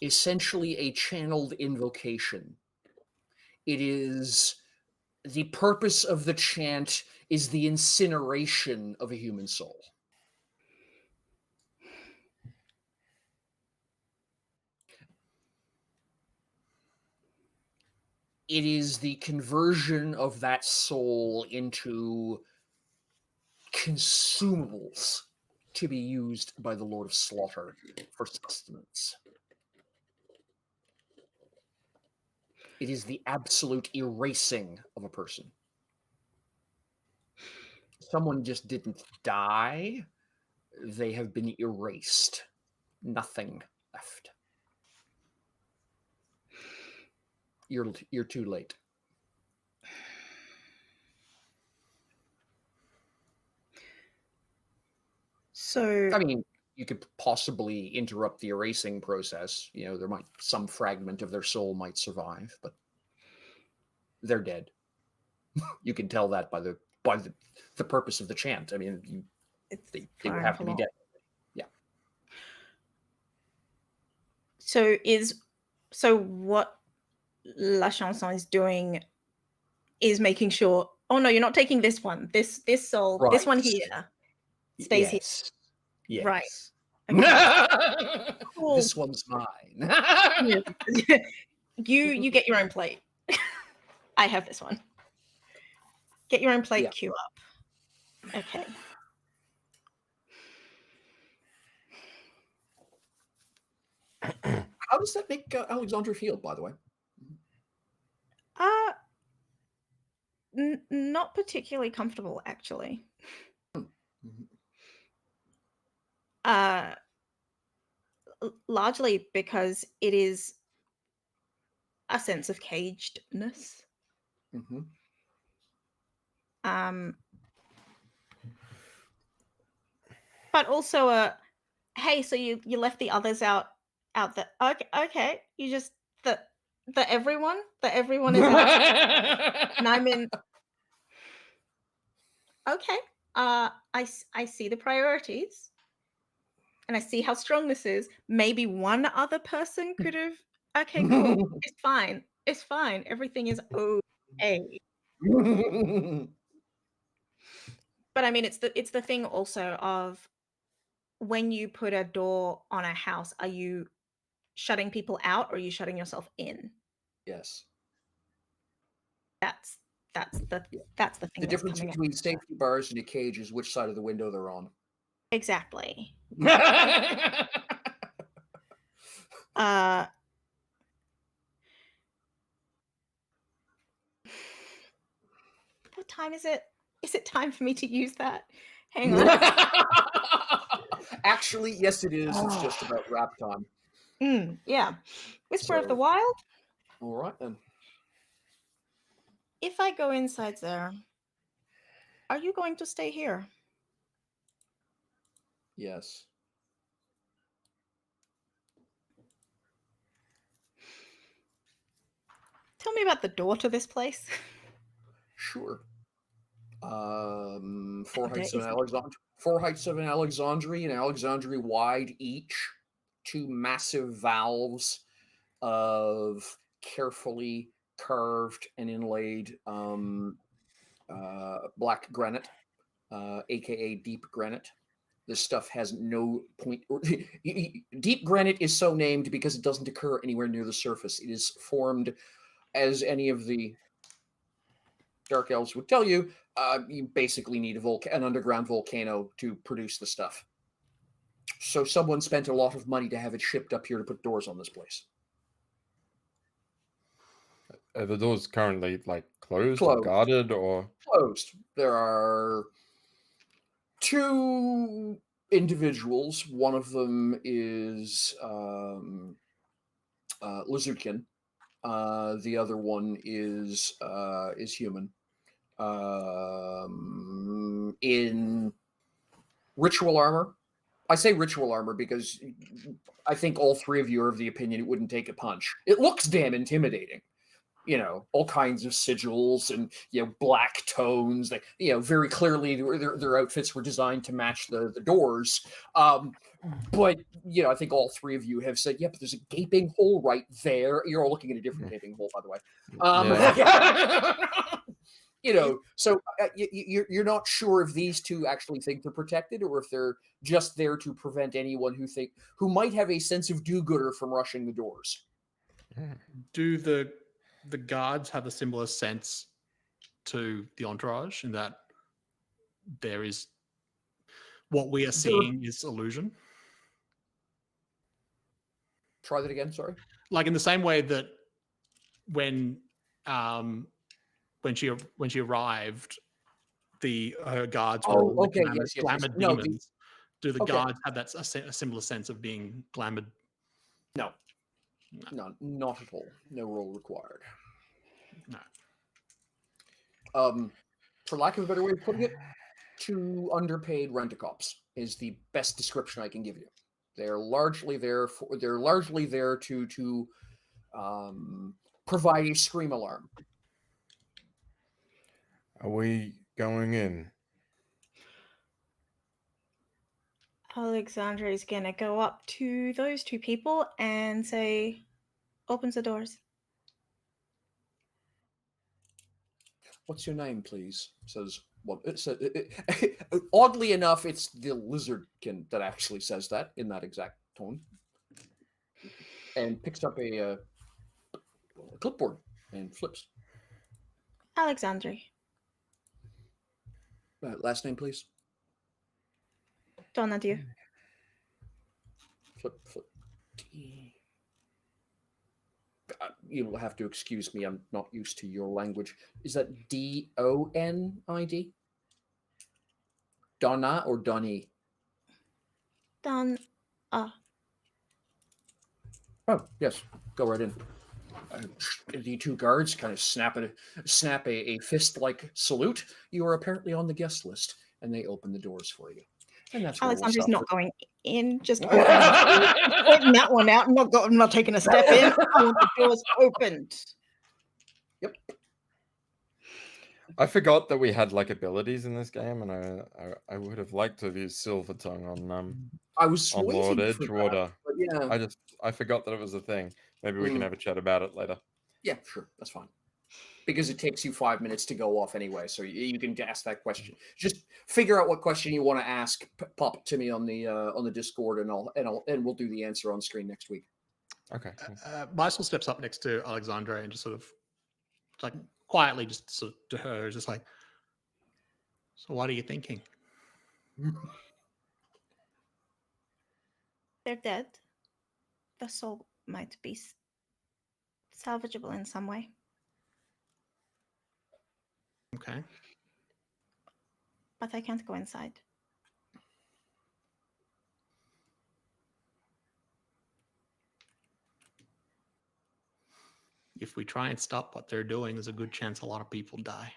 essentially a channeled invocation. It is the purpose of the chant is the incineration of a human soul. It is the conversion of that soul into consumables to be used by the Lord of Slaughter for sustenance. It is the absolute erasing of a person. Someone just didn't die. They have been erased. Nothing left. You're too late. So I mean, you could possibly interrupt the erasing process. You know, there might some fragment of their soul might survive, but they're dead. You can tell that by the purpose of the chant. I mean, they would have to be dead. Yeah. So what La Chanson is doing is making sure. Oh no, you're not taking this one. This soul. Right. This one here stays here. Yes. Right. Okay. Cool. This one's mine. You get your own plate. I have this one. Get your own plate. Yeah. Queue up. Okay. How does that make Alexandra feel, by the way? Not particularly comfortable, actually. Largely because it is a sense of cagedness. Mm-hmm. But also hey, so you left the others out there. Okay. You just the everyone is out. And I'm in. Okay. I see the priorities. And I see how strong this is. Maybe one other person could have. Okay, cool. It's fine. It's fine. Everything is okay. But I mean, it's the thing also of when you put a door on a house, are you shutting people out or are you shutting yourself in? Yes. That's the thing. The difference between safety bars and a cage is which side of the window they're on. Exactly. What time is it? Is it time for me to use that? Hang on. Actually, yes, it is. It's just about wrap time. Yeah. Whisper of the Wild. All right, then. If I go inside there, are you going to stay here? Yes. Tell me about the door to this place. Sure. 4 heights of Alexandria. 4 heights of an Alexandria, and Alexandria wide each. 2 massive valves of carefully carved and inlaid black granite, aka deep granite. This stuff has no point. Deep granite is so named because it doesn't occur anywhere near the surface. It is formed, as any of the Dark Elves would tell you, you basically need an underground volcano to produce the stuff. So someone spent a lot of money to have it shipped up here to put doors on this place. Are the doors currently closed or guarded or closed? There are 2 individuals. One of them is Lazukian. The other one is human. In ritual armor. I say ritual armor because I think all 3 of you are of the opinion it wouldn't take a punch. It looks damn intimidating. You know, all kinds of sigils and, black tones. That, very clearly their outfits were designed to match the doors. But, I think all 3 of you have said, but there's a gaping hole right there. You're all looking at a different gaping hole, by the way. So you're not sure if these 2 actually think they're protected or if they're just there to prevent anyone who might have a sense of do-gooder from rushing the doors. Do the the guards have a similar sense to the entourage in that there is what we are seeing is illusion. Try that again. Sorry. Like in the same way that when she arrived, her guards were all glamored demons. Do the guards have that a similar sense of being glamored? No, not at all. No role required. No. For lack of a better way of putting it, 2 underpaid rent-a-cops is the best description I can give you. They're largely there to provide a scream alarm. Are we going in? Alexandra is gonna go up to those 2 people and say, opens the doors. What's your name, please? Says well. Oddly enough, it's the lizardkin that actually says that in that exact tone, and picks up a clipboard and flips. Alexandra. Last name, please. Donadieu. Flip. You'll have to excuse me. I'm not used to your language. Is that Donid? Donna or Donny? Don. Oh yes, go right in. The 2 guards kind of snap a fist-like salute. You are apparently on the guest list, and they open the doors for you. And that's Alexandra's not going in. Just open that one out. I'm not taking a step in. I want the doors opened. Yep. I forgot that we had like abilities in this game, and I would have liked to have used Silver Tongue on I was on Lord waiting for Edgewater. that, but yeah. I forgot that it was a thing. Maybe we can have a chat about it later. Yeah, sure, that's fine. Because it takes you 5 minutes to go off anyway, so you can ask that question. Just figure out what question you want to ask. Pop it to me on the Discord, and we'll do the answer on screen next week. Okay. Mysel steps up next to Alexandra and just sort of like quietly, just sort of to her, just like, so what are you thinking? They're dead. The soul might be salvageable in some way. Okay. But I can't go inside. If we try and stop what they're doing, there's a good chance a lot of people die.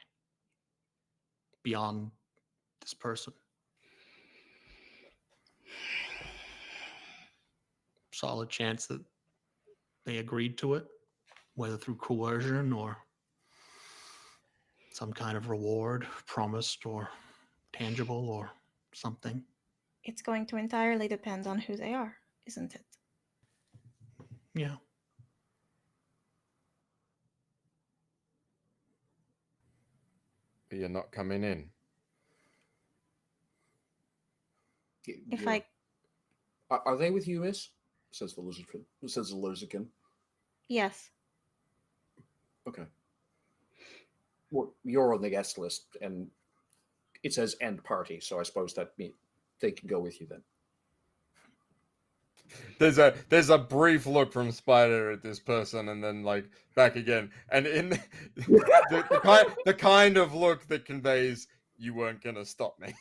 Beyond this person. Solid chance that they agreed to it, whether through coercion or some kind of reward promised or tangible or something. It's going to entirely depend on who they are, isn't it? Yeah. But you're not coming in. If I... Are they with you, miss? Says the lizardkin. Yes. Okay. Well, you're on the guest list, and it says end party, so I suppose that means they can go with you then. There's a brief look from Spider at this person, and then like back again, and in the kind of look that conveys you weren't gonna stop me.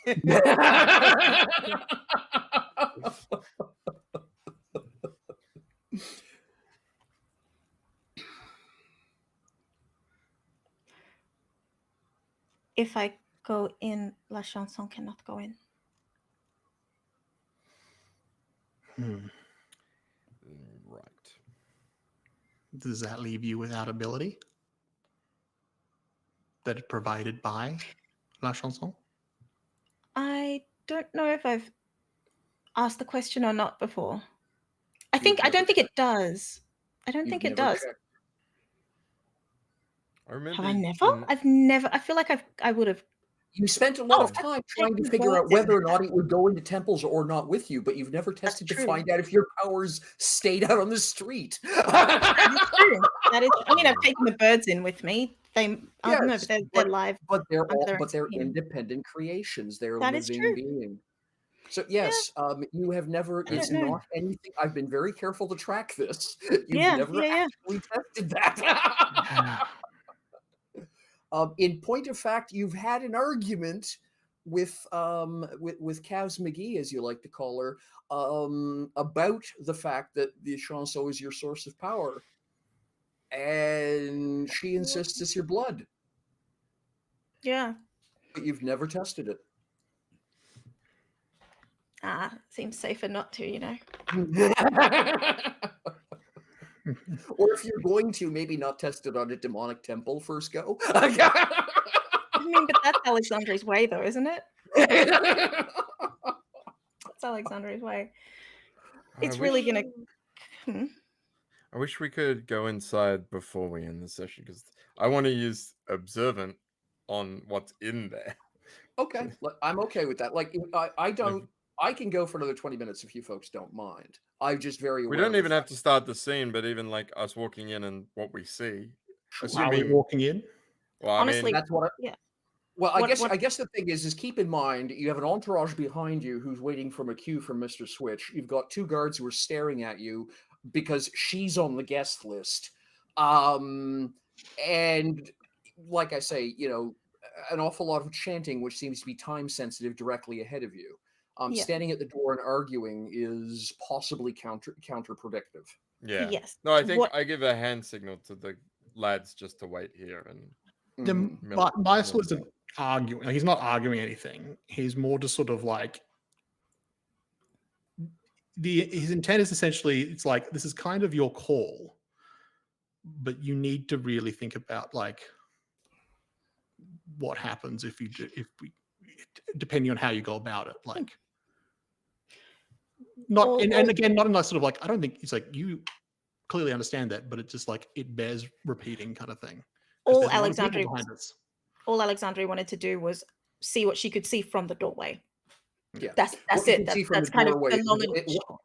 If I go in, La Chanson cannot go in. Right. Does that leave you without ability? That is provided by La Chanson? I don't know if I've asked the question or not before. I don't think it does. I don't think it does. Checked. I remember. Have I never? I've never. I feel like I would have. You spent a lot of Oh, time trying to taking figure out words in whether or there. not it would go into temples or not with you, but you've never tested to true. find out if your powers stayed out on the street. That is true. That is. I mean, I've taken the birds in with me. They. Oh no, Yes, but they're live. but they're under all, their but they're skin. independent creations. They're That is living true. being. So yes, you have never. I It's don't know. not anything. I've been very careful to track this. You've Yeah, never yeah. actually tested that. In point of fact, you've had an argument with Kaz McGee, as you like to call her, about the fact that the Chanson is your source of power, and she insists it's your blood, Yeah. but you've never tested it. Seems safer not to, you know. Or if you're going to, maybe not test it on a demonic temple first go. I mean, but that's Alexandria's way, though, isn't it? That's Alexandria's way. It's really gonna. I wish we could go inside before we end the session because I want to use observant on what's in there. Okay, I'm okay with that. Like, I don't. I can go for another 20 minutes if you folks don't mind. I'm just very aware. We don't even have to start the scene, but even like us walking in and what we see. Are we walking in? Well, honestly, that's what. Yeah. Well, I guess the thing is keep in mind you have an entourage behind you who's waiting from a cue from Mr. Switch. You've got two guards who are staring at you because she's on the guest list. And like I say, you know, an awful lot of chanting, which seems to be time sensitive, directly ahead of you. Standing at the door and arguing is possibly counterproductive. Yeah. Yes. No, I think I give a hand signal to the lads just to wait here and. Maestro isn't arguing. He's not arguing anything. He's more just sort of like his intent is essentially it's like this is kind of your call, but you need to really think about like what happens if we depending on how you go about it. Like not and again not in that sort of like I don't think it's like you clearly understand that, but it's just like it bears repeating kind of thing. All Alexandria wanted to do was see what she could see from the doorway. Yeah, that's it. That's kind of the long and short.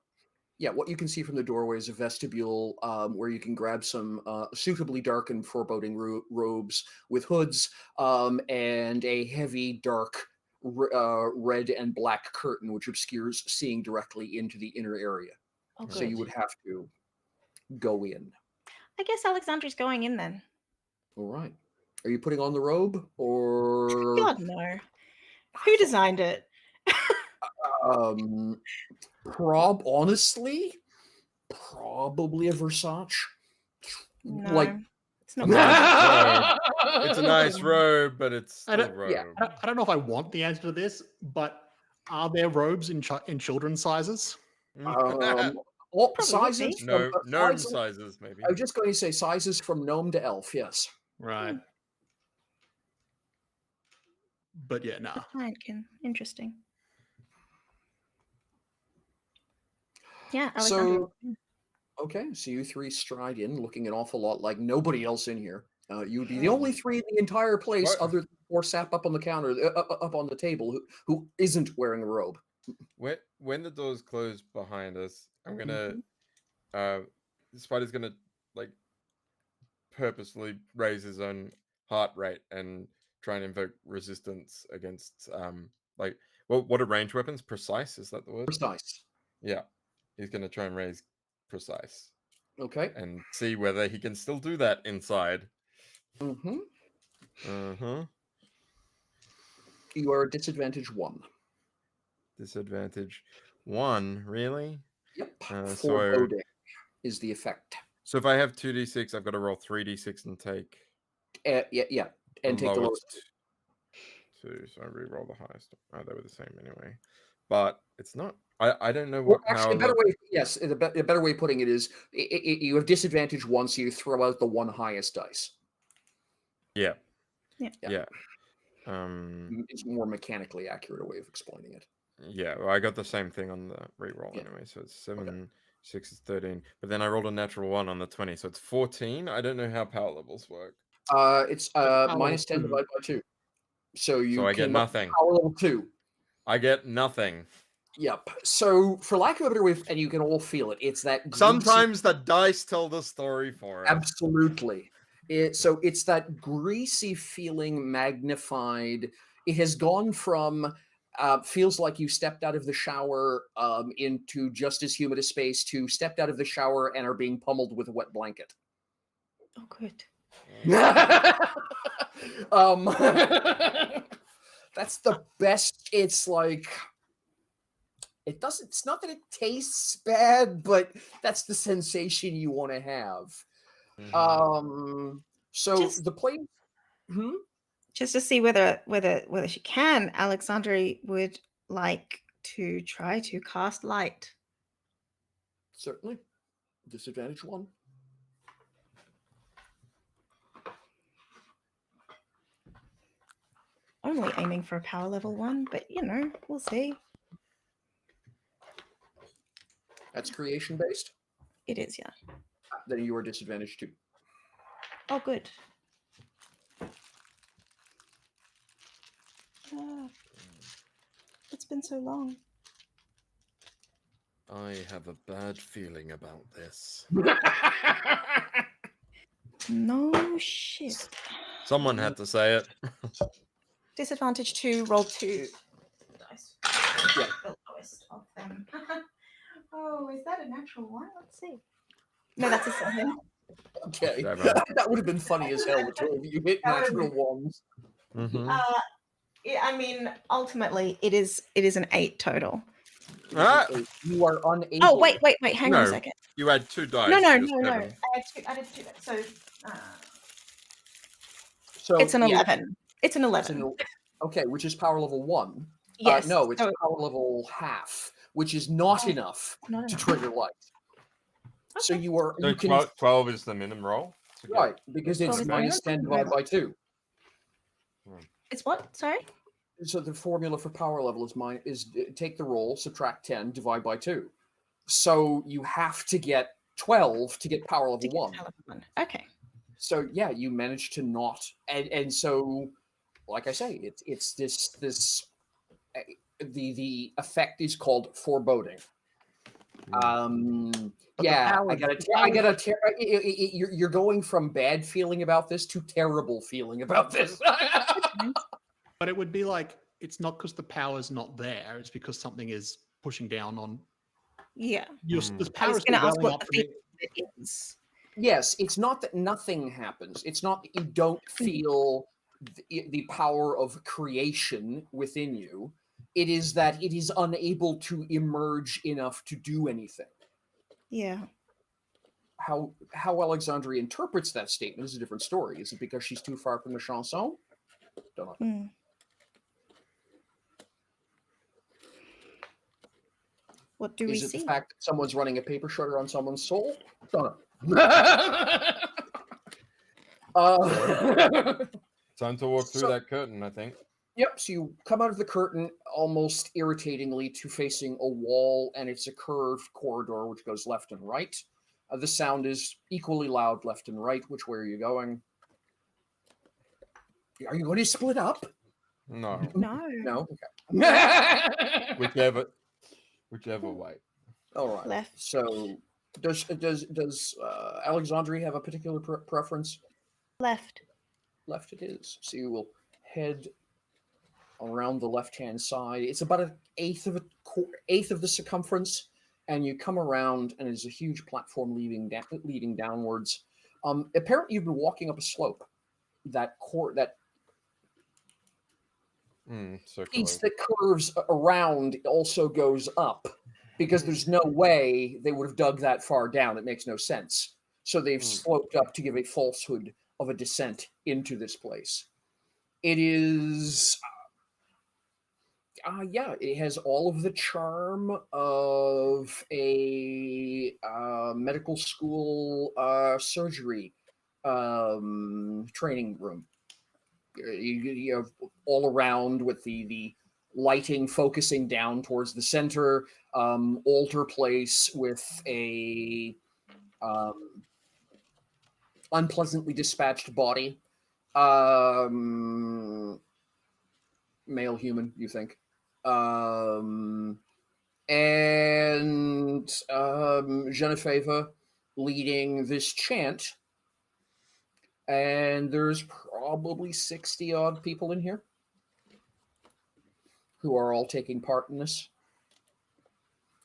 Yeah, what you can see from the doorway is a vestibule where you can grab some suitably darkened foreboding robes with hoods and a heavy, dark red and black curtain, which obscures seeing directly into the inner area. Oh, so you would have to go in. I guess Alexandria's going in then. All right. Are you putting on the robe or? God, no. Who designed it? Honestly, probably a Versace. No, like it's not. It's a nice robe, but it's still a robe. Yeah, I don't know if I want the answer to this, but are there robes in children's sizes? Sizes? No, gnome sizes, maybe. I was just going to say sizes from gnome to elf, yes. Right. But yeah, no. Interesting. Yeah, Alexandria. Okay, so you three stride in, looking an awful lot like nobody else in here. You would be the only three in the entire place, other than poor sap up on the counter, up on the table, who isn't wearing a robe. When the doors close behind us, I'm gonna, Spider's gonna like purposely raise his own heart rate and try and invoke resistance against like what are range weapons? Precise, is that the word? Precise. Yeah. He's going to try and raise precise. Okay. And see whether he can still do that inside. Mm-hmm. Uh-huh. You are disadvantage 1. Disadvantage 1, really? Yep. Foreboding is the effect. So if I have 2d6, I've got to roll 3d6 and take... yeah. And take the lowest 2, so I re-roll the highest. Oh, they were the same anyway. But it's not... I don't know what. Well, actually, a better way. Yes, a better way of putting it is you have disadvantage 1, so you throw out the one highest dice. Yeah. It's a more mechanically accurate way of explaining it. Yeah, well, I got the same thing on the re-roll anyway, so it's 7, 6 is 13. But then I rolled a natural 1 on the 20, so it's 14. I don't know how power levels work. It's minus 10 divided by 2. So I get came up to nothing. power level 2. I get nothing. Yep. So for lack of a better way, and you can all feel it. It's that greasy, Sometimes the dice tell the story for us. absolutely. So it's that greasy feeling magnified. It has gone from feels like you stepped out of the shower into just as humid a space to stepped out of the shower and are being pummeled with a wet blanket. Oh, good. That's the best. It's like it's not that it tastes bad, but that's the sensation you want to have. So the place just to see whether she can, Alexandre would like to try to cast light. Certainly. Disadvantage 1. Only aiming for a power level 1, but we'll see. That's creation based. It is, yeah. Then you are disadvantaged 2. Oh, good. It's been so long. I have a bad feeling about this. No shit. Someone had to say it. Disadvantage 2, roll 2 dice. Yeah. The lowest of them. Oh, is that a natural 1? Let's see. No, that's a 7. Okay. Seven. That would have been funny as hell. The two of you hit That would've natural ones. Mm-hmm. I mean, ultimately, it is an 8 total. Ah! You are unable. Oh, wait. Hang on a second. You had 2 dice. No. to your I seven. did 2 dice. So It's an yeah, 11. It's an 11. Okay, which is power level 1. Yes. No, it's power level half, which is not enough to trigger light. Okay. So you are. So You can 12 is the minimum roll? right because it's 12 is minus the 10 minimum. divided by 2. It's what? Sorry? So the formula for power level is take the roll, subtract 10, divide by 2. So you have to get 12 to get power level 1. Okay. So yeah, you managed to not, and so, like I say, it's this the effect is called foreboding. Yeah, I gotta tear. You're going from bad feeling about this to terrible feeling about this. But it would be like, it's not because the power's not there, it's because something is pushing down on. Yeah. The I was power's going to ask welling what up the from it. feeling is. Yes, it's not that nothing happens. It's not that you don't feel the power of creation within you. It is that it is unable to emerge enough to do anything. Yeah. How Alexandria interprets that statement is a different story. Is it because she's too far from the Chanson? Don't know. What do we see? Is it the fact that someone's running a paper shredder on someone's soul? Don't know. Time to walk through that curtain, I think. Yep, so you come out of the curtain almost irritatingly to facing a wall, and it's a curved corridor which goes left and right. The sound is equally loud left and right. Which way are you going? Are you going to split up? No. No? Okay. Whichever way. All right. Left. So does Alexandria have a particular preference? Left. Left it is. So you will head around the left-hand side. It's about an eighth of the circumference, and you come around, and there's a huge platform leading downwards. Apparently, you've been walking up a slope. That piece that curves around also goes up, because there's no way they would have dug that far down. It makes no sense. So they've sloped up to give a falsehood of a descent into this place. It is... it has all of the charm of a medical school surgery training room. You have all around with the lighting focusing down towards the center, altar place with a unpleasantly dispatched body. male human, you think. Genevieve leading this chant, and there's probably 60 odd people in here who are all taking part in this.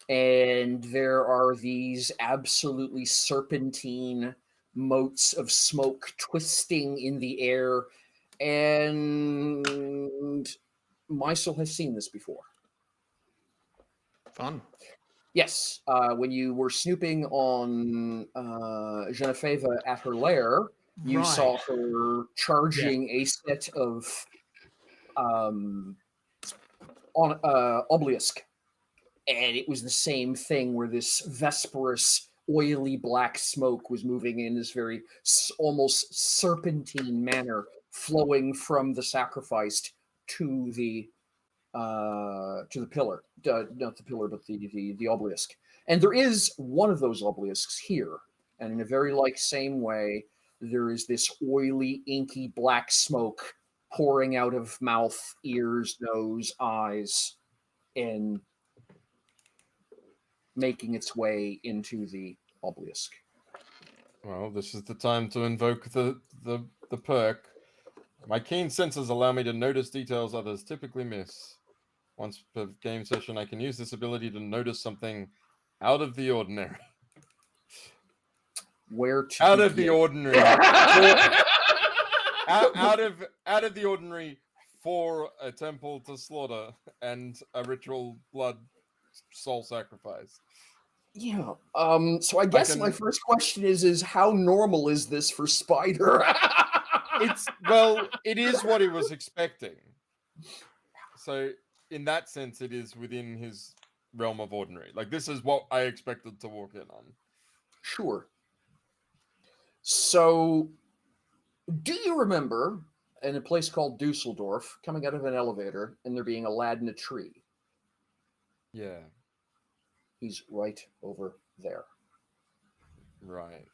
And there are these absolutely serpentine motes of smoke twisting in the air, and Mysel has seen this before. Fun. Yes, when you were snooping on Genevieve at her lair, you saw her charging a set of obelisk, and it was the same thing where this vesperous, oily black smoke was moving in this very almost serpentine manner, flowing from the sacrificed to the pillar, not the pillar, but the obelisk. And there is one of those obelisks here, and in a very same way, there is this oily, inky black smoke pouring out of mouth, ears, nose, eyes, and making its way into the obelisk. Well, this is the time to invoke the perk. My keen senses allow me to notice details others typically miss. Once per game session, I can use this ability to notice something out of the ordinary. Where to out begin? Of the ordinary. out of the ordinary for a temple to slaughter and a ritual blood soul sacrifice. Yeah. So I guess my first question is how normal is this for Spider? It is what he was expecting. So in that sense, it is within his realm of ordinary. Like, this is what I expected to walk in on. Sure. So, do you remember in a place called Dusseldorf, coming out of an elevator and there being a lad in a tree? Yeah. He's right over there. Right.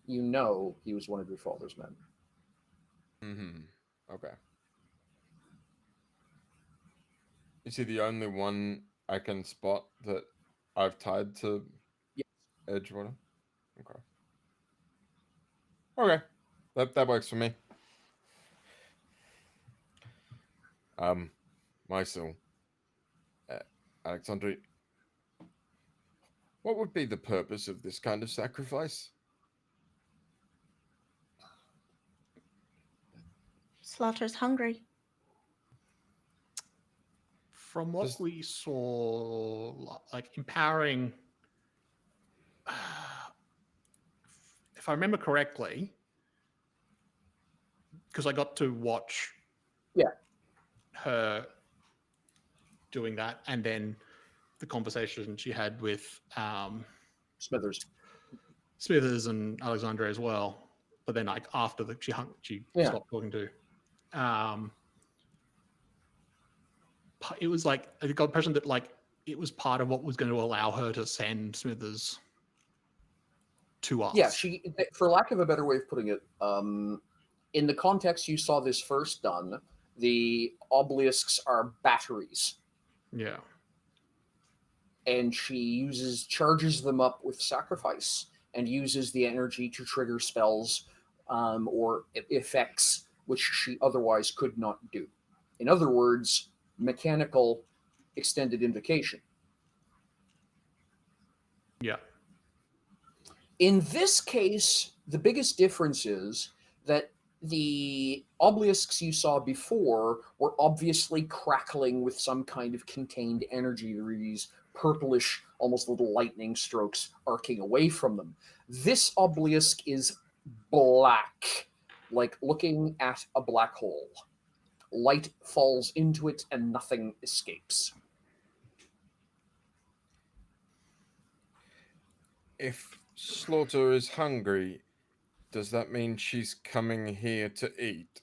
You know he was one of your father's men. Mm-hmm. Okay. Is he the only one I can spot that I've tied to Edgewater? Okay. Okay. That works for me. Mysel. Alexandre. What would be the purpose of this kind of sacrifice? Slaughter's hungry. From what we saw, like empowering, if I remember correctly, because I got to watch her doing that, and then the conversation she had with Smithers and Alexandre as well. But then, like after she stopped talking to. It was like I got the impression that like it was part of what was going to allow her to send Smithers to us. Yeah, for lack of a better way of putting it, in the context you saw this first done, the obelisks are batteries. Yeah. And she charges them up with sacrifice and uses the energy to trigger spells or effects which she otherwise could not do. In other words, mechanical extended invocation. Yeah. In this case, the biggest difference is that the obelisks you saw before were obviously crackling with some kind of contained energy. There were these purplish, almost little lightning strokes arcing away from them. This obelisk is black, like looking at a black hole. Light falls into it and nothing escapes. If Slaughter is hungry, does that mean she's coming here to eat?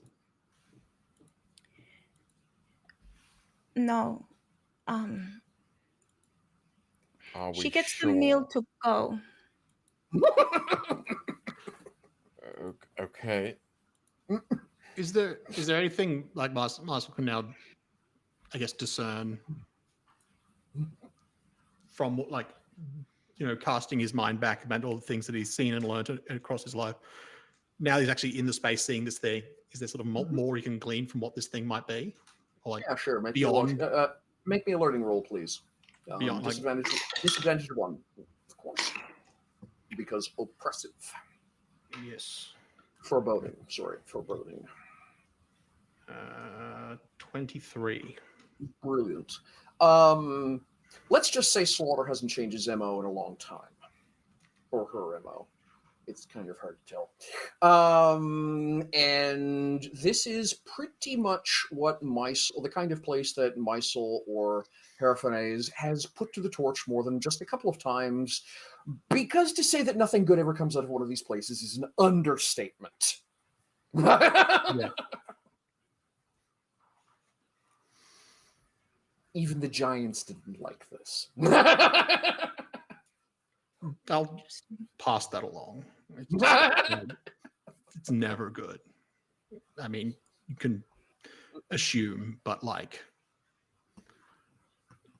No. She gets sure? the meal to go. Okay. Is there anything like Marcel can now, I guess, discern from like, casting his mind back about all the things that he's seen and learned across his life. Now he's actually in the space seeing this thing. Is there sort of more he can glean from what this thing might be? Or like sure. beyond. Make me a learning roll, please. Beyond disadvantage 1, of course, because oppressive. Yes. Foreboding. 23. Brilliant. Let's just say Slaughter hasn't changed his MO in a long time. Or her MO. It's kind of hard to tell. And this is pretty much what the kind of place that Mysel or Heraphanaise has put to the torch more than just a couple of times, because to say that nothing good ever comes out of one of these places is an understatement. Yeah. Even the giants didn't like this. I'll pass that along. It's never good. I mean, you can assume, but like,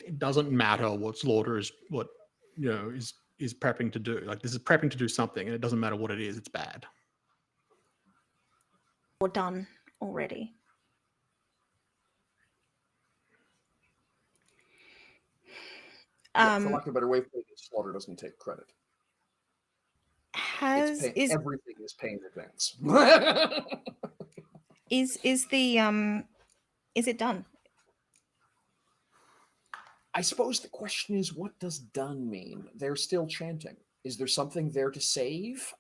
it doesn't matter what Slaughter is, is prepping to do. Like, this is prepping to do something, and it doesn't matter what it is. It's bad. Or done already. For lack of a better way of putting it, Slaughter doesn't take credit. Everything is paid in advance. Is it done? I suppose the question is, what does done mean? They're still chanting. Is there something there to save?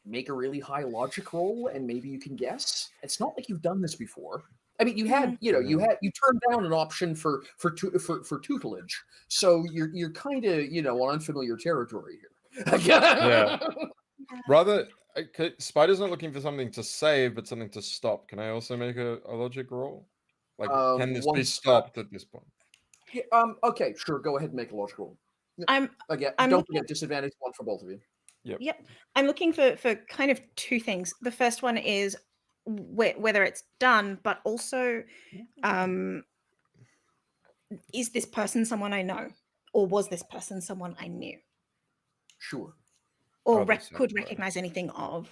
Make a really high logic roll, and maybe you can guess. It's not like you've done this before. I mean, you had, you turned down an option for tutelage, so you're kind of, on unfamiliar territory here. Yeah. Rather, Spider's not looking for something to save, but something to stop. Can I also make a logic roll? Like, can this be stopped at this point? Yeah, okay, sure. Go ahead and make a logic roll. I'm don't forget disadvantage 1 for both of you. Yep. I'm looking for kind of two things. The first one is whether it's done, but also, is this person someone I know, or was this person someone I knew? Sure. Or could recognize anything of.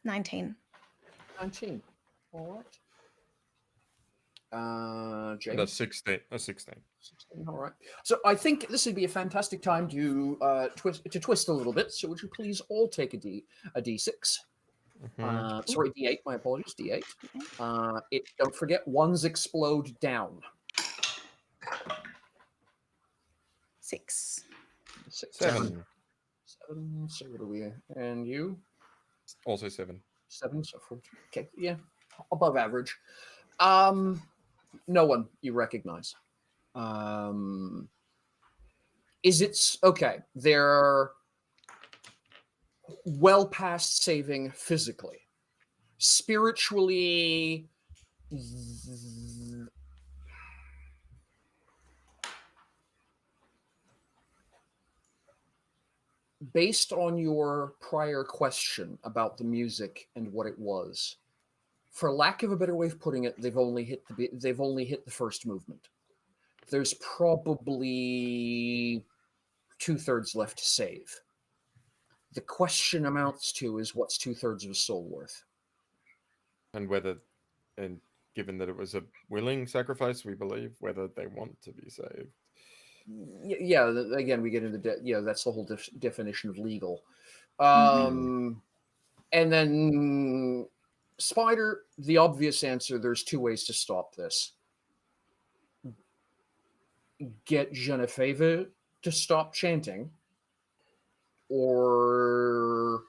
19. 19. All right. James? That's 16. That's 16. 16. All right. So I think this would be a fantastic time to twist a little bit. So would you please all take a D6? Sorry, D8. My apologies. D8. Don't forget, ones explode down. 6. 7. 7. So what are we? And you? Also 7. 7. So okay, yeah, above average. No one you recognize. Is it okay? They're well past saving physically. Spiritually, based on your prior question about the music and what it was, for lack of a better way of putting it, they've only hit the first movement. There's probably 2/3 left to save. The question amounts to is, what's 2/3 of a soul worth? And given that it was a willing sacrifice, we believe, whether they want to be saved. Yeah, again, we get into that's the whole definition of legal. And then Spider, the obvious answer, there's 2 ways to stop this. Get Genevieve to stop chanting, or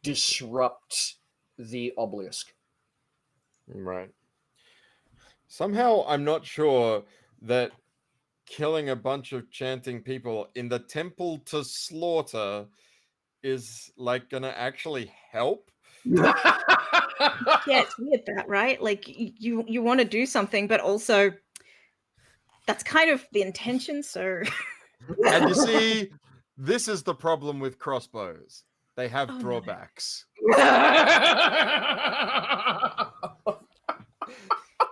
disrupt the obelisk. Right. Somehow, I'm not sure that killing a bunch of chanting people in the temple to Slaughter is like gonna actually help. Yeah, it's weird that, right? Like you want to do something, but also that's kind of the intention. So And you see, this is the problem with crossbows. They have Oh, no. drawbacks.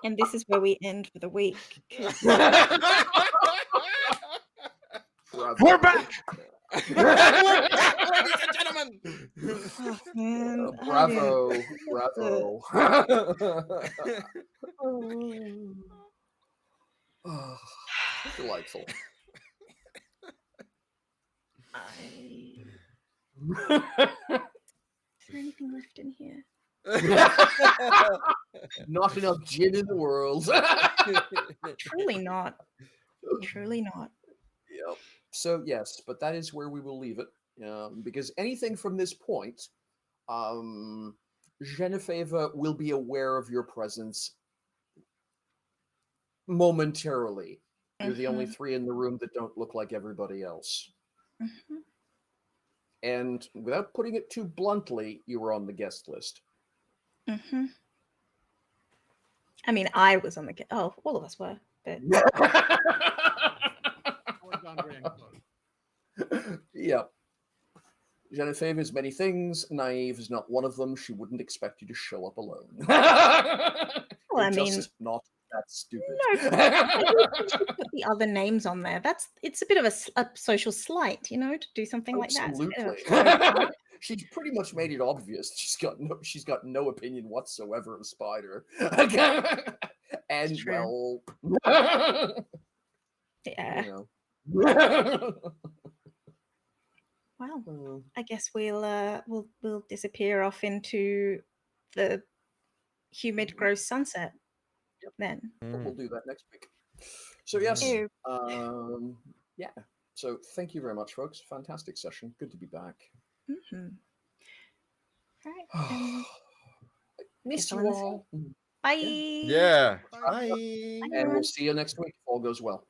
And this is where we end for the week. 'cause- We're back! Ladies and gentlemen. Oh, man, I Bravo, didn't- bravo. Delightful. Is there anything left in here? Not enough gin in the world. Truly not. Truly not. Yep. So yes, but that is where we will leave it, because anything from this point, Genevieve will be aware of your presence momentarily. You're the only three in the room that don't look like everybody else. Mm-hmm. And without putting it too bluntly, you were on the guest list. Mm-hmm. I mean, I was on the all of us were, but Yep. Genevieve is many things. Naive is not one of them. She wouldn't expect you to show up alone. well, I You're mean, just not that stupid. no, put the other names on there. It's a bit of a social slight, to do something like that. Absolutely. She's pretty much made it obvious. She's got no opinion whatsoever of Spider. And true. well, Yeah. Well, I guess we'll disappear off into the humid, gross sunset. Then we'll do that next week. So yes, Ew. yeah. So thank you very much, folks. Fantastic session. Good to be back. Mm-hmm. All right. Miss you all. Bye. Yeah. Bye. And we'll see you next week if all goes well.